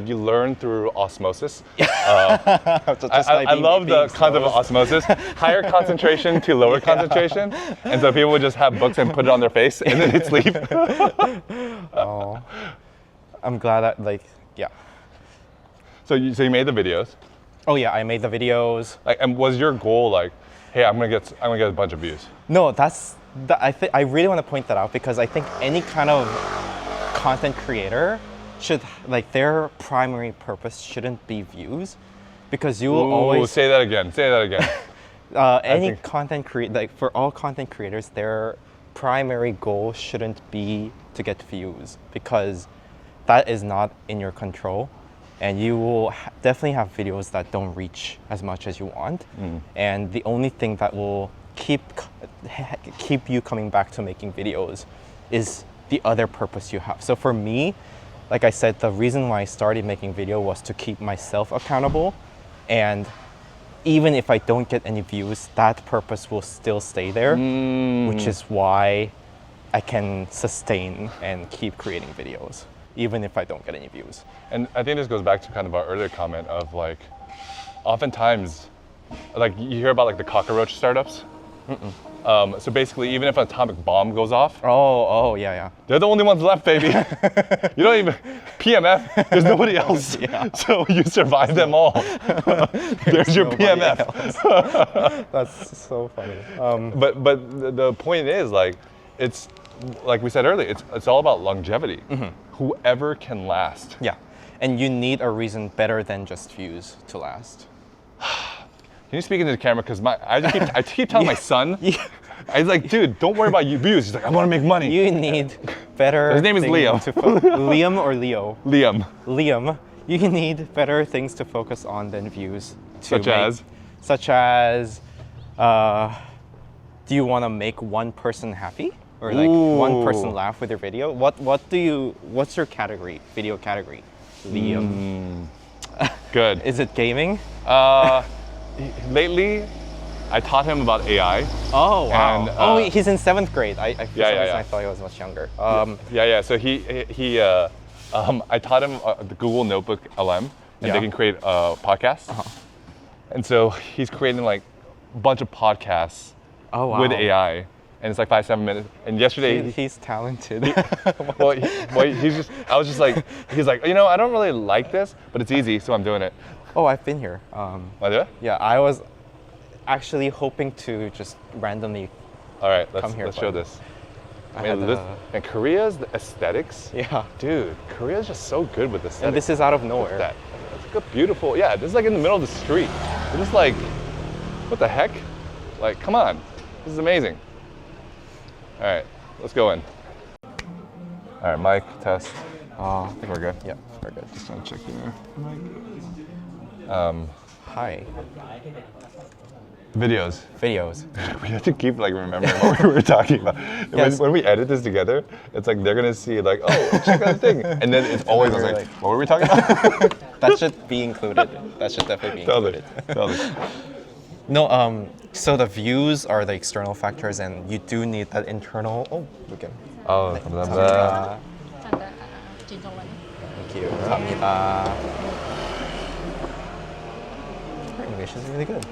you learn through osmosis. I love the concept of osmosis. Higher concentration to lower concentration, and so people would just have books and put it on their face, and then they'd sleep. Oh, I'm glad that like yeah. So you made the videos, Oh yeah, I made the videos. like, and was your goal like, hey, I'm gonna get a bunch of views? No, I really want to point that out because I think any kind of content creator should like their primary purpose shouldn't be views, because you will Ooh, always say that again. Say that again. any think- content create like for all content creators, their primary goal shouldn't be to get views, because that is not in your control, and you will definitely have videos that don't reach as much as you want. And the only thing that will keep you coming back to making videos is the other purpose you have. So for me, like I said, the reason why I started making video was to keep myself accountable, and even if I don't get any views, that purpose will still stay there, which is why I can sustain and keep creating videos, even if I don't get any views. And I think this goes back to kind of our earlier comment of like, oftentimes, like you hear about like the cockroach startups. So basically, even if an atomic bomb goes off, Oh, yeah. they're the only ones left, baby. You don't even PMF. There's nobody else. So you survive them all. There's your nobody PMF. That's so funny. But the point is like, it's like we said earlier. It's all about longevity. Whoever can last. Yeah, and you need a reason better than just views to last. Can you speak into the camera? Because I keep telling my son. I was like, dude, don't worry about views. He's like, I want to make money. You need better. His name is things Liam. to Liam or Leo? Liam. Liam. You need better things to focus on than views. Such as? Such as, do you want to make one person happy, or like one person laugh with your video? What's your category? Video category? Liam. Good. Is it gaming? Lately, I taught him about AI. Oh wow! And, He's in 7th grade. For some reason yeah. I thought he was much younger. Yeah. So I taught him the Google Notebook LM, and they can create podcasts. And so he's creating like a bunch of podcasts with AI, and it's like 5-7 minutes. And yesterday, he's talented. I was just like, he's like, you know, I don't really like this, but it's easy, so I'm doing it. Oh, I've been here. Yeah? Yeah, I was actually hoping to just randomly. All right, Come here, let's show but this. I Man, had, and Korea's the aesthetics. Yeah. Dude, Korea's just so good with aesthetics. And this is out of Look nowhere. at that. It's like a beautiful, yeah, this is like in the middle of the street. This is like, what the heck? Like, come on. This is amazing. All right, let's go in. All right, mic test. I think we're good. Yeah, we're good. Just trying to check here. Hi. Videos. Videos. We have to keep like remembering what we were talking about. Yes. When we edit this together, it's like they're gonna see like, oh, check out the thing, and then it's always we're like, like- what were we talking about? That should be included. That should definitely be included. Tell me. No, so the views are the external factors, and you do need that internal. Oh, look at. Oh, 감사합니다. Thank you. 감사합니다. Your English is really good.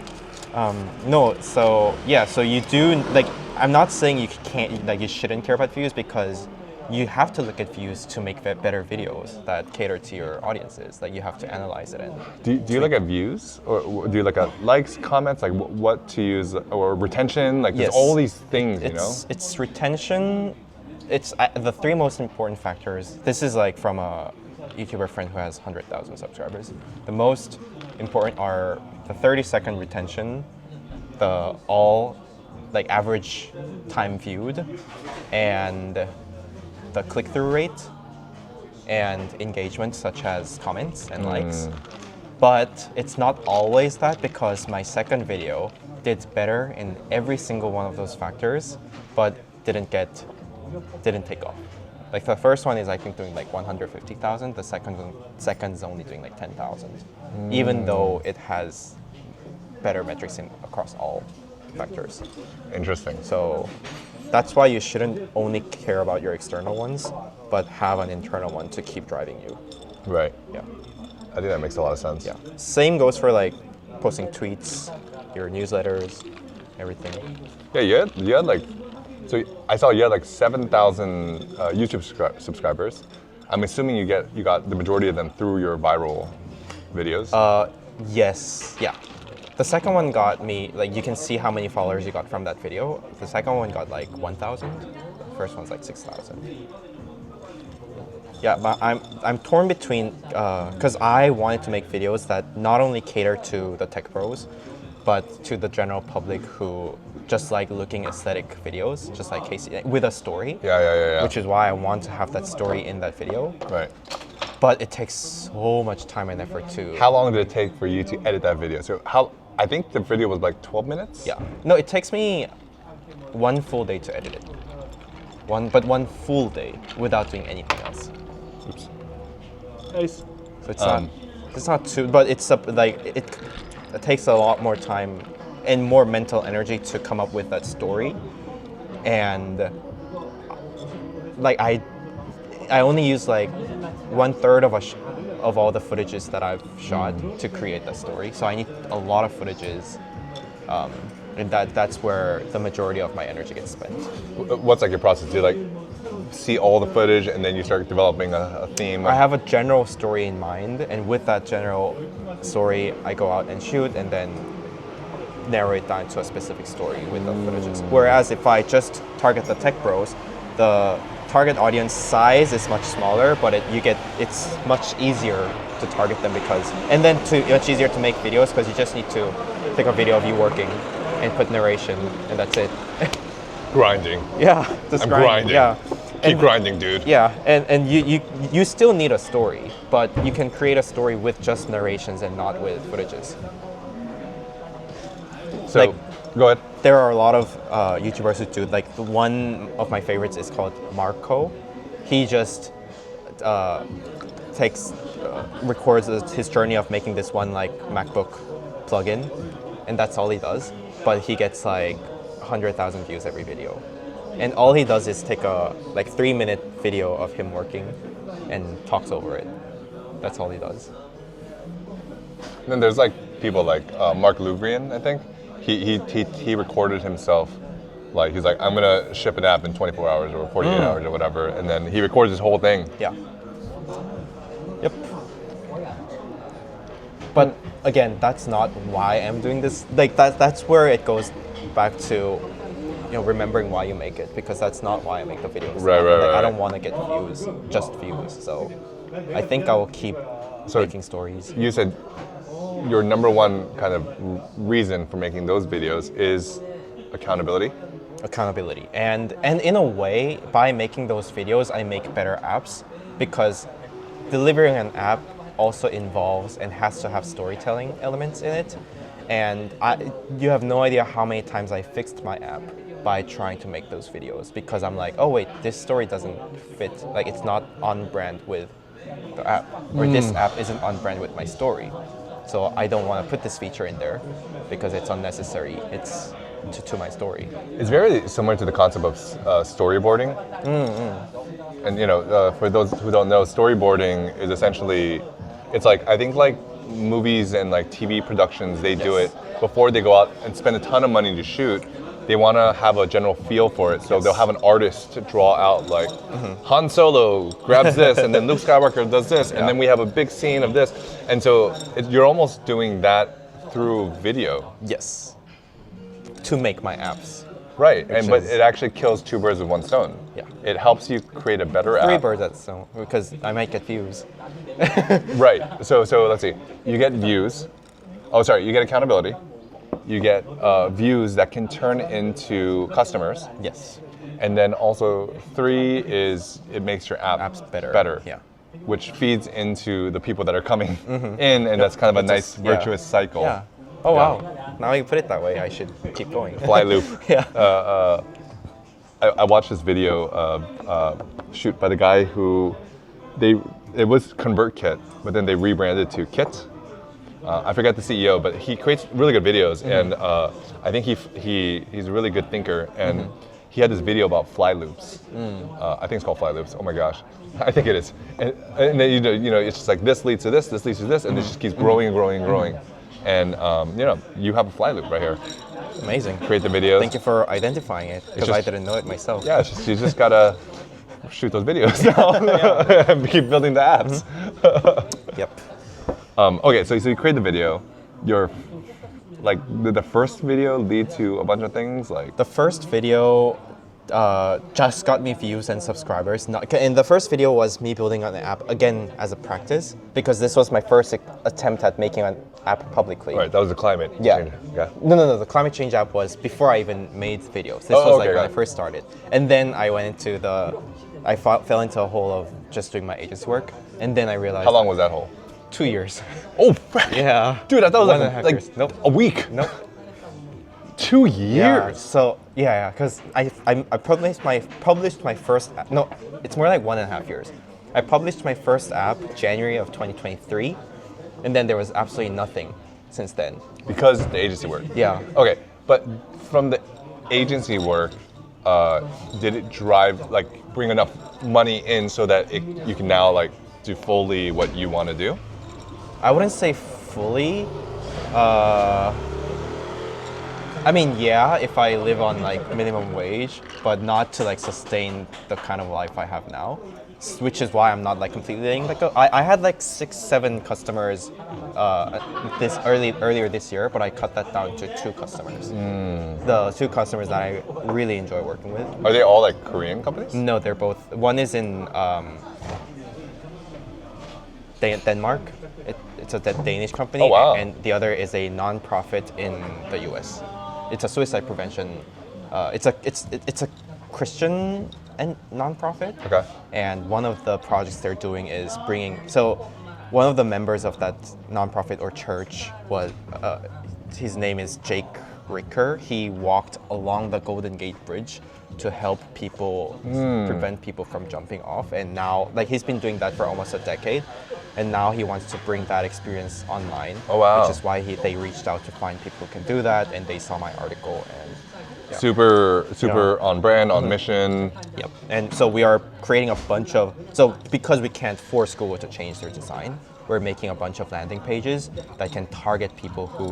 No, so yeah, so you do like. I'm not saying you can't, like, you shouldn't care about views, because you have to look at views to make better videos that cater to your audiences. Like, you have to analyze it and. Do you look at views, or do you look at likes, comments, like what to use, or retention? Like there's Yes. all these things, you know. It's retention. It's the 3 most important factors. This is like from a YouTuber friend who has 100,000 subscribers. The most important are the 30-second retention, the like average time viewed, and the click-through rate, and engagement such as comments and likes. But it's not always that, because my second video did better in every single one of those factors, but didn't take off. Like the first one is, I think, doing like 150,000. The second is only doing like 10,000, even though it has better metrics across all factors. Interesting. So that's why you shouldn't only care about your external ones, but have an internal one to keep driving you. Right. Yeah. I think that makes a lot of sense. Yeah. Same goes for like posting tweets, your newsletters, everything. Yeah, you had like, so I saw you had like 7,000 YouTube subscribers. I'm assuming you got the majority of them through your viral videos. Yes. Yeah. The second one got me, like, you can see how many followers you got from that video. The second one got like 1,000. The first one's like 6,000. Yeah, but I'm torn between, because I wanted to make videos that not only cater to the tech pros, but to the general public who just like looking aesthetic videos, just like Casey, with a story. Yeah. Which is why I want to have that story in that video. Right. But it takes so much time and effort to. How long did it take for you to edit that video? So I think the video was like 12 minutes? Yeah. No, it takes me 1 full day to edit it. One full day without doing anything else. Oops. Nice. So it's not too, but it's like it takes a lot more time and more mental energy to come up with that story, and like I only use like 1/3 of all the footages that I've shot to create that story. So I need a lot of footages, and that's where the majority of my energy gets spent. What's like your process? Do you like see all the footage and then you start developing a theme? I have a general story in mind, and with that general story, I go out and shoot, and then narrow it down to a specific story with the footages. Whereas if I just target the tech bros, the target audience size is much smaller, but it's much easier to target them much easier to make videos, because you just need to take a video of you working and put narration, and that's it. Grinding. Yeah, just I'm grinding. grinding. Yeah. Keep grinding, dude. Yeah, and you still need a story, but you can create a story with just narrations and not with footages. So, Like- go ahead. There are a lot of YouTubers who do, like, one of my favorites is called Marco. He just records his journey of making this one like MacBook plugin, and that's all he does. but he gets like 100,000 views every video. And all he does is take a like 3-minute video of him working and talks over it. That's all he does. And then there's like people like Mark Louvrian, I think. He recorded himself. Like he's like, I'm gonna ship an app in 24 hours or 48 hours or whatever, and then he records his whole thing. Yeah. Yep. But again, that's not why I'm doing this. Like that's where it goes back to, remembering why you make it, because that's not why I make the videos. Right. I don't want to get views, just views. So I think I will keep making stories. You said your number one kind of reason for making those videos is accountability. Accountability, and in a way, by making those videos, I make better apps, because delivering an app also involves and has to have storytelling elements in it. And you have no idea how many times I fixed my app by trying to make those videos, because I'm like, oh wait, this story doesn't fit, like it's not on brand with the app, or this app isn't on brand with my story. So I don't want to put this feature in there because it's unnecessary. It's to my story. It's very similar to the concept of storyboarding. And for those who don't know, storyboarding is essentially, it's like, I think like movies and like TV productions, they do it before they go out and spend a ton of money to shoot. They want to have a general feel for it, so they'll have an artist to draw out like Han Solo grabs this, and then Luke Skywalker does this, and then we have a big scene of this, and so you're almost doing that through video. Yes. To make my apps. Right, but it actually kills two birds with one stone. Yeah. It helps you create a better app. 3 birds at stone, because I might get views. Right. So let's see. You get views. Oh, sorry. You get accountability. You get views that can turn into customers. Yes. And then also 3 is it makes your apps better. Yeah. Which feeds into the people that are coming in, and that's kind of a nice virtuous cycle. Yeah. Oh wow. Now you put it that way, I should keep going. Fly loop. Yeah. I watched this video shoot by the guy who it was ConvertKit, but then they rebranded to Kit. I forget the CEO, but he creates really good videos, and I think he's a really good thinker, and he had this video about fly loops. I think it's called fly loops. Oh my gosh, I think it is. And then it's just like this leads to this leads to this, and it just keeps growing and growing and growing. And you have a fly loop right here. Amazing. Create the videos. Thank you for identifying it, because I didn't know it myself. Yeah, you just gotta shoot those videos now and keep building the apps. Yep. Okay, so you create the video. Did the first video lead to a bunch of things? Like the first video just got me views and subscribers. And the first video was me building an app, again, as a practice, because this was my first attempt at making an app publicly. Right, that was the climate change. Yeah. No. The climate change app was before I even made videos. This was when I first started. And then I went into I fell into a hole of just doing my agency work. And then I realized. How long was that hole? 2 years. Oh, yeah. Dude, I thought it was like years. Nope. a week. Nope. 2 years. Yeah. So because I published my first. No, it's more like 1.5 years. I published my first app January of 2023, and then there was absolutely nothing since then. Because the agency work. Yeah. Okay, but from the agency work, did it bring enough money in so that you can now do fully what you want to do? I wouldn't say fully. I mean, yeah, if I live on minimum wage, but not to sustain the kind of life I have now, which is why I'm not completely letting that go. I had 6-7 customers earlier this year, but I cut that down to 2 customers. The 2 customers that I really enjoy working with. Are they all Korean companies? No, they're both. One is in Denmark. It's a Danish company. Oh, wow. And the other is a non-profit in the U.S. It's a suicide prevention. It's a Christian and non-profit. Okay. And one of the projects they're doing is one of the members of that non-profit or church was his name is Jake Ricker. He walked along the Golden Gate Bridge to help people prevent people from jumping off, and now he's been doing that for almost a decade. And now he wants to bring that experience online. Oh, wow. Which is why they reached out to find people who can do that, and they saw my article. And Super on brand, on mission. yep. And so we are creating a bunch of, because we can't force Google to change their design, we're making a bunch of landing pages that can target people who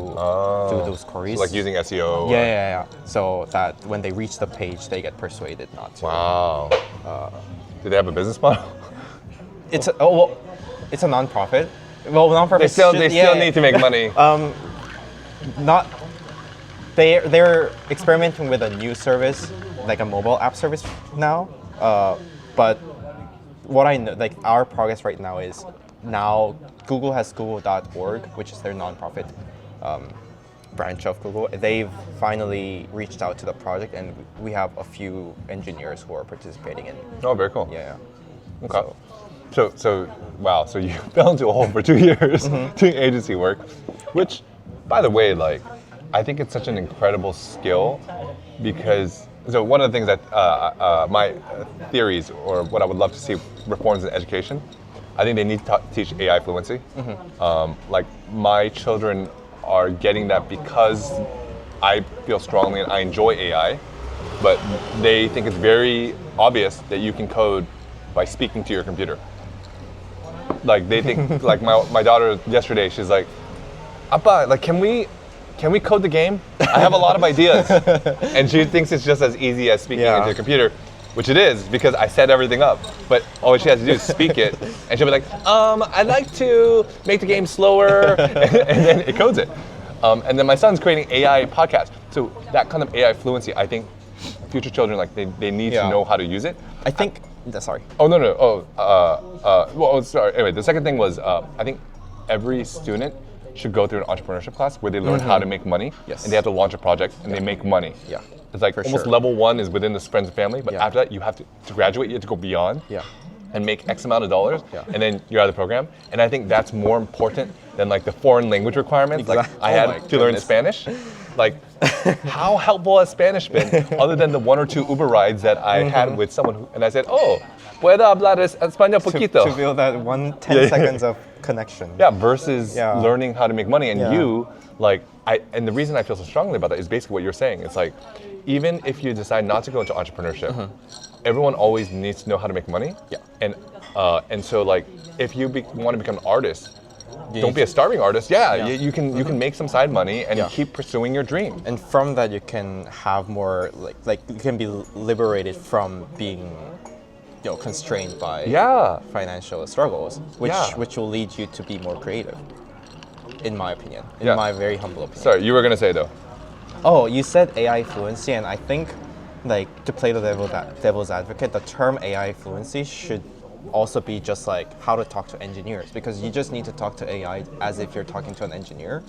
do those queries. So like using SEO. Yeah. So that when they reach the page, they get persuaded not to. Wow. Do they have a business model? It's a nonprofit. Well, nonprofits They still need to make money. Not. They're experimenting with a new service, like a mobile app service now. But what I know, like our progress right now is now Google has google.org, which is their nonprofit branch of Google. They've finally reached out to the project, and we have a few engineers who are participating in. Oh, very cool. Yeah. Okay. So wow. So you fell into a hole for 2 years doing agency work, which, by the way, like I think it's such an incredible skill because. So one of the things that my theories or what I would love to see reforms in education, I think they need to teach AI fluency. Like my children are getting that because I feel strongly and I enjoy AI, but they think it's very obvious that you can code by speaking to your computer. Like they think, like my daughter yesterday, she's like, "Appa, like can we code the game? I have a lot of ideas." And she thinks it's just as easy as speaking into a computer, which it is because I set everything up. But all she has to do is speak it, and she'll be like, I'd like to make the game slower, and then it codes it. And then my son's creating AI podcast. So that kind of AI fluency, I think future children, like they need to know how to use it. I think, sorry. Oh, no. Well, sorry. Anyway, the second thing was, I think every student should go through an entrepreneurship class where they learn how to make money. Yes. And they have to launch a project and they make money. Yeah. It's like almost level 1 is within the friends and family, but after that you have to graduate, you have to go beyond and make X amount of dollars, and then you're out of the program. And I think that's more important than like the foreign language requirements. Like I had to learn Spanish. Like how helpful has Spanish been other than the 1 or 2 Uber rides that I had with someone and I said, "Oh, puedo hablar español poquito." To build that 10 seconds of connection. Yeah, versus learning how to make money. And you, like, and the reason I feel so strongly about that is basically what you're saying. It's like, even if you decide not to go into entrepreneurship, everyone always needs to know how to make money. Yeah. And so, like, if you want to become an artist, don't be a starving artist. You can make some side money and keep pursuing your dream. And from that, you can have more, like you can be liberated from being constrained by financial struggles, which will lead you to be more creative, in my opinion, in my very humble opinion. Sorry, you were gonna say though. Oh, you said AI fluency, and I think, like, to play the devil's advocate, the term AI fluency should also be just like how to talk to engineers, because you just need to talk to AI as if you're talking to an engineer.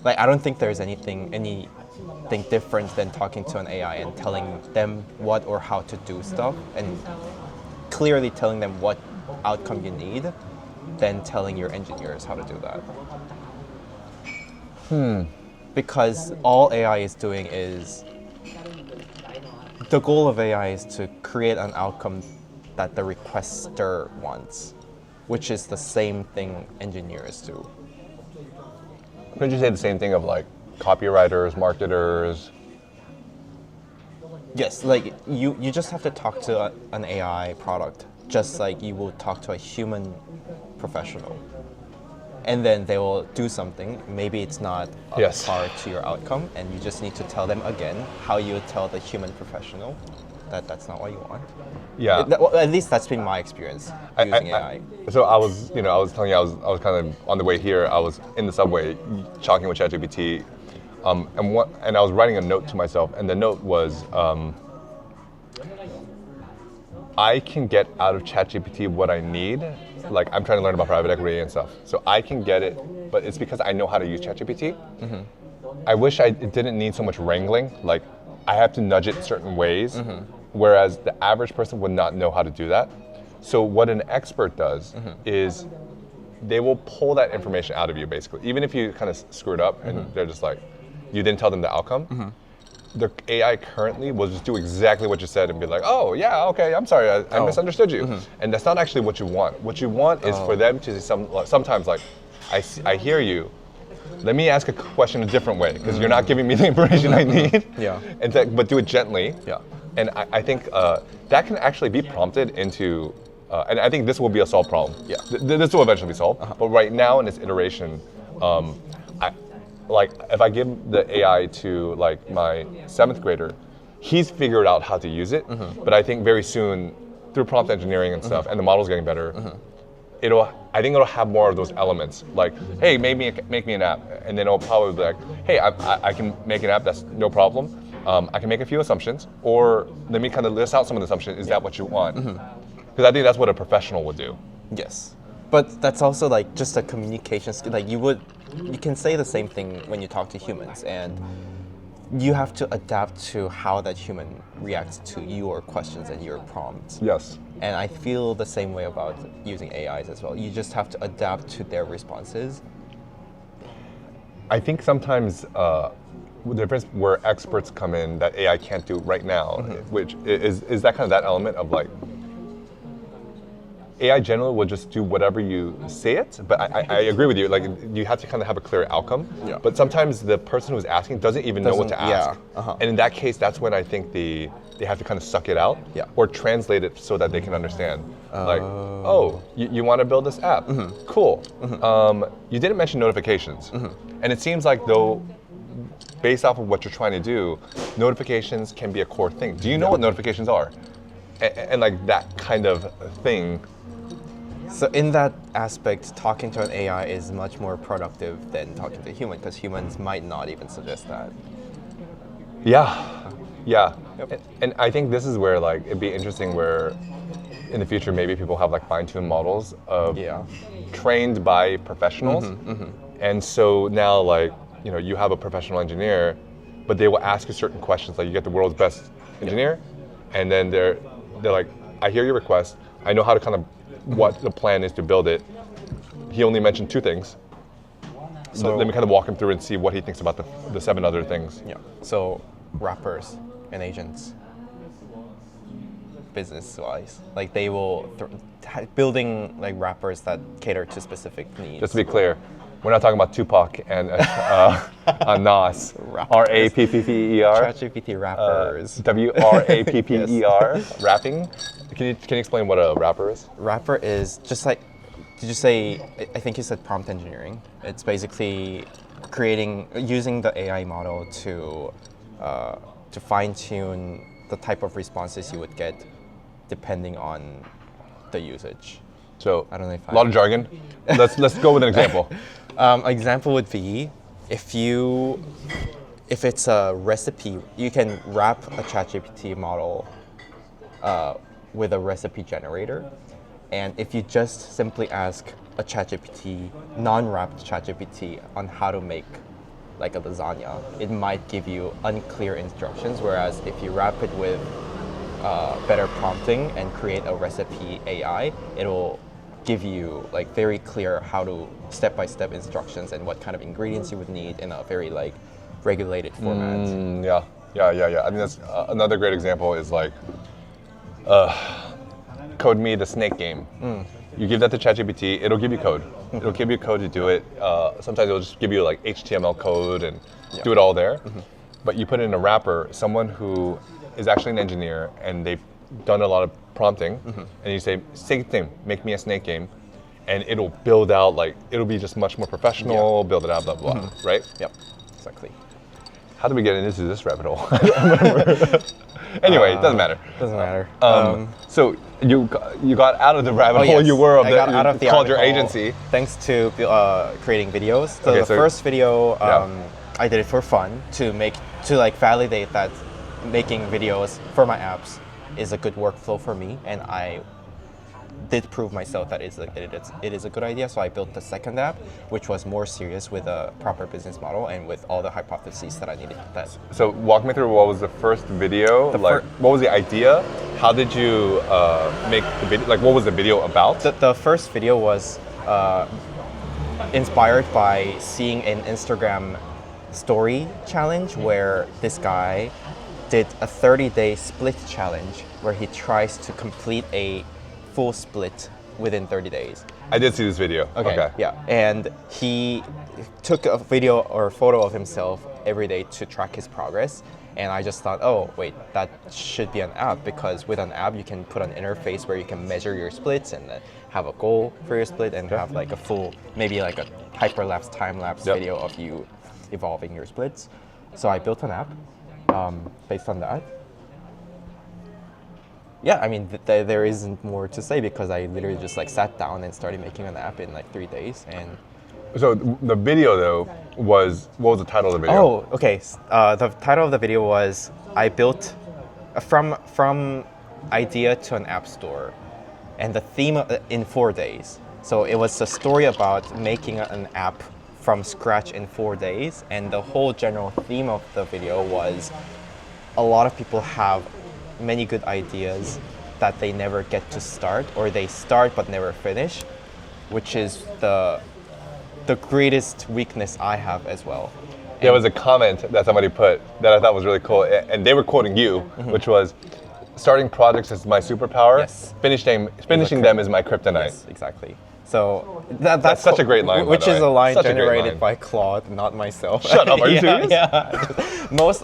Like, I don't think there's anything different than talking to an AI and telling them what or how to do stuff, and clearly telling them what outcome you need, than telling your engineers how to do that. Because all AI is doing is, the goal of AI is to create an outcome that the requester wants, which is the same thing engineers do. Couldn't you say the same thing of like copywriters, marketers? Yes, like you just have to talk to an AI product just like you will talk to a human professional. And then they will do something. Maybe it's not up par to your outcome, and you just need to tell them again how you would tell the human professional that that's not what you want. Yeah. Well, at least that's been my experience using AI. So I was telling you, I was kind of on the way here. I was in the subway, talking with ChatGPT, and I was writing a note to myself, and the note was, I can get out of ChatGPT what I need. Like, I'm trying to learn about private equity and stuff, so I can get it, but it's because I know how to use ChatGPT. I wish it didn't need so much wrangling. Like, I have to nudge it certain ways, whereas the average person would not know how to do that. So what an expert does is they will pull that information out of you, basically. Even if you kind of screwed up and they're just like, you didn't tell them the outcome, the AI currently will just do exactly what you said and be like, oh yeah, okay, I'm sorry, I misunderstood you. And that's not actually what you want. What you want is for them to sometimes like, I hear you. Let me ask a question a different way because you're not giving me the information I need. But do it gently. And I think that can actually be prompted into, and I think this will be a solved problem. This will eventually be solved. But right now in its iteration, like if I give the AI to like my 7th grader, he's figured out how to use it. But I think very soon, through prompt engineering and stuff, and the model's getting better, I think it'll have more of those elements. Like, hey, make me an app, and then it'll probably be like, hey, I can make an app. That's no problem. I can make a few assumptions, or let me kind of list out some of the assumptions. Is that what you want? Because I think that's what a professional would do. Yes, but that's also like just a communication skill. Like you can say the same thing when you talk to humans, and you have to adapt to how that human reacts to your questions and your prompts. Yes. And I feel the same way about using AIs as well. You just have to adapt to their responses. I think sometimes the difference where experts come in that AI can't do right now, which is that kind of that element of like, AI generally will just do whatever you say it, but I agree with you. Like you have to kind of have a clear outcome. But sometimes the person who's asking doesn't even know what to ask. And in that case, that's when I think they have to kind of suck it out or translate it so that they can understand. Like, oh, you want to build this app? Cool. You didn't mention notifications, and it seems like though, based off of what you're trying to do, notifications can be a core thing. Do you know what notifications are? And like that kind of thing. So in that aspect, talking to an AI is much more productive than talking to a human, because humans might not even suggest that. Yeah. And I think this is where like it'd be interesting where in the future maybe people have like fine-tuned models of trained by professionals. And so now like, you know, you have a professional engineer, but they will ask you certain questions, like you get the world's best engineer, and then they're like, I hear your request, I know how to kind of what the plan is to build it. He only mentioned 2 things. So let me kind of walk him through and see what he thinks about the 7 other things. So wrappers and agents, business-wise, like they will building like wrappers that cater to specific needs. Just to be clear, we're not talking about Tupac and Nas. R-A-P-P-P-E-R. ChatGPT wrappers. W-R-A-P-P-E-R. Rapping. Can you explain what a wrapper is? Wrapper is just like, did you say, I think you said prompt engineering. It's basically using the AI model to fine-tune the type of responses you would get depending on the usage. So I don't know if a lot of jargon. Let's go with an example. Example would be if it's a recipe, you can wrap a ChatGPT model with a recipe generator, and if you just simply ask a ChatGPT, non-wrapped ChatGPT on how to make like a lasagna, it might give you unclear instructions. Whereas if you wrap it with better prompting and create a recipe AI, it'll give you like very clear how to step-by-step instructions and what kind of ingredients you would need in a very like regulated format. I think that's another great example is like code me the snake game. You give that to ChatGPT, it'll give you code. It'll give you code to do it. Sometimes it'll just give you like HTML code and do it all there. But you put it in a wrapper, someone who is actually an engineer and they've done a lot of prompting, and you say, same thing, make me a snake game, and it'll build out, like, it'll be just much more professional, build it out, blah, blah, blah, right? Yep, exactly. How did we get into this rabbit hole? Anyway, it doesn't matter. Doesn't matter. So you got out of the rabbit hole you were of I got out of the called your rabbit hole agency. Thanks to creating videos. So the first video, I did it for fun to validate that making videos for my apps is a good workflow for me, and I did prove myself that it is a good idea. So I built the second app, which was more serious with a proper business model and with all the hypotheses that I needed to test. So walk me through what was the first video? What was the idea? How did you make the video? Like, what was the video about? The first video was inspired by seeing an Instagram story challenge where this guy did a 30-day split challenge where he tries to complete a full split within 30 days. I did see this video. Okay. Yeah. And he took a video or photo of himself every day to track his progress. And I just thought, oh, wait, that should be an app, because with an app, you can put an interface where you can measure your splits and have a goal for your split and have like a full, maybe like a hyperlapse, time-lapse video of you evolving your splits. So I built an app based on that. Yeah, I mean, there isn't more to say because I literally just like sat down and started making an app in like 3 days. And So the video though was, what was the title of the video? oh, okay. The title of the video was I built from idea to an app store, and the theme in 4 days. So it was a story about making an app from scratch in 4 days, and the whole general theme of the video was a lot of people have many good ideas that they never get to start, or they start but never finish, which is the greatest weakness I have as well. There was a comment that somebody put that I thought was really cool, and they were quoting you, which was, starting projects is my superpower, Yes. finishing them is my kryptonite. Yes, exactly. So that's such a great line, by which the is way. a line Such a great generated line. by Claude, not myself. Shut up, are you serious? Yeah.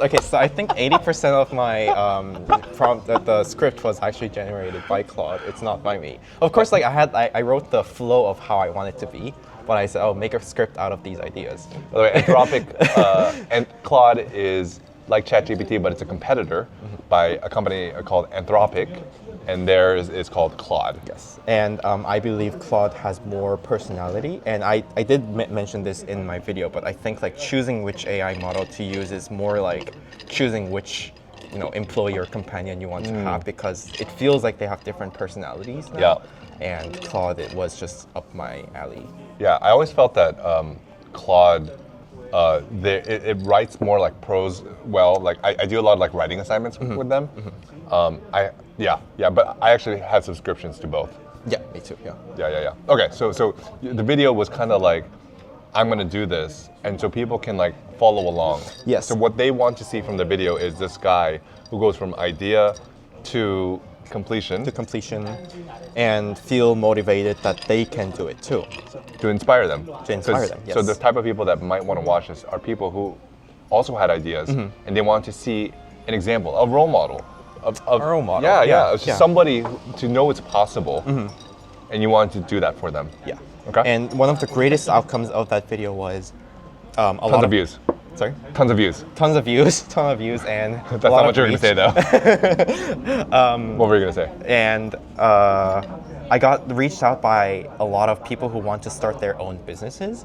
Okay, so I think 80% of my prompt, the script was actually generated by Claude. It's not by me. Of course, like I wrote the flow of how I want it to be, but I said, oh, make a script out of these ideas. By the way, Anthropic and Claude is like ChatGPT, but it's a competitor by a company called Anthropic, and theirs is called Claude. Yes, and I believe Claude has more personality, and I did mention this in my video, but I think like choosing which AI model to use is more like choosing which employee or companion you want to have, because it feels like they have different personalities now. Yeah. And Claude, it was just up my alley. Yeah, I always felt that Claude, it writes more like prose well. Like I do a lot of like writing assignments with them. But I actually have subscriptions to both. Yeah, me too. Yeah. Yeah. Okay, so the video was kind of like, I'm gonna do this, and so people can like follow along. Yes. So what they want to see from the video is this guy who goes from idea to completion. To completion, and feel motivated that they can do it too. To inspire them. To inspire them, So yes. the type of people that might want to watch this are people who also had ideas, and they want to see an example, a role model. A role model. Yeah. It's just Yeah. somebody to know it's possible, and you want to do that for them. Yeah. Okay. And one of the greatest outcomes of that video was a lot Tons of views. Sorry. Tons of views. Tons of views, and That's not what you were gonna say though. What were you gonna say? And I got reached out by a lot of people who want to start their own businesses.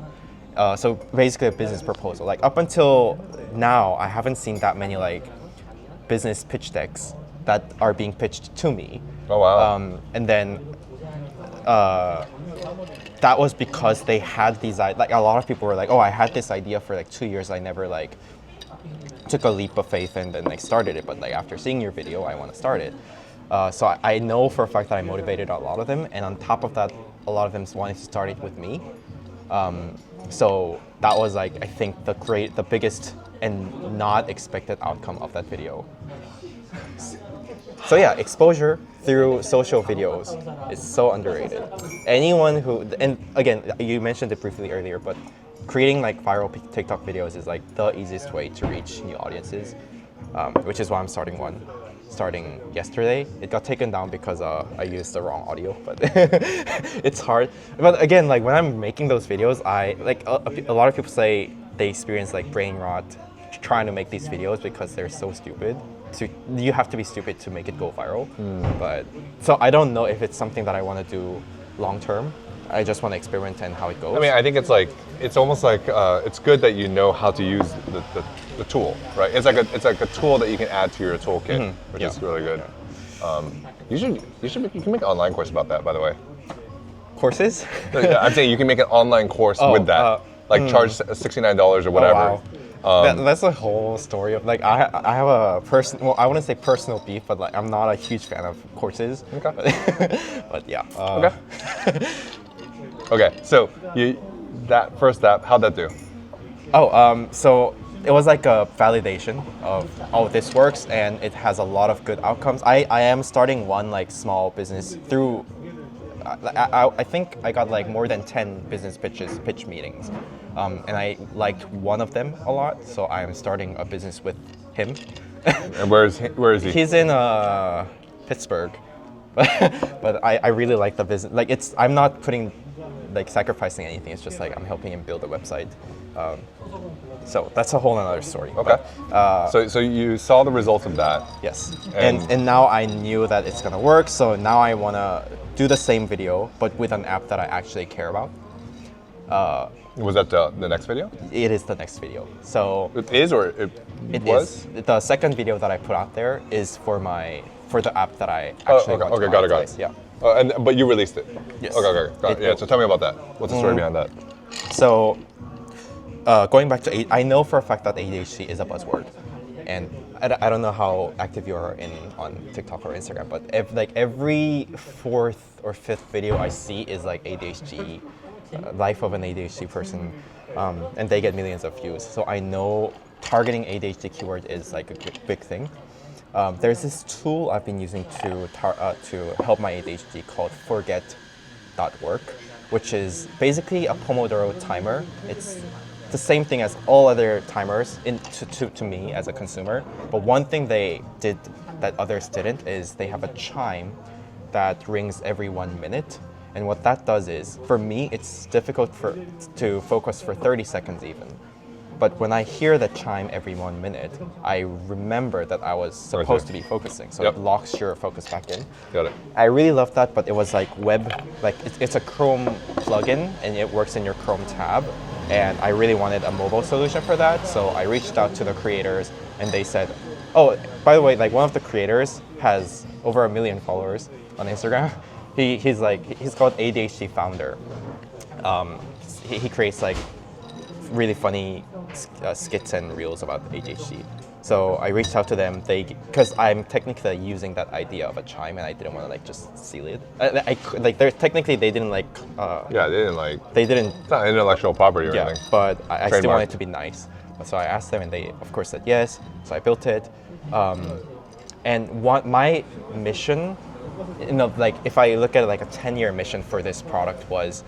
So basically, a business proposal. Like up until now, I haven't seen that many like business pitch decks that are being pitched to me. Oh wow. And then that was because they had these like a lot of people were like, oh, I had this idea for like 2 years. I never like took a leap of faith and then like started it. But like after seeing your video, I want to start it. So I know for a fact that I motivated a lot of them, and on top of that, a lot of them wanted to start it with me. So that was like I think the biggest and not expected outcome of that video. So yeah, exposure through social videos is so underrated. Anyone who, and again, you mentioned it briefly earlier, but creating like viral TikTok videos is like the easiest way to reach new audiences, which is why I'm starting yesterday. It got taken down because I used the wrong audio, but it's hard. But again, like when I'm making those videos, I like a lot of people say they experience like brain rot trying to make these videos because they're so stupid. So you have to be stupid to make it go viral. But so I don't know if it's something that I want to do long term. I just want to experiment and how it goes. I mean, I think it's almost like it's good that you know how to use the tool, right? It's like a tool that you can add to your toolkit, which is really good. You can make an online course about that, by the way. Courses? Yeah, I'm saying you can make an online course with that, charge $69 or whatever. Oh, wow. That's a whole story of like I have a I wouldn't say personal beef, but like I'm not a huge fan of courses. Okay. But yeah. Okay. Okay. So that first app, how'd that do? So it was like a validation of, oh, this works and it has a lot of good outcomes. I am starting one like small business through. I think I got like more than 10 pitch meetings, and I liked one of them a lot. So I am starting a business with him. And where is he? He's in Pittsburgh, but I really like the business. Like I'm not sacrificing anything. It's just like I'm helping him build a website. So that's a whole another story. Okay. So you saw the results of that. Yes. And- And now I knew that it's gonna work. So now I wanna do the same video, but with an app that I actually care about. Was that the next video? It is the next video. So It is or it was? is. The second video that I put out there is for the app that I actually want to okay, got it. monetize. Yeah. But you released it. Yes. Okay. Got it. Yeah. So tell me about that. What's the story behind that? So, going back to I know for a fact that ADHD is a buzzword, and I don't know how active you are on TikTok or Instagram, but every fourth or fifth video I see is like ADHD, life of an ADHD person, and they get millions of views. So I know targeting ADHD keyword is like a big thing. There's this tool I've been using to help my ADHD called Forget.work, which is basically a Pomodoro timer. It's the same thing as all other timers to me as a consumer. But one thing they did that others didn't is they have a chime that rings every 1 minute. And what that does is, for me, it's difficult to focus for 30 seconds even. But when I hear the chime every 1 minute, I remember that I was supposed to be focusing. So Yep. it locks your focus back in. Got it. I really love that, but it was like it's a Chrome plugin and it works in your Chrome tab. And I really wanted a mobile solution for that. So I reached out to the creators and they said, oh, by the way, like one of the creators has over 1 million followers on Instagram. He's called ADHD Founder. He creates like really funny skits and reels about ADHD. So I reached out to them. Because I'm technically using that idea of a chime, and I didn't want to like just steal it. Technically they didn't like. Yeah, they didn't like. They didn't. It's not intellectual property or Yeah, anything. but I still Trademark. wanted to be nice. So I asked them, and they of course said yes. So I built it. And my mission, like if I look at like a 10-year mission for this product was,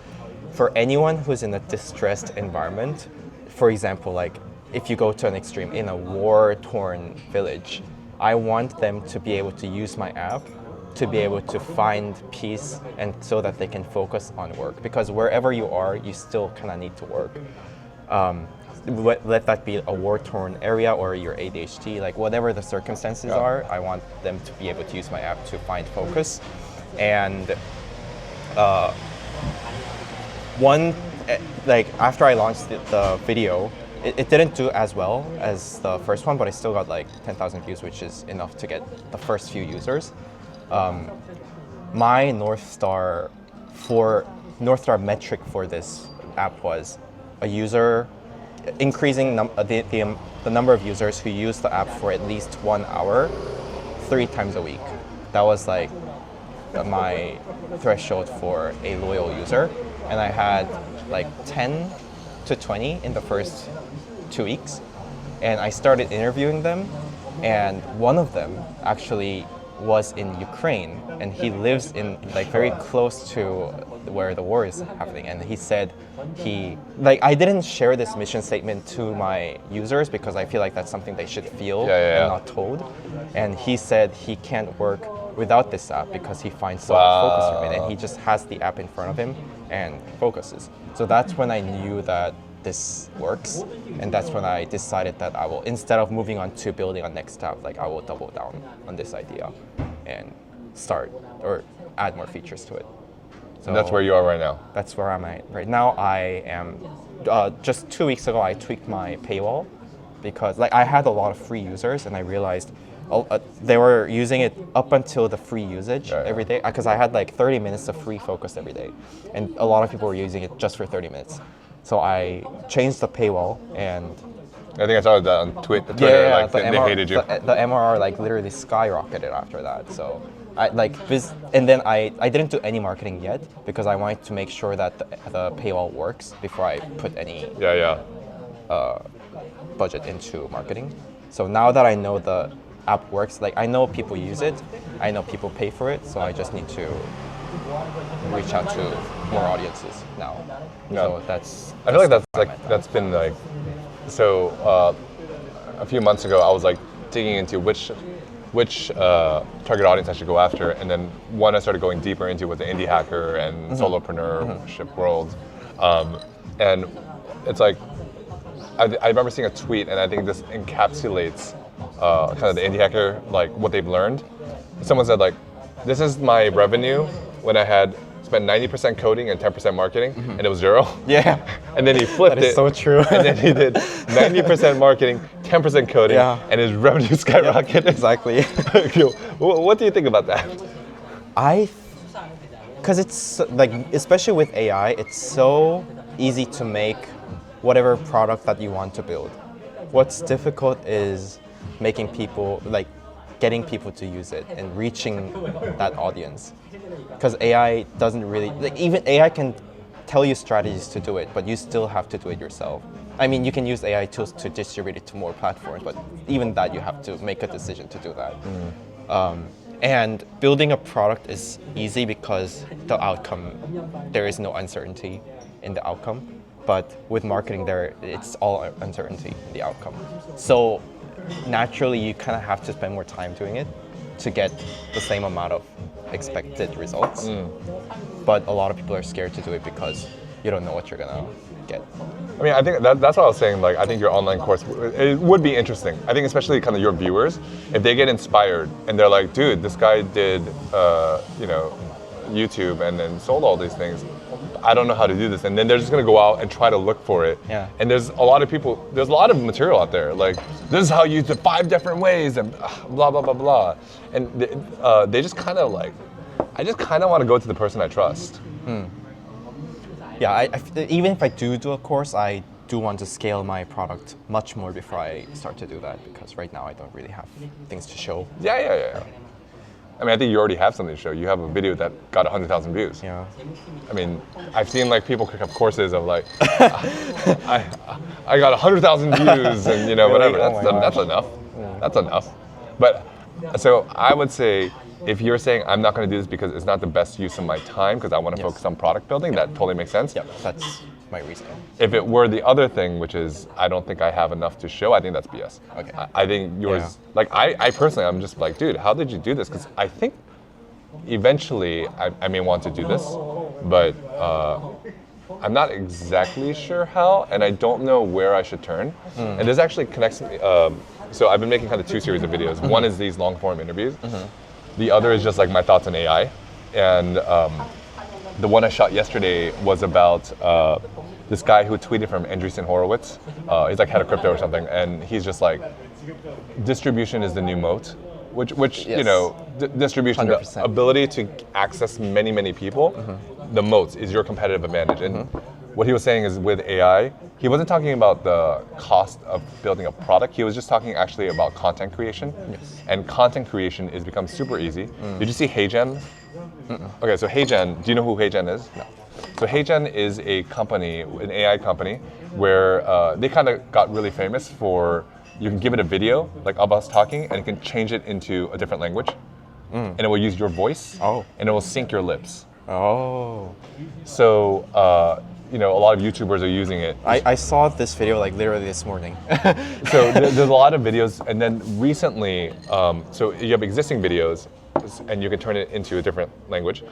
for anyone who's in a distressed environment, for example, like if you go to an extreme in a war-torn village, I want them to be able to use my app to be able to find peace and so that they can focus on work. Because wherever you are, you still kind of need to work. Let that be a war-torn area or your ADHD, like whatever the circumstances are, I want them to be able to use my app to find focus. And after I launched the video, it didn't do as well as the first one, but I still got like 10,000 views, which is enough to get the first few users. My North Star metric for this app was a user increasing the number of users who use the app for at least 1 hour 3 times a week. That was like my threshold for a loyal user, and I had like 10 to 20 in the first 2 weeks, and I started interviewing them, and one of them actually was in Ukraine, and he lives in like very close to where the war is happening, and he said I didn't share this mission statement to my users because I feel like that's something they should feel and not told, and he said he can't work without this app because he finds so much focus from it, and he just has the app in front of him and focuses. So that's when I knew that this works, and that's when I decided that I will, instead of moving on to building a next app, like I will double down on this idea and start or add more features to it. So And that's where you are right now. That's where I'm at right now. I am just 2 weeks ago I tweaked my paywall because like I had a lot of free users, and I realized they were using it up until the free usage every day, because I had like 30 minutes of free focus every day, and a lot of people were using it just for 30 minutes. So I changed the paywall, and I think I saw that on Twitter. Like they hated you. The MRR like literally skyrocketed after that. So and then I didn't do any marketing yet because I wanted to make sure that the paywall works before I put any budget into marketing. So now that I know the app works, like I know people use it, I know people pay for it, so I just need to reach out to more audiences now. So I feel like where I'm at. that's been like so. A few months ago, I was like digging into which target audience I should go after, and then one I started going deeper into was the indie hacker and solopreneurship world, and it's like I remember seeing a tweet, and I think this encapsulates kind of the indie hacker, like what they've learned. Someone said like, this is my revenue when I had spent 90% coding and 10% marketing, and it was zero. Yeah. And then he flipped That is it. so true. And then he did 90% marketing, 10% coding, and his revenue skyrocketed. Exactly. What do you think about that? Because it's like, especially with AI, it's so easy to make whatever product that you want to build. What's difficult is making people, like getting people to use it and reaching that audience. Because AI doesn't really, like even AI can tell you strategies to do it, but you still have to do it yourself. I mean, you can use AI tools to distribute it to more platforms, but even that you have to make a decision to do that. And building a product is easy because the outcome, there is no uncertainty in the outcome. But with marketing, it's all uncertainty in the outcome. So naturally, you kind of have to spend more time doing it to get the same amount of expected results. But a lot of people are scared to do it because you don't know what you're gonna get. I mean, I think that's what I was saying. Like, I think your online course, it would be interesting. I think especially kind of your viewers, if they get inspired and they're like, dude, this guy did, YouTube and then sold all these things. I don't know how to do this. And then they're just gonna go out and try to look for it. Yeah. And there's a lot of material out there. Like, this is how you use it 5 different ways and blah, blah, blah, blah. And they just kind of like, I just kind of want to go to the person I trust. Yeah, even if I do a course, I do want to scale my product much more before I start to do that, because right now I don't really have things to show. Yeah. I mean, I think you already have something to show. You have a video that got 100,000 views. Yeah. I mean, I've seen like people pick up courses of like, I got 100,000 views and whatever. That's enough. That's enough. But so I would say, if you're saying I'm not going to do this because it's not the best use of my time because I want to focus on product building, that totally makes sense. Yeah, that's my reason. If it were the other thing, which is I don't think I have enough to show, I think that's BS. Okay. I think yours, like I personally, I'm just like, dude, how did you do this? Because I think eventually I may want to do this, but I'm not exactly sure how, and I don't know where I should turn. And this actually connects me. So I've been making kind of 2 series of videos. One is these long form interviews. The other is just like my thoughts on AI. And the one I shot yesterday was about this guy who tweeted from Andreessen Horowitz. He's like head of crypto or something. And he's just like, distribution is the new moat, which Yes. Distribution, 100%. the ability to access many, many people, the moats is your competitive advantage. And what he was saying is with AI, he wasn't talking about the cost of building a product. He was just talking actually about content creation. Yes. And content creation is become super easy. Did you see HeyGen? Okay, so HeyGen, do you know who HeyGen is? No. So HeyGen is a company, an AI company, where they kind of got really famous for, you can give it a video, like of us talking, and it can change it into a different language. And it will use your voice, and it will sync your lips. Oh. So, a lot of YouTubers are using it. I saw this video like literally this morning. So there's a lot of videos, and then recently, so you have existing videos, and you can turn it into a different language.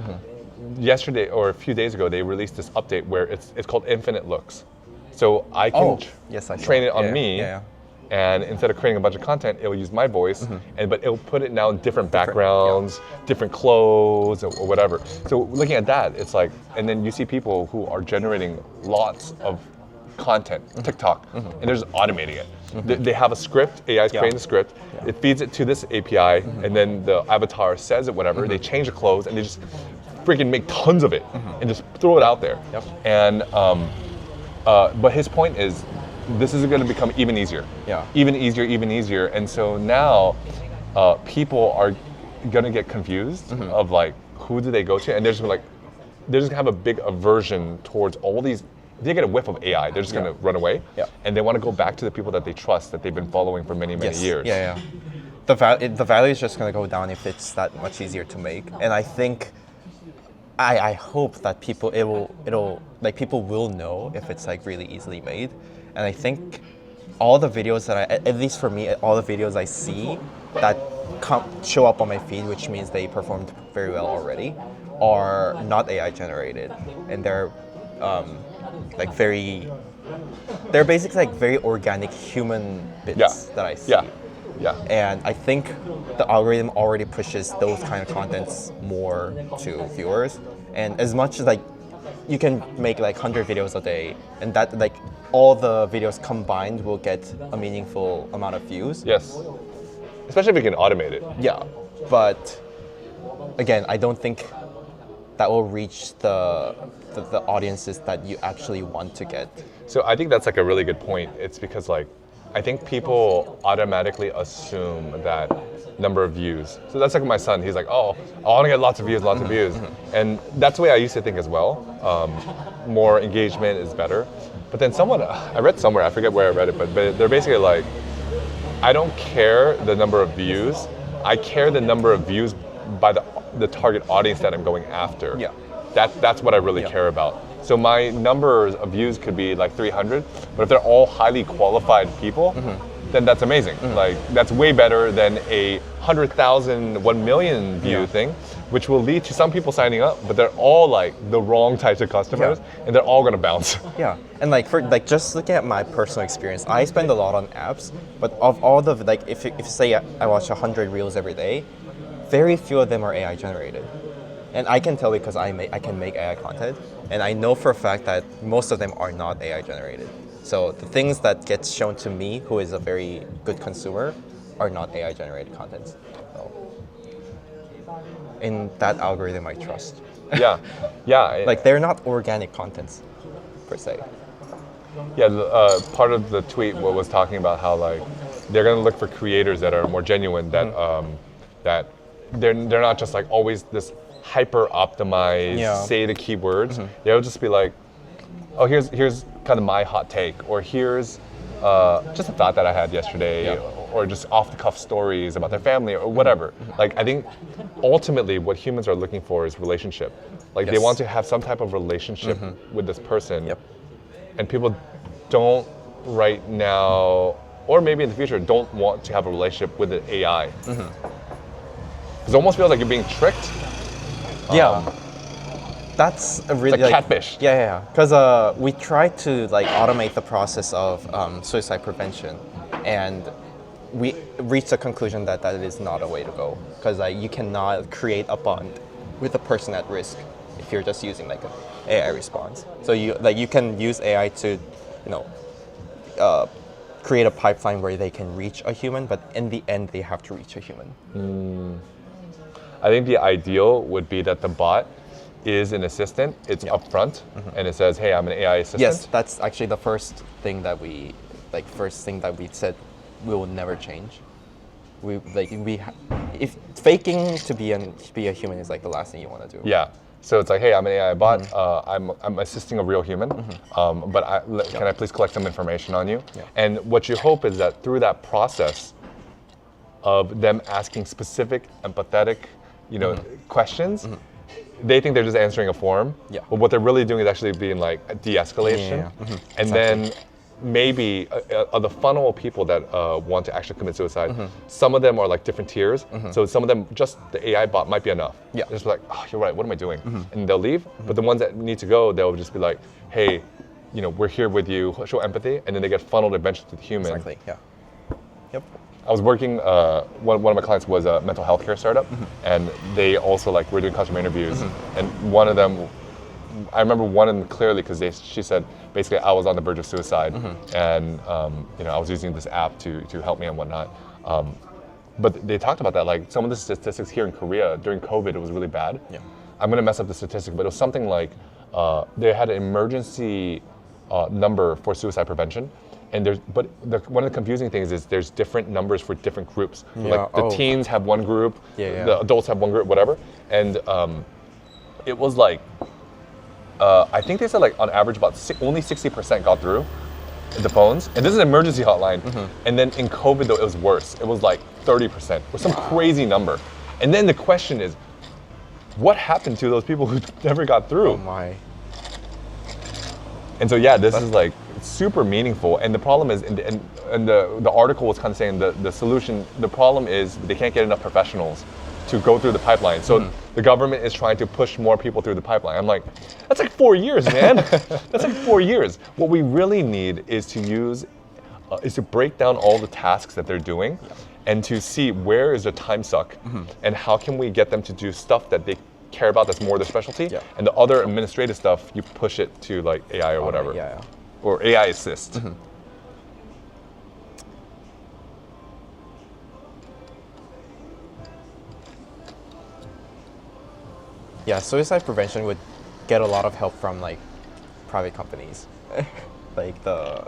Yesterday or a few days ago, they released this update where it's called Infinite Looks. So I can Yes, I saw. train it on Yeah, me, yeah. and instead of creating a bunch of content, it will use my voice, but it'll put it now in different backgrounds, different clothes, or whatever. So looking at that, it's like, and then you see people who are generating lots of content, TikTok, and they're just automating it. They have a script, AI is creating the script, it feeds it to this API, and then the avatar says it, whatever, they change the clothes, and they just freaking make tons of it, and just throw it out there. Yep. And, but his point is, this is going to become even easier. Yeah. Even easier. And so now people are going to get confused of like, who do they go to? And they're just going to have a big aversion towards all these they get a whiff of AI, they're just going to run away. Yeah. And they want to go back to the people that they trust, that they've been following for many, many years. Yeah. The value is just going to go down if it's that much easier to make. And I think, I hope that people will know if it's like really easily made. And I think all the videos that at least for me, all the videos I see that show up on my feed, which means they performed very well already, are not AI generated, and they're they're basically like very organic human bits that I see. Yeah. And I think the algorithm already pushes those kind of contents more to viewers. And as much as like you can make like 100 videos a day, and that like all the videos combined will get a meaningful amount of views. Yes. Especially if you can automate it. Yeah, but again, I don't think that will reach the audiences that you actually want to get. So I think that's like a really good point. It's because like, I think people automatically assume that number of views. So that's like my son, he's like, oh, I want to get lots of views. And that's the way I used to think as well. More engagement is better. But then I read somewhere, I forget where I read it, but they're basically like, I don't care the number of views. I care the number of views by the target audience that I'm going after. Yeah. That's what I really care about. So my numbers of views could be like 300, but if they're all highly qualified people, then that's amazing. Like that's way better than a 100,000, 1 million view thing, which will lead to some people signing up, but they're all like the wrong types of customers, and they're all gonna bounce. Yeah, and like just looking at my personal experience, I spend a lot on apps, but of all the like, if you say I watch 100 reels every day, very few of them are AI generated, and I can tell because I can make AI content, and I know for a fact that most of them are not AI generated. So the things that get shown to me, who is a very good consumer, are not AI generated content. So in that algorithm, I trust. Yeah. Like they're not organic contents, per se. Yeah, part of the tweet was talking about how like they're gonna look for creators that are more genuine, that they're not just like always this hyper optimized, say the keywords. They'll just be like, oh, here's kind of my hot take, or here's just a thought that I had yesterday, or just off the cuff stories about their family or whatever. Like I think ultimately what humans are looking for is relationship. Like they want to have some type of relationship with this person. And people don't right now, or maybe in the future, don't want to have a relationship with an AI. Because it almost feels like you're being tricked. That's a really like catfish. Yeah. Because we tried to like automate the process of suicide prevention, and we reached the conclusion that that is not a way to go. Because you cannot create a bond with a person at risk if you're just using like an AI response. So you can use AI to, create a pipeline where they can reach a human, but in the end they have to reach a human. I think the ideal would be that the bot is an assistant. It's upfront, and it says, "Hey, I'm an AI assistant." Yes, that's actually the first thing that we said we will never change. If faking to be a human is like the last thing you want to do. Yeah. So it's like, hey, I'm an AI bot. I'm assisting a real human, but can I please collect some information on you? Yeah. And what you hope is that through that process of them asking specific, empathetic, questions, they think they're just answering a form. Yeah. But what they're really doing is actually being like a de-escalation. And then maybe the funnel of people that want to actually commit suicide, some of them are like different tiers. So some of them, just the AI bot might be enough. Yeah. Just like, oh, you're right, what am I doing? And they'll leave. But the ones that need to go, they'll just be like, hey, we're here with you, show empathy. And then they get funneled eventually to the human. Exactly, yeah. Yep. I was working, one of my clients was a mental health care startup, and they also were doing customer interviews. And one of them, I remember one of them clearly because she said, basically, I was on the verge of suicide, and I was using this app to help me and whatnot. But they talked about that, like some of the statistics here in Korea during COVID, it was really bad. Yeah. I'm gonna mess up the statistic, but it was something like they had an emergency number for suicide prevention. And one of the confusing things is there's different numbers for different groups. Yeah. Like the teens have one group, Yeah. the adults have one group, whatever. And it was like, I think they said like on average about only 60% got through the phones. And this is an emergency hotline. And then in COVID though, it was worse. It was like 30% or some crazy number. And then the question is, what happened to those people who never got through? Oh my. And so yeah, this is like super meaningful. And the problem is, and the article was kind of saying the solution, the problem is they can't get enough professionals to go through the pipeline. So the government is trying to push more people through the pipeline. I'm like, that's like 4 years, man. That's like 4 years. What we really need is to break down all the tasks that they're doing and to see where is the time suck and how can we get them to do stuff that they care about that's more their specialty. And the other administrative stuff, you push it to like AI or whatever. Or AI assist. Yeah, suicide prevention would get a lot of help from like private companies, like the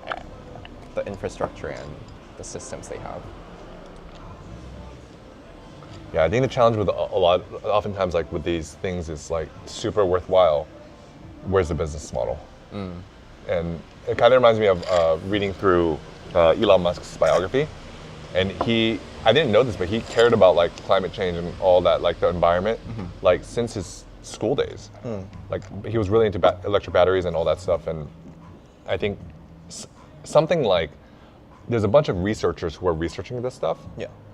infrastructure and the systems they have. Yeah, I think the challenge with oftentimes like with these things is like super worthwhile. Where's the business model? And it kind of reminds me of reading through Elon Musk's biography, and I didn't know this, but he cared about like climate change and all that, like the environment, like since his school days. Like he was really into electric batteries and all that stuff. And I think something like there's a bunch of researchers who are researching this stuff.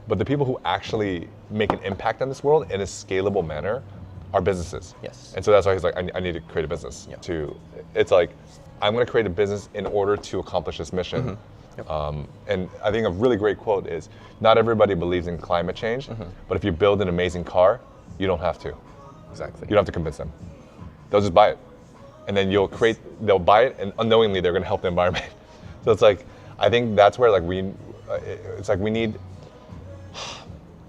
But the people who actually make an impact on this world in a scalable manner are businesses. And so that's why he's like, I need to create a business. It's like, I'm going to create a business in order to accomplish this mission. And I think a really great quote is, not everybody believes in climate change, but if you build an amazing car, you don't have to. Exactly. You don't have to convince them. They'll just buy it. And then they'll buy it, and unknowingly they're going to help the environment. So it's like, I think that's where like we need,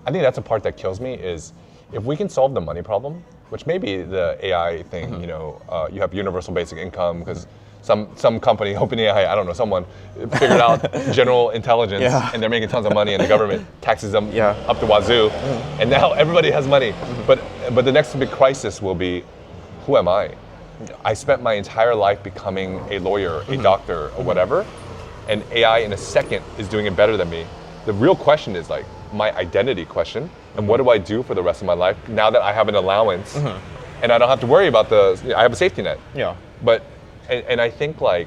I think that's a part that kills me is if we can solve the money problem, which may be the AI thing, you know, you have universal basic income because some company, OpenAI, I don't know, someone figured out general intelligence and they're making tons of money and the government taxes them up the wazoo. And now everybody has money. But the next big crisis will be, who am I? I spent my entire life becoming a lawyer, a doctor, or whatever, and AI in a second is doing it better than me. The real question is like my identity question, and what do I do for the rest of my life now that I have an allowance and I don't have to worry about I have a safety net. But and I think like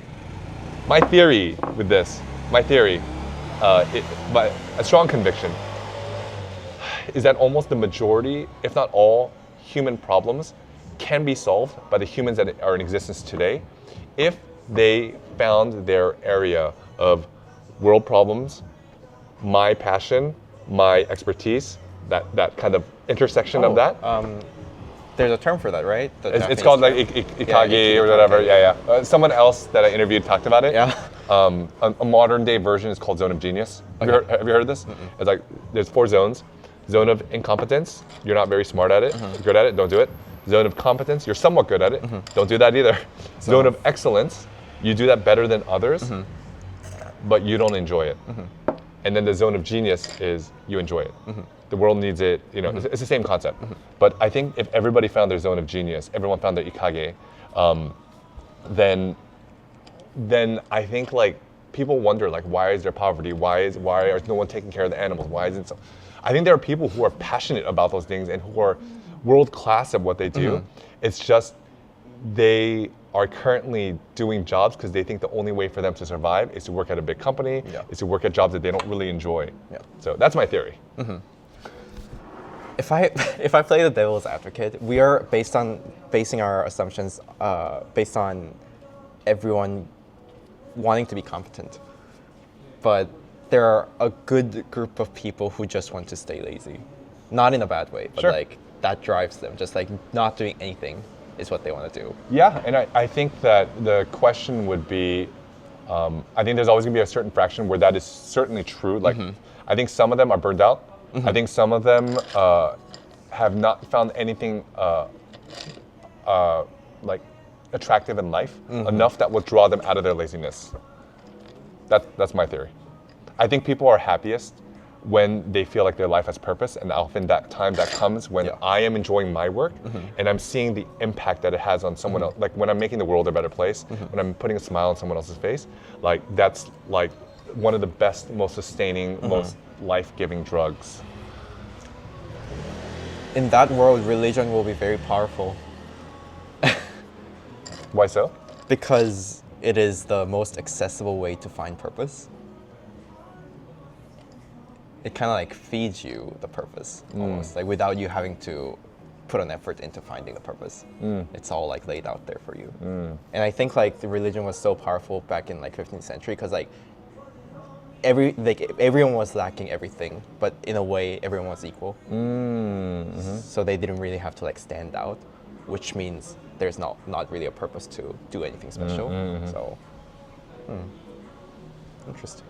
my theory with this, a strong conviction is that almost the majority, if not all, human problems can be solved by the humans that are in existence today if they found their area of world problems, my passion, my expertise, that kind of intersection of that. There's a term for that, right? It's called like ikage or whatever. Someone else that I interviewed talked about it. A modern day version is called zone of genius. Have you heard of this? It's like there's 4 zones. Zone of incompetence, you're not very smart at it, you're good at it, don't do it. Zone of competence, you're somewhat good at it, don't do that either. Zone of excellence, you do that better than others, but you don't enjoy it. And then the zone of genius is you enjoy it. The world needs it, you know, it's the same concept. But I think if everybody found their zone of genius, everyone found their ikage, then I think like people wonder like, why is there poverty? Why is no one taking care of the animals? Why isn't so? I think there are people who are passionate about those things and who are world class at what they do. It's just they are currently doing jobs because they think the only way for them to survive is to work at a big company, is to work at jobs that they don't really enjoy. So that's my theory. If I play the devil's advocate, we are basing our assumptions based on everyone wanting to be competent, but there are a good group of people who just want to stay lazy, not in a bad way, but like that drives them. Just like not doing anything is what they want to do. Yeah, and I think that the question would be, I think there's always gonna be a certain fraction where that is certainly true. Like, I think some of them are burned out. I think some of them have not found anything like attractive in life enough that will draw them out of their laziness. That's my theory. I think people are happiest when they feel like their life has purpose, and often that time that comes when I am enjoying my work and I'm seeing the impact that it has on someone else. Like when I'm making the world a better place, when I'm putting a smile on someone else's face, like that's like one of the best, most sustaining, most life-giving drugs. In that world, religion will be very powerful Why so? because it is the most accessible way to find purpose. It kind of like feeds you the purpose almost, like without you having to put an effort into finding the purpose. It's all like laid out there for you. And I think like the religion was so powerful back in like 15th century because like everyone was lacking everything, but in a way everyone was equal. So they didn't really have to like stand out, which means there's not really a purpose to do anything special. So interesting.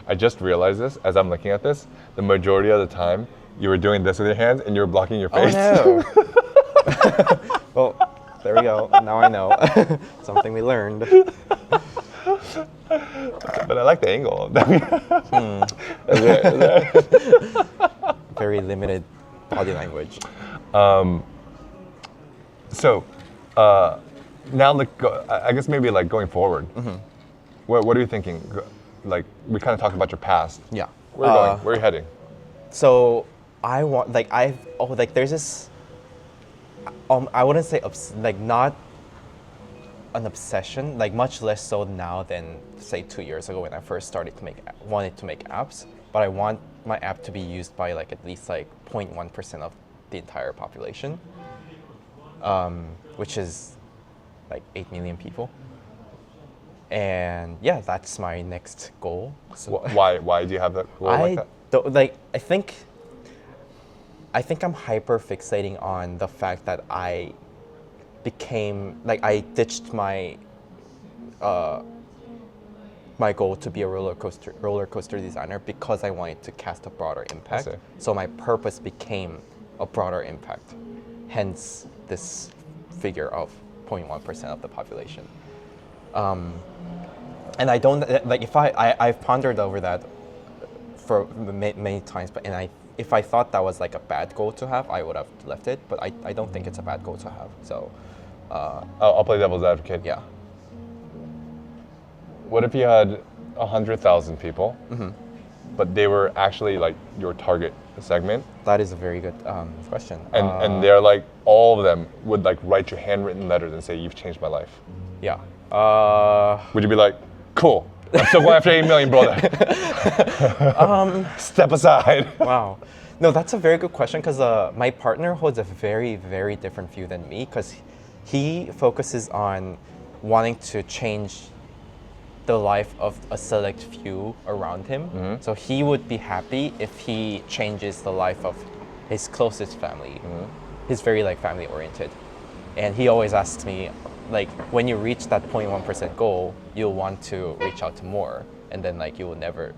I just realized this as I'm looking at this. The majority of the time, you were doing this with your hands and you were blocking your face. Oh no. Well, there we go. Now I know. Something we learned. But I like the angle. Very limited body language. So, now I guess maybe like going forward. What are you thinking? Like we kind of talked about your past. Yeah. Where are you going? Where are you heading? So I want there's this. I wouldn't say not an obsession, like much less so now than say 2 years ago when I first wanted to make apps. But I want my app to be used by like at least like 0.1% of the entire population, which is like 8 million people. And yeah, that's my next goal. So Why do you have that goal like that? I think I'm hyper fixating on the fact that I ditched my my goal to be a roller coaster designer because I wanted to cast a broader impact. So my purpose became a broader impact. Hence this figure of 0.1% of the population. And I don't like if I've pondered over that for many times, but if I thought that was like a bad goal to have, I would have left it. But I don't think it's a bad goal to have. So I'll play devil's advocate. yeah. What if you had 100,000 people, but they were actually like your target segment? That is a very good question. And they're like, all of them would like write you handwritten letters and say, you've changed my life. Yeah. Would you be like, cool, I'm still going after 8 million, brother. Step aside. Wow. No, that's a very good question because my partner holds a very, very different view than me because he focuses on wanting to change the life of a select few around him. So he would be happy if he changes the life of his closest family. He's very like family oriented. And he always asks me, like, when you reach that 0.1% goal, you'll want to reach out to more. And then like you will never,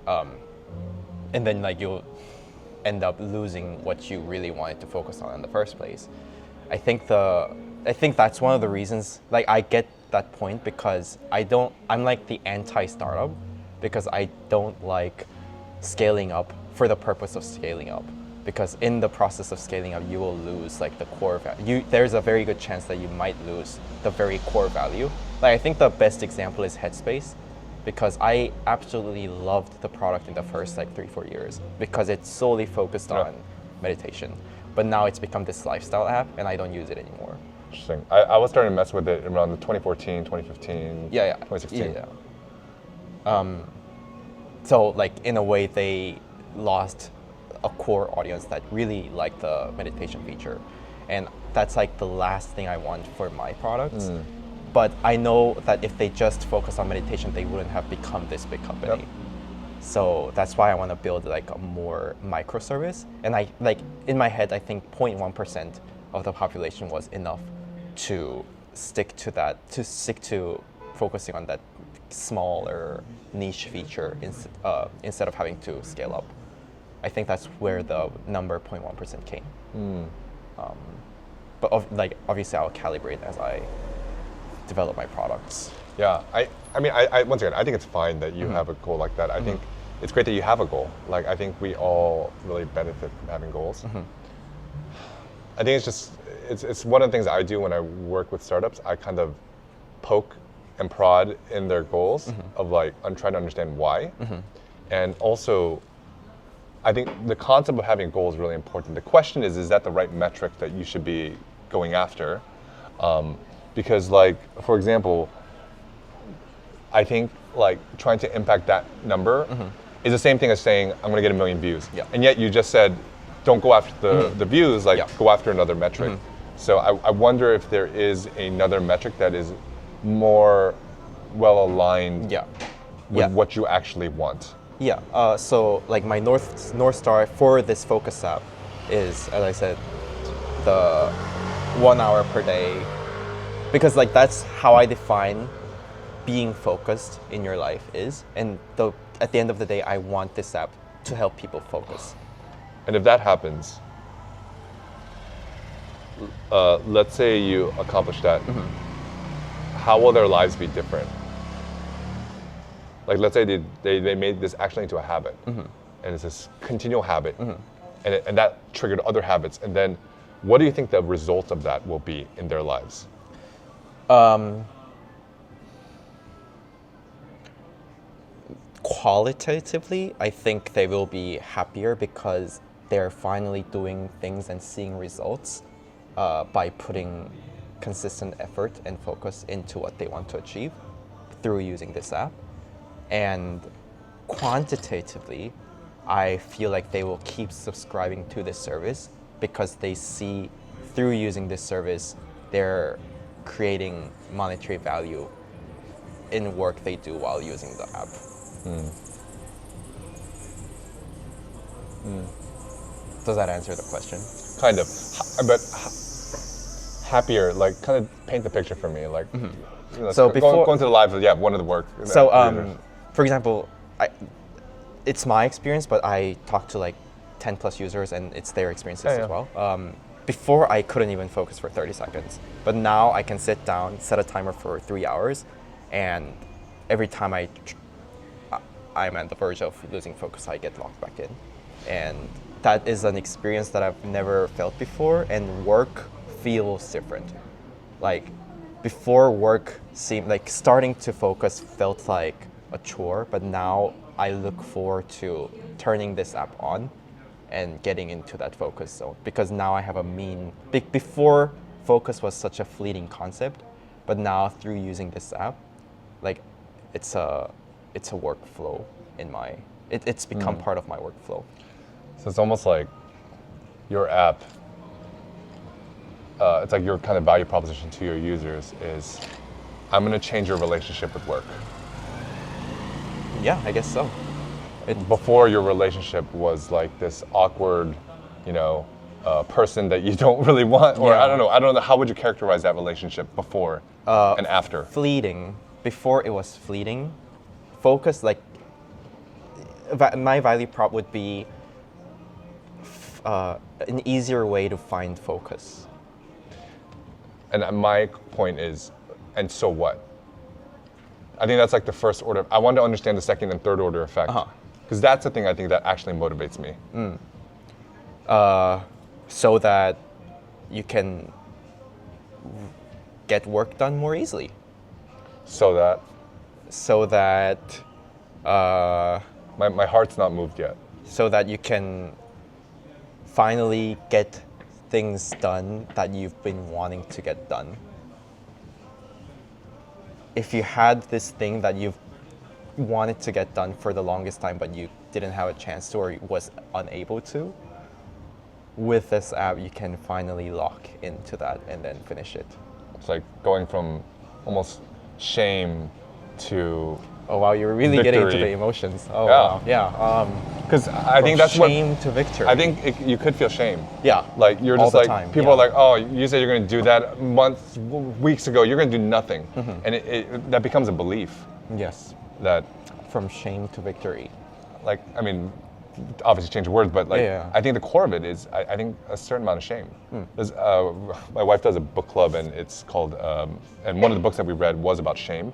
and then like you'll end up losing what you really wanted to focus on in the first place. I think that's one of the reasons, like I get that point because I'm like the anti-startup because I don't like scaling up for the purpose of scaling up. Because in the process of scaling up, you will lose like the core value. There's a very good chance that you might lose the very core value. Like I think the best example is Headspace, because I absolutely loved the product in the first like 3-4 years because it's solely focused on meditation. But now it's become this lifestyle app, and I don't use it anymore. Interesting. I was starting to mess with it around 2014, 2015, 2016. So like in a way, they lost a core audience that really liked the meditation feature, and that's like the last thing I want for my products. But I know that if they just focus on meditation, they wouldn't have become this big company. So that's why I want to build like a more microservice. And I like in my head, I think 0.1% of the population was enough to stick to focusing on that smaller niche feature instead of having to scale up. I think that's where the number 0.1% came. But obviously I'll calibrate as I develop my products. Yeah, I mean, I once again, I think it's fine that you have a goal like that. I think it's great that you have a goal. Like, I think we all really benefit from having goals. I think it's one of the things I do when I work with startups. I kind of poke and prod in their goals of like, I'm trying to understand why. And also, I think the concept of having a goal is really important. The question is that the right metric that you should be going after? Because like, for example, I think like trying to impact that number is the same thing as saying, I'm gonna get 1 million views. Yeah. And yet you just said, don't go after the views, like go after another metric. So I wonder if there is another metric that is more well aligned with what you actually want. Yeah, so like my North Star for this focus app is, as I said, the 1 hour per day, because like that's how I define being focused in your life is. And at the end of the day, I want this app to help people focus. And if that happens, let's say you accomplish that, how will their lives be different? Like, let's say they made this actually into a habit, and it's this continual habit, and that triggered other habits. And then what do you think the result of that will be in their lives? Qualitatively, I think they will be happier because they're finally doing things and seeing results by putting consistent effort and focus into what they want to achieve through using this app. And quantitatively, I feel like they will keep subscribing to this service because they see through using this service, they're creating monetary value in work they do while using the app. Does that answer the question? Kind of, but happier, like kind of paint the picture for me. Like, So before going to the lives of one of the work. So, for example, it's my experience, but I talked to like 10 plus users and it's their experiences as well. Before I couldn't even focus for 30 seconds, but now I can sit down, set a timer for 3 hours, and every time I'm at the verge of losing focus, I get locked back in. And that is an experience that I've never felt before, and work feels different. Like, before, work seemed like starting to focus felt like a chore, but now I look forward to turning this app on and getting into that focus zone, because now I have a before focus was such a fleeting concept, but now through using this app, like it's a workflow in it's become part of my workflow. So it's almost like your app, it's like your kind of value proposition to your users is, I'm going to change your relationship with work. Yeah, I guess so. Before, your relationship was like this awkward, person that you don't really want, or I don't know. How would you characterize that relationship before and after? Fleeting. Before, it was fleeting. Focus, like my value prop would be an easier way to find focus. And my point is, and so what? I think that's like the first order. I want to understand the second and third order effect. Because that's the thing I think that actually motivates me. So that you can get work done more easily. So that? So that... My heart's not moved yet. So that you can finally get things done that you've been wanting to get done. If you had this thing that you've wanted to get done for the longest time, but you didn't have a chance to or was unable to, with this app, you can finally lock into that and then finish it. It's like going from almost shame to Oh wow, you're really victory. getting into the emotions. Oh wow, yeah. Because I think that's shame to victory. I think you could feel shame. Yeah. Like you're all just the like time, people are like, oh, you said you're going to do that weeks ago. You're going to do nothing, and that becomes a belief. Yes. That from shame to victory. Like, I mean, obviously change the words, but like Yeah. I think the core of it is I think a certain amount of shame. My wife does a book club, and it's called and one of the books that we read was about shame,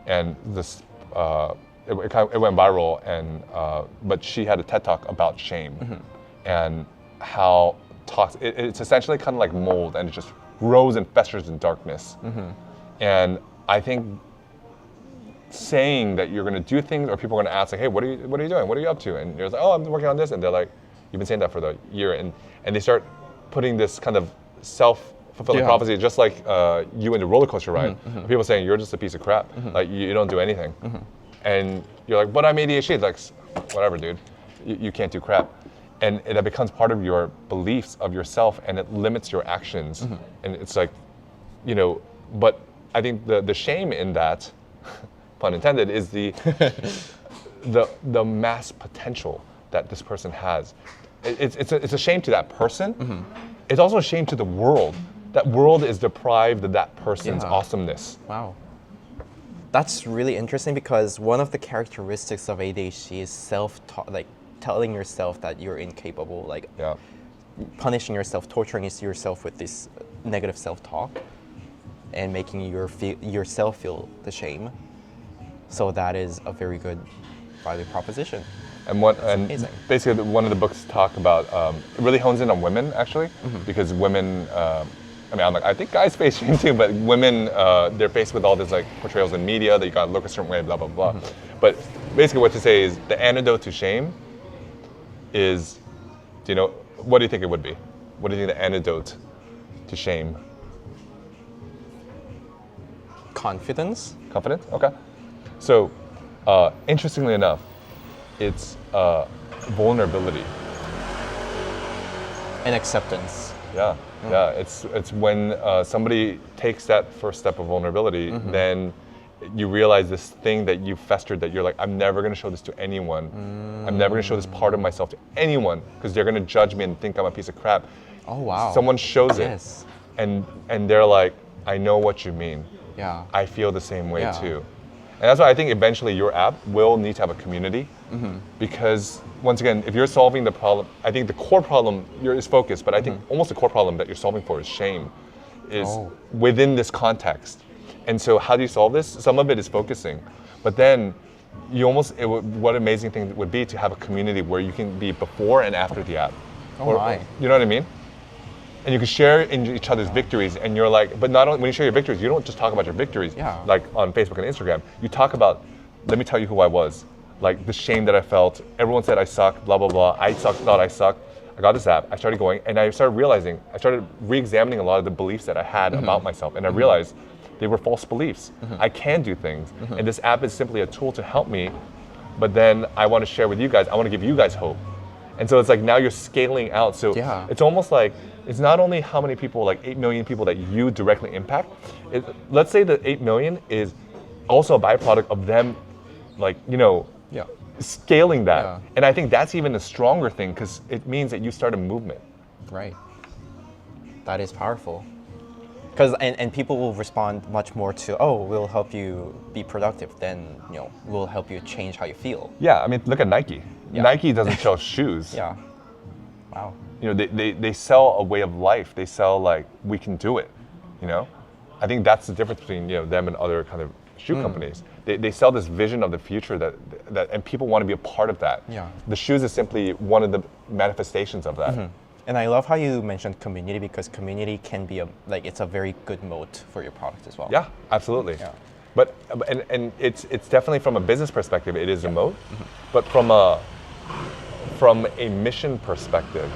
and this it went viral, and but she had a TED talk about shame and how toxic. It's essentially kind of like mold, and it just grows and festers in darkness. And I think saying that you're going to do things, or people are going to ask like, hey, what are you doing? What are you up to? And you're like, oh, I'm working on this, and they're like, you've been saying that for the year, and they start putting this kind of self-fulfilling prophecy, just like you in the roller coaster ride. People saying you're just a piece of crap, like you don't do anything, and you're like, but I'm ADHD. It's like, whatever, dude, you can't do crap, and that becomes part of your beliefs of yourself, and it limits your actions, and it's like, but I think the shame in that, pun intended, is the mass potential that this person has. It's a shame to that person. It's also a shame to the world. That world is deprived of that person's awesomeness. Wow. That's really interesting, because one of the characteristics of ADHD is self-talk, like telling yourself that you're incapable, like punishing yourself, torturing yourself with this negative self-talk, and making yourself feel the shame. So that is a very good value proposition. And basically one of the books talk about, it really hones in on women, actually, because women, I think guys face shame too, but women, they're faced with all this like portrayals in media that you gotta look a certain way, blah, blah, blah. But basically what to say is the antidote to shame is, what do you think it would be? What do you think the antidote to shame? Confidence? Confidence? Okay. So, interestingly enough, it's vulnerability and acceptance. Yeah. It's when somebody takes that first step of vulnerability, then you realize this thing that you festered, that you're like, I'm never going to show this to anyone. I'm never going to show this part of myself to anyone, because they're going to judge me and think I'm a piece of crap. Oh wow. Someone shows it, and they're like, I know what you mean. Yeah. I feel the same way too. And that's why I think eventually your app will need to have a community, because once again, if you're solving the problem, I think the core problem is focus, but I think almost the core problem that you're solving for is shame, is within this context. And so how do you solve this? Some of it is focusing, but then what an amazing thing it would be to have a community where you can be before and after the app. You know what I mean? And you can share in each other's victories, and you're like, but not only when you share your victories, you don't just talk about your victories, like on Facebook and Instagram. You talk about, let me tell you who I was, like the shame that I felt. Everyone said I suck, blah, blah, blah. I thought I sucked. I got this app, I started going, and I started re-examining a lot of the beliefs that I had about myself, and I realized they were false beliefs. I can do things, and this app is simply a tool to help me, but then I want to share with you guys, I want to give you guys hope. And so it's like now you're scaling out. So it's almost like, it's not only how many people, like 8 million people that you directly impact. Let's say the 8 million is also a byproduct of them, like, scaling that. And I think that's even a stronger thing, because it means that you start a movement. Right. That is powerful. Because and people will respond much more to, oh, we'll help you be productive, than we'll help you change how you feel. Yeah, I mean, look at Nike. Nike doesn't sell shoes. Wow. They sell a way of life. They sell like, we can do it. I think that's the difference between them and other kind of shoe companies. They sell this vision of the future that and people want to be a part of that. The shoes is simply one of the manifestations of that. And I love how you mentioned community, because community can be it's a very good moat for your product as well. Yeah, absolutely. But and it's definitely from a business perspective, it is a moat. But from a mission perspective,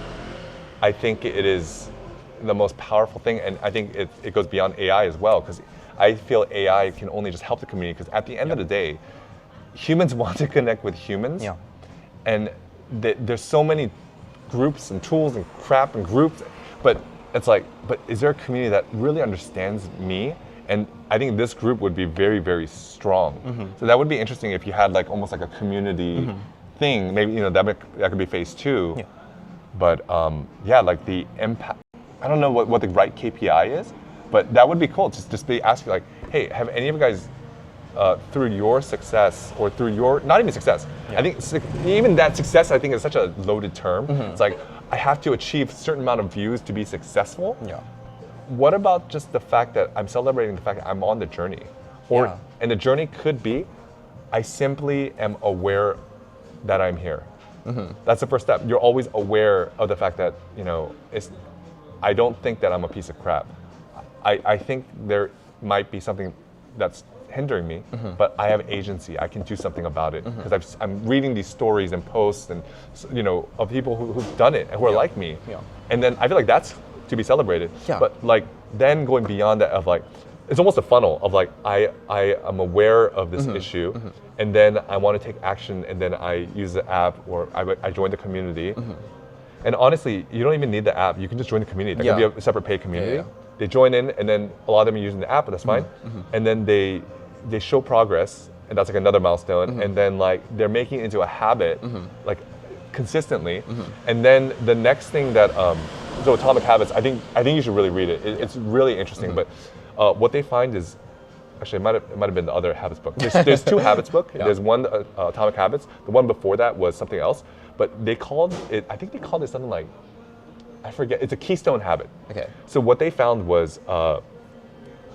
I think it is the most powerful thing, and I think it goes beyond AI as well, because I feel AI can only just help the community, because at the end of the day, humans want to connect with humans, and there's so many groups and tools and crap and groups, but it's like, but is there a community that really understands me? And I think this group would be very, very strong. So that would be interesting if you had like almost like a community thing. Maybe that could be phase 2. But like the impact. I don't know what the right KPI is, but that would be cool. Just be asking like, hey, have any of you guys through your success, or through your, not even success, I think even that success, I think, is such a loaded term. It's like, I have to achieve a certain amount of views to be successful. What about just the fact that I'm celebrating the fact that I'm on the journey? And the journey could be I simply am aware that I'm here. That's the first step. You're always aware of the fact that, I don't think that I'm a piece of crap. I think there might be something that's hindering me, but I have agency. I can do something about it because I'm reading these stories and posts and of people who've done it and who are like me. Yeah. And then I feel like that's to be celebrated. Yeah. But like then going beyond that of like, it's almost a funnel of like I am aware of this issue, and then I want to take action, and then I use the app or I join the community. And honestly, you don't even need the app. You can just join the community. That can be a separate paid community. Yeah. They join in, and then a lot of them are using the app, but that's fine. And then they show progress, and that's like another milestone. And then like they're making it into a habit, like consistently. And then the next thing that so Atomic Habits, I think you should really read it. It's really interesting. But what they find is, actually, it might have been the other habits book. There's two habits book. Yeah. There's one Atomic Habits. The one before that was something else. But they called it. I think they called it something like, I forget. It's a keystone habit. Okay. So what they found was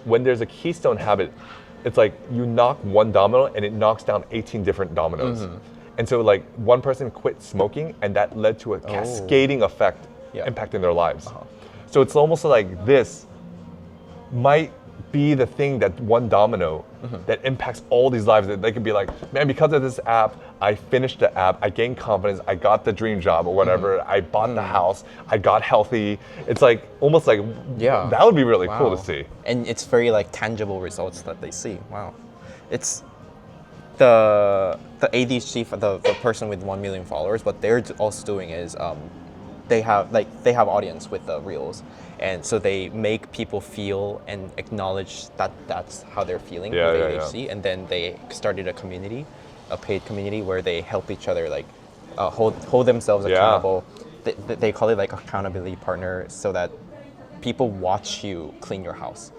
when there's a keystone habit, it's like you knock one domino and it knocks down 18 different dominoes. And so like one person quit smoking, and that led to a cascading effect impacting their lives. So it's almost like this might be the thing, that one domino that impacts all these lives. That they could be like, man, because of this app, I finished the app, I gained confidence, I got the dream job or whatever, I bought the house, I got healthy. It's like almost like that would be really cool to see. And it's very like tangible results that they see. Wow. It's the ADHD for the person with 1 million followers. What they're also doing is they have audience with the reels, and so they make people feel and acknowledge that that's how they're feeling with ADHD. And then they started a community, a paid community, where they help each other like hold themselves accountable. They call it like accountability partner, so that people watch you clean your house,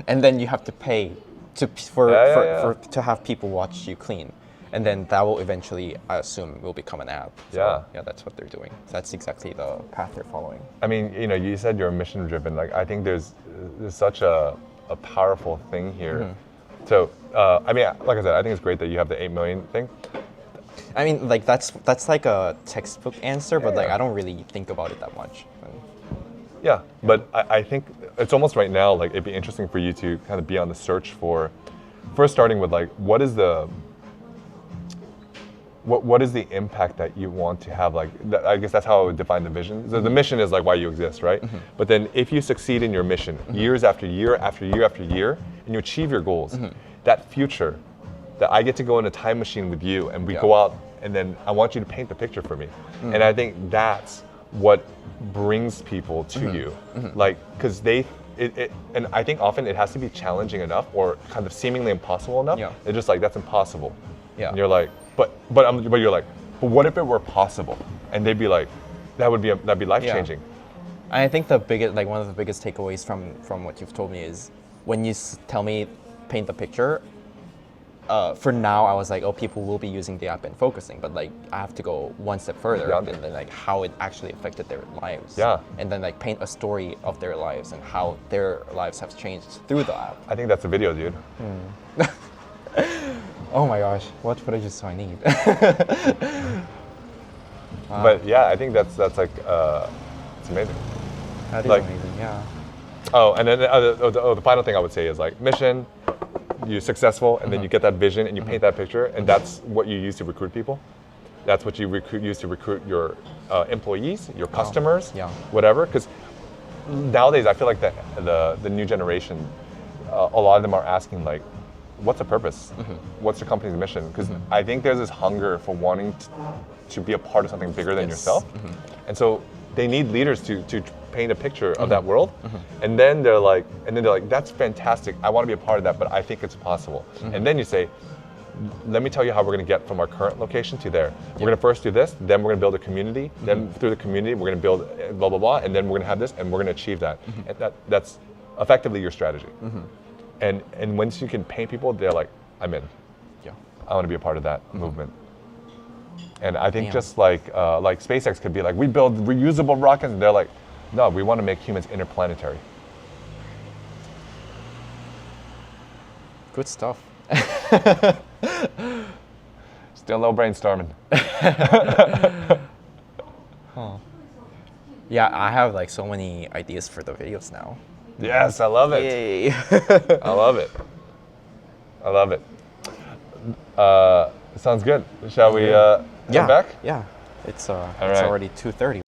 and then you have to pay to have people watch you clean. And then that will eventually, I assume, will become an app. So, yeah, that's what they're doing. So that's exactly the path they're following. I mean, you said you're mission driven. Like, I think there's such a powerful thing here. So, I mean, like I said, I think it's great that you have the 8 million thing. I mean, like that's like a textbook answer, but like I don't really think about it that much. Yeah, but I think it's almost right now, like it'd be interesting for you to kind of be on the search for, first starting with like, what is the impact that you want to have? Like, I guess that's how I would define the vision. So the mission is like why you exist, right? But then if you succeed in your mission, years after year after year after year, and you achieve your goals, that future, that I get to go in a time machine with you and we go out, and then I want you to paint the picture for me. And I think that's what brings people to you. Like, because and I think often it has to be challenging enough or kind of seemingly impossible enough. They're just like, that's impossible. And you're like, but you're like, but what if it were possible? And they'd be like, that'd be life changing. I think one of the biggest takeaways from what you've told me is when you tell me paint the picture. For now, I was like, oh, people will be using the app and focusing, but like I have to go one step further and then like how it actually affected their lives. And then like paint a story of their lives and how their lives have changed through the app. I think that's a video, dude. Oh my gosh, what footage do I need? But yeah, I think that's like it's amazing. That is like, amazing, yeah. Oh, and then the final thing I would say is like mission. You're successful, and then you get that vision and you paint that picture, and that's what you use to recruit people. That's what you use to recruit your employees, your customers, whatever. Because nowadays, I feel like the new generation, a lot of them are asking like, what's the purpose? What's your company's mission? Because I think there's this hunger for wanting to be a part of something bigger than yourself. And so they need leaders to paint a picture of that world. And then they're like, that's fantastic. I want to be a part of that, but I think it's possible. And then you say, let me tell you how we're going to get from our current location to there. We're going to first do this, then we're going to build a community, then through the community, we're going to build blah, blah, blah, and then we're going to have this, and we're going to achieve that. And that's effectively your strategy. And once you can paint people, they're like, I'm in. I want to be a part of that movement. And I think just like SpaceX could be like, we build reusable rockets, and they're like, no, we want to make humans interplanetary. Good stuff. Still no brainstorming. Yeah, I have like so many ideas for the videos now. Yes, I love it. Yay. I love it. I love it. Sounds good. Shall we head back? Yeah. It's right. already 2:30.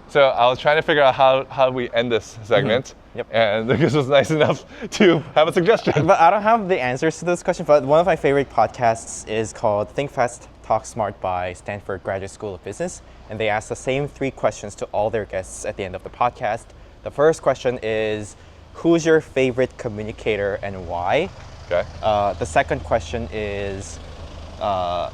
So I was trying to figure out how we end this segment. Yep. And Lucas was nice enough to have a suggestion. But I don't have the answers to this question, but one of my favorite podcasts is called Think Fast, Talk Smart by Stanford Graduate School of Business. And they ask the same 3 questions to all their guests at the end of the podcast. The first question is, who's your favorite communicator and why? Okay. The second question is,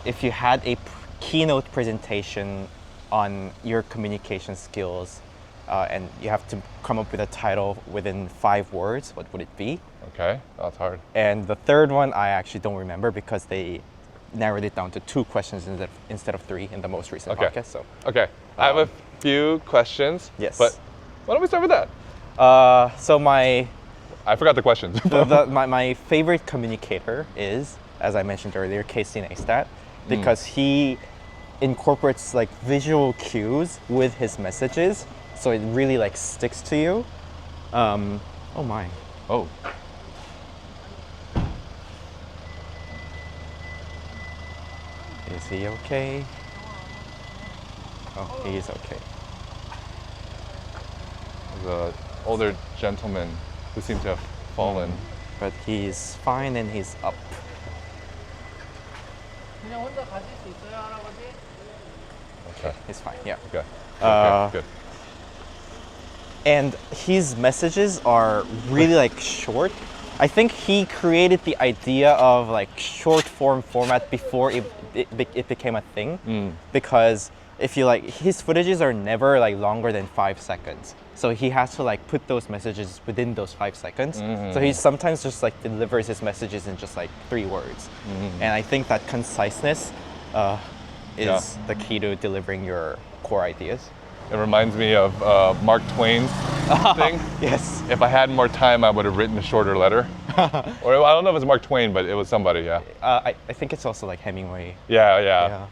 if you had a keynote presentation on your communication skills, and you have to come up with a title within 5 words, what would it be? Okay, that's hard. And the third one, I actually don't remember because they narrowed it down to 2 questions instead of 3 in the most recent podcast. So, Okay, I have a few questions. Yes. But why don't we start with that? so my I forgot the questions. my favorite communicator is, as I mentioned earlier, Casey Neistat, because he incorporates like visual cues with his messages, so it really like sticks to you. Oh my. Oh. Is he okay? Oh, he is okay. The older gentleman who seemed to have fallen. But he's fine and he's up. 그냥 혼자 가실 수 있어요, 할아버지? Okay. He's fine, yeah. Okay. Good. And his messages are really like short. I think he created the idea of like short form format before it became a thing. Because if you like, his footages are never like longer than 5 seconds. So he has to like put those messages within those 5 seconds. So he sometimes just like delivers his messages in just like 3 words. And I think that conciseness is the key to delivering your core ideas. It reminds me of Mark Twain's thing. Yes. If I had more time, I would have written a shorter letter. Or I don't know if it's Mark Twain, but it was somebody, yeah. I think it's also like Hemingway. Yeah.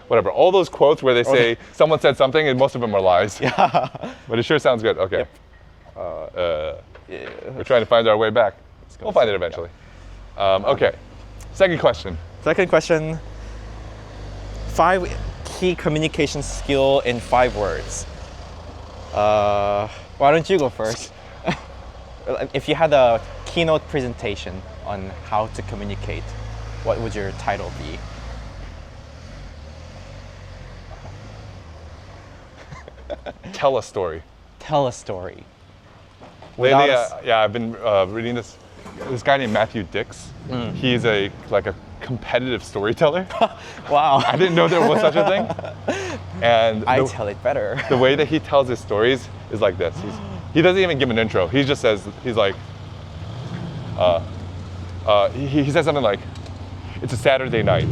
Whatever. All those quotes where they say someone said something, and most of them are lies. Yeah. But it sure sounds good. Okay. Yeah. We're trying to find our way back. We'll find it eventually. Okay. Second question. Second question. 5 key communication skill in 5 words. Why don't you go first? If you had a keynote presentation on how to communicate, what would your title be? Tell a story. Tell a story. Lately, Without I've been reading this guy named Matthew Dix. He's a competitive storyteller. Wow. I didn't know there was such a thing. And I tell it better. the way that he tells his stories is like this. He doesn't even give an intro. He just says, he's like, he says something like, it's a Saturday night.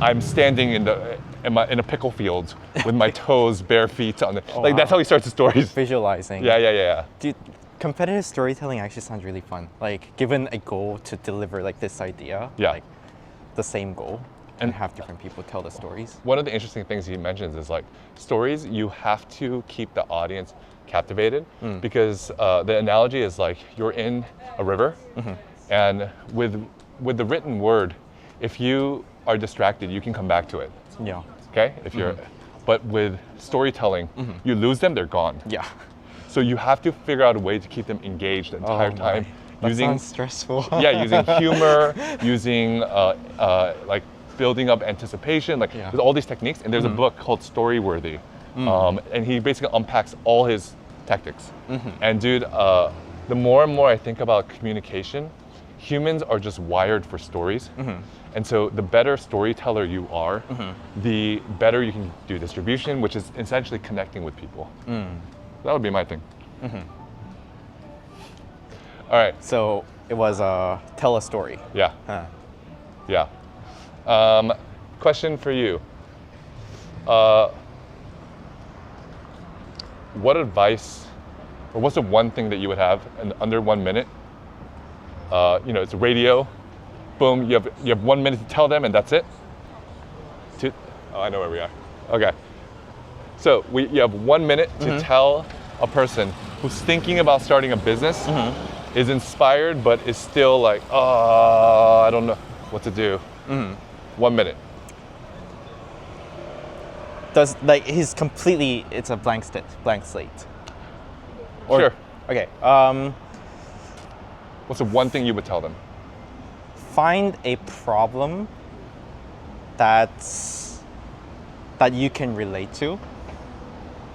I'm standing in a pickle field with my toes, bare feet on the, like that's how he starts his stories. Visualizing. Yeah. Dude, competitive storytelling actually sounds really fun. Like, given a goal to deliver like this idea, like the same goal, and have different people tell the stories. One of the interesting things he mentions is like stories, you have to keep the audience captivated because the analogy is like you're in a river and with the written word, if you are distracted, you can come back to it. Yeah. Okay? If you're, but with storytelling, you lose them, they're gone. Yeah. So you have to figure out a way to keep them engaged the entire time. That sounds stressful. Using humor, using like building up anticipation, like there's all these techniques. And there's a book called Storyworthy, and he basically unpacks all his tactics. And dude, the more and more I think about communication, humans are just wired for stories. And so the better storyteller you are, the better you can do distribution, which is essentially connecting with people. That would be my thing. All right. So it was tell a story. Yeah. Yeah. Question for you. What advice, or what's the one thing that you would have in under 1 minute? It's radio, boom, you have 1 minute to tell them, and that's it. Oh, I know where we are. Okay. So you have 1 minute to tell a person who's thinking about starting a business, is inspired, but is still like, oh, I don't know what to do. 1 minute. It's a blank slate. Sure. Okay. What's the one thing you would tell them? Find a problem that you can relate to,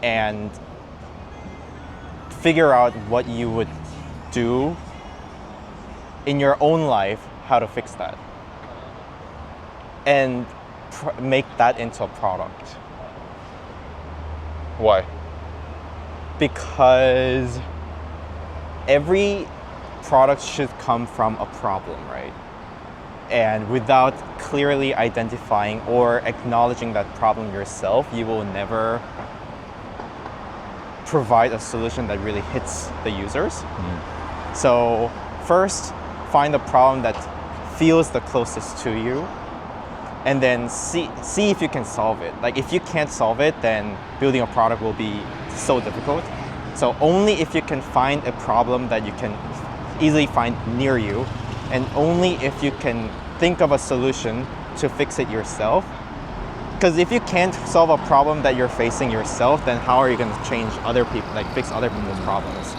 and figure out what you would do in your own life, how to fix that, and make that into a product. Why? Because every product should come from a problem, right? And without clearly identifying or acknowledging that problem yourself, you will never provide a solution that really hits the users. So first, find a problem that feels the closest to you, and then see if you can solve it. Like, if you can't solve it, then building a product will be so difficult. So only if you can find a problem that you can easily find near you, and only if you can think of a solution to fix it yourself. Because if you can't solve a problem that you're facing yourself, then how are you going to change other people, like fix other people's problems?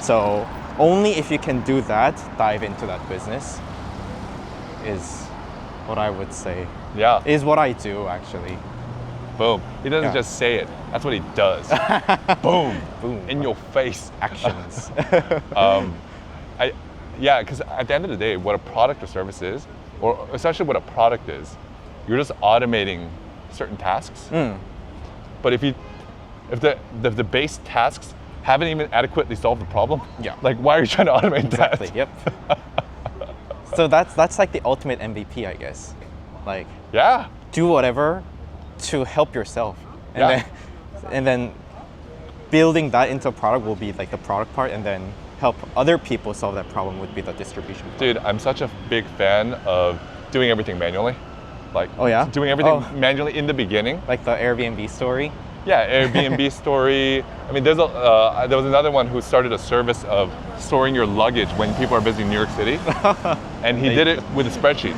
So only if you can do that, dive into that business, is what I would say. Yeah. Is what I do, actually. Boom. He doesn't Yeah. just say it. That's what he does. Boom. Boom. In your face. Actions. Because at the end of the day, what a product or service is, or essentially what a product is, you're just automating certain tasks. But if the base tasks haven't even adequately solved the problem, like, why are you trying to automate Exactly. that? Yep. So that's like the ultimate MVP, I guess. Like, Yeah. do whatever to help yourself, and Yeah. then building that into a product will be like the product part, and then help other people solve that problem would be the distribution part. Dude, I'm such a big fan of doing everything manually. Like, Oh, yeah? doing everything Oh. manually in the beginning. Like the Airbnb story. Yeah, Airbnb story. I mean, there was another one who started a service of storing your luggage when people are visiting New York City, and he did it with a spreadsheet.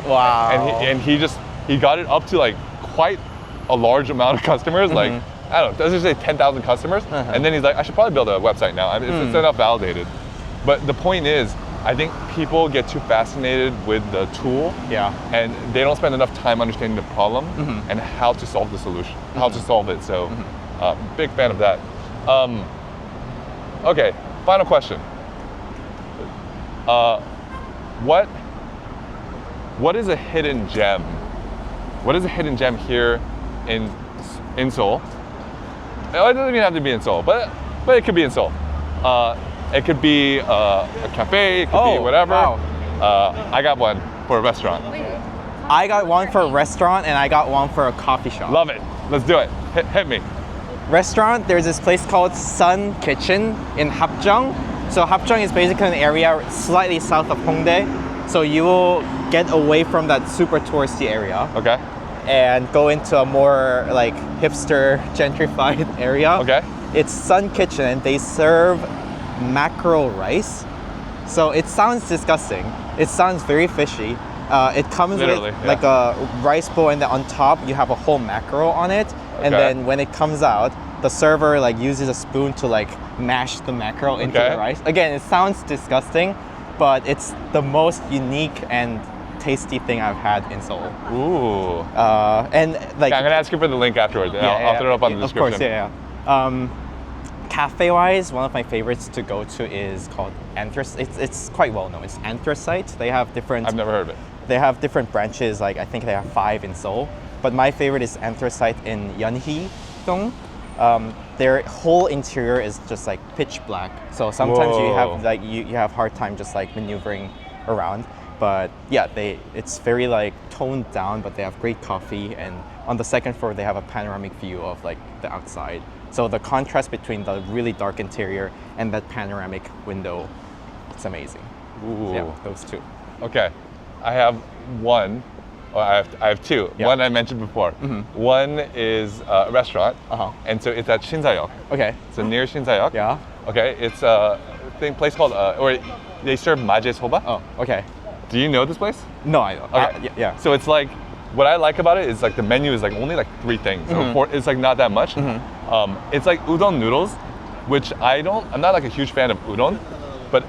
Wow. And he got it up to like quite a large amount of customers. Like, I don't know, let's just say 10,000 customers. And then he's like, I should probably build a website now. I mean, it's enough validated. But the point is, I think people get too fascinated with the tool, Yeah. and they don't spend enough time understanding the problem and how to solve the solution, how to solve it. So, big fan of that. Okay, final question. What is a hidden gem? What is a hidden gem here in Seoul? It doesn't even have to be in Seoul, but it could be in Seoul. It could be a cafe, it could be whatever. Wow. I got one for a restaurant. I got one for a restaurant, and I got one for a coffee shop. Love it. Let's do it. Hit me. Restaurant, there's this place called Sun Kitchen in Hapjeong. So Hapjeong is basically an area slightly south of Hongdae. So you will get away from that super touristy area Okay. and go into a more like hipster, gentrified area. Okay. It's Sun Kitchen, and they serve mackerel rice. So it sounds disgusting. It sounds very fishy. It comes Literally, with yeah. like a rice bowl, and then on top you have a whole mackerel on it. And Okay. then when it comes out, the server like uses a spoon to like mash the mackerel into Okay. the rice. Again, it sounds disgusting, but it's the most unique and tasty thing I've had in Seoul. Ooh. And like, Yeah, I'm gonna ask you for the link afterwards. And I'll throw it up on the description. Of course, yeah. Cafe-wise, one of my favorites to go to is called Anthracite. It's quite well known. It's Anthracite. They have different. I've never heard of it. They have different branches. Like, I think they have 5 in Seoul. But my favorite is Anthracite in Yeonhee-dong. Their whole interior is just like pitch black. So sometimes you Whoa. have like you have hard time just like maneuvering around. But yeah, it's very like toned down, but they have great coffee, and on the second floor they have a panoramic view of like the outside. So the contrast between the really dark interior and that panoramic window, it's amazing. Ooh. Yeah, those two. Okay. I have one. Or I have two. Yeah. One I mentioned before. One is a restaurant, and so it's at Shinsayeok. Okay. So near Shinsayeok. Yeah. Okay. It's a place called or they serve maje soba. Oh, okay. Do you know this place? No, I don't. Okay. Yeah. So it's like, what I like about it is like the menu is like only like 3 things. So it's like not that much. It's like udon noodles, which I'm not like a huge fan of udon, but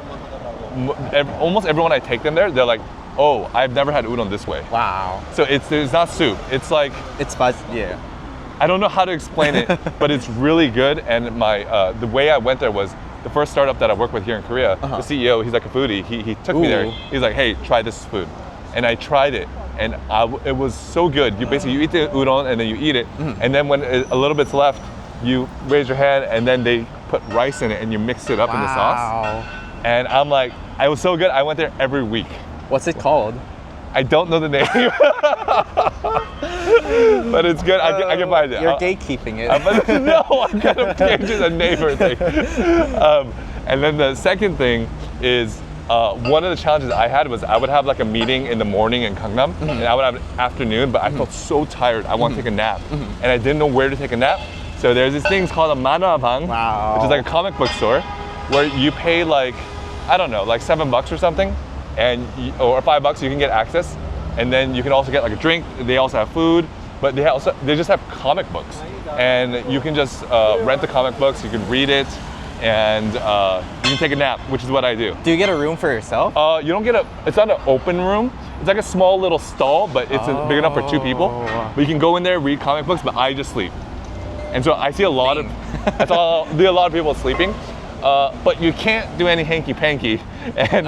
almost everyone I take them there, they're like, oh, I've never had udon this way. Wow. So it's not soup. It's like, It's spicy. Yeah. I don't know how to explain it, but it's really good. And my the way I went there was the first startup that I work with here in Korea. The CEO, he's like a foodie. He took me there. Ooh. He's like, hey, try this food, and I tried it, and it was so good. You basically you eat the udon and then you eat it, and then when a little bit's left, you raise your hand, and then they put rice in it and you mix it up in the sauce. Wow. And I'm like, it was so good. I went there every week. What's it called? I don't know the name, but it's good. I can find it. You're gatekeeping it. No, I'm kind of just a neighbor thing. And then the second thing is one of the challenges I had was I would have like a meeting in the morning in Gangnam, and I would have an afternoon, but I felt so tired. I want to take a nap, and I didn't know where to take a nap. So there's these things called a manhwa-bang, which is like a comic book store, where you pay like, I don't know, like $7 or something, or $5 you can get access, and then you can also get like a drink. They also have food, but they just have comic books, and you can just rent the comic books. You can read it, and you can take a nap, which is what I do. Do you get a room for yourself? You don't get it's not an open room. It's like a small little stall, but it's big enough for 2 people. But you can go in there, read comic books, but I just sleep. And so I see a lot of people sleeping. But you can't do any hanky-panky, and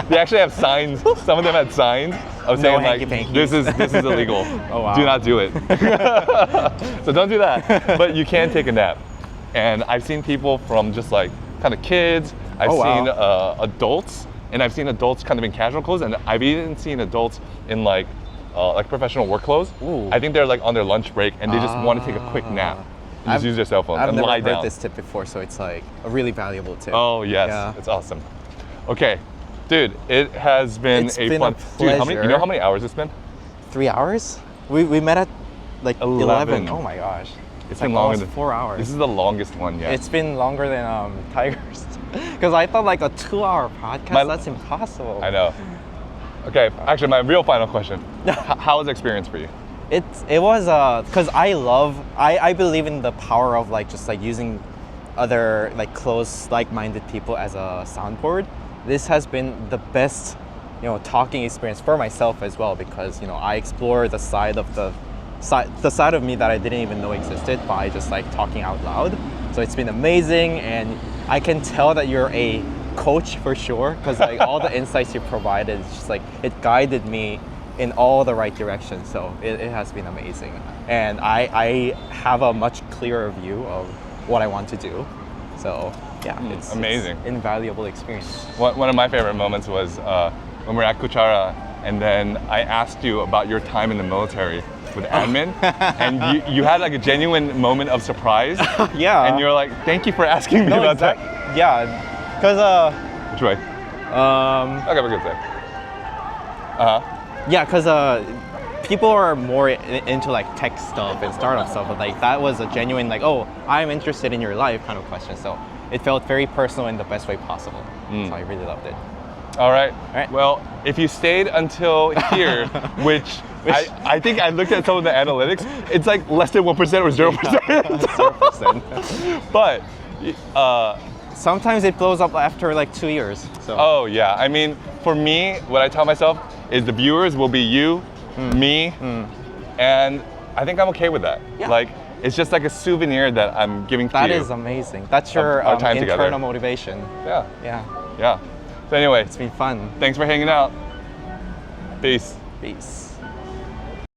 they actually have signs. Some of them had signs of saying like, "This is illegal. Oh, wow. Do not do it." So don't do that. But you can take a nap, and I've seen people from just like kind of kids. I've seen adults, and I've seen adults kind of in casual clothes, and I've even seen adults in like professional work clothes. Ooh. I think they're like on their lunch break, and they just want to take a quick nap. Just use your cell phone and lie down. I've never heard this tip before, so it's like a really valuable tip. Oh yes, Yeah. it's awesome. Okay, dude, it has been It's a been fun. a Dude, you know pleasure. how many hours it's been? 3 hours? We met at like 11. Oh my gosh. It's like been longer almost than 4 hours. This is the longest one yet. It's been longer than Tiger's. Because I thought like a 2-hour podcast, that's impossible. I know. Okay, actually, my real final question: how was the experience for you? It was because I believe in the power of like just like using other like close like-minded people as a soundboard. This has been the best, talking experience for myself as well, because I explore the side of the side of me that I didn't even know existed by just like talking out loud. So it's been amazing, and I can tell that you're a coach for sure, because like all the insights you provided, it's just like it guided me in all the right directions. So it has been amazing, and I have a much clearer view of what I want to do. So yeah, it's amazing. It's invaluable experience. One of my favorite moments was when we were at Kuchara, and then I asked you about your time in the military with admin, and you had like a genuine moment of surprise. Yeah. And you're like, thank you for asking me about that. Yeah, because Which way? Okay, we're good there. yeah, because people are more into like tech stuff and startup stuff, but like that was a genuine like, oh, I'm interested in your life kind of question. So it felt very personal in the best way possible. So I really loved it. All right. right. Well, if you stayed until here, which I think I looked at some of the analytics, it's like less than 1% or 0%. 0%. But sometimes it blows up after like 2 years. So. oh yeah, I mean, for me, what I tell myself is the viewers will be you, me, and I think I'm okay with that. Yeah. Like, it's just like a souvenir that I'm giving to you. That is amazing. That's your our time internal together. motivation. Yeah, Yeah, yeah. So anyway, it's been fun. thanks for hanging out. Peace. Peace.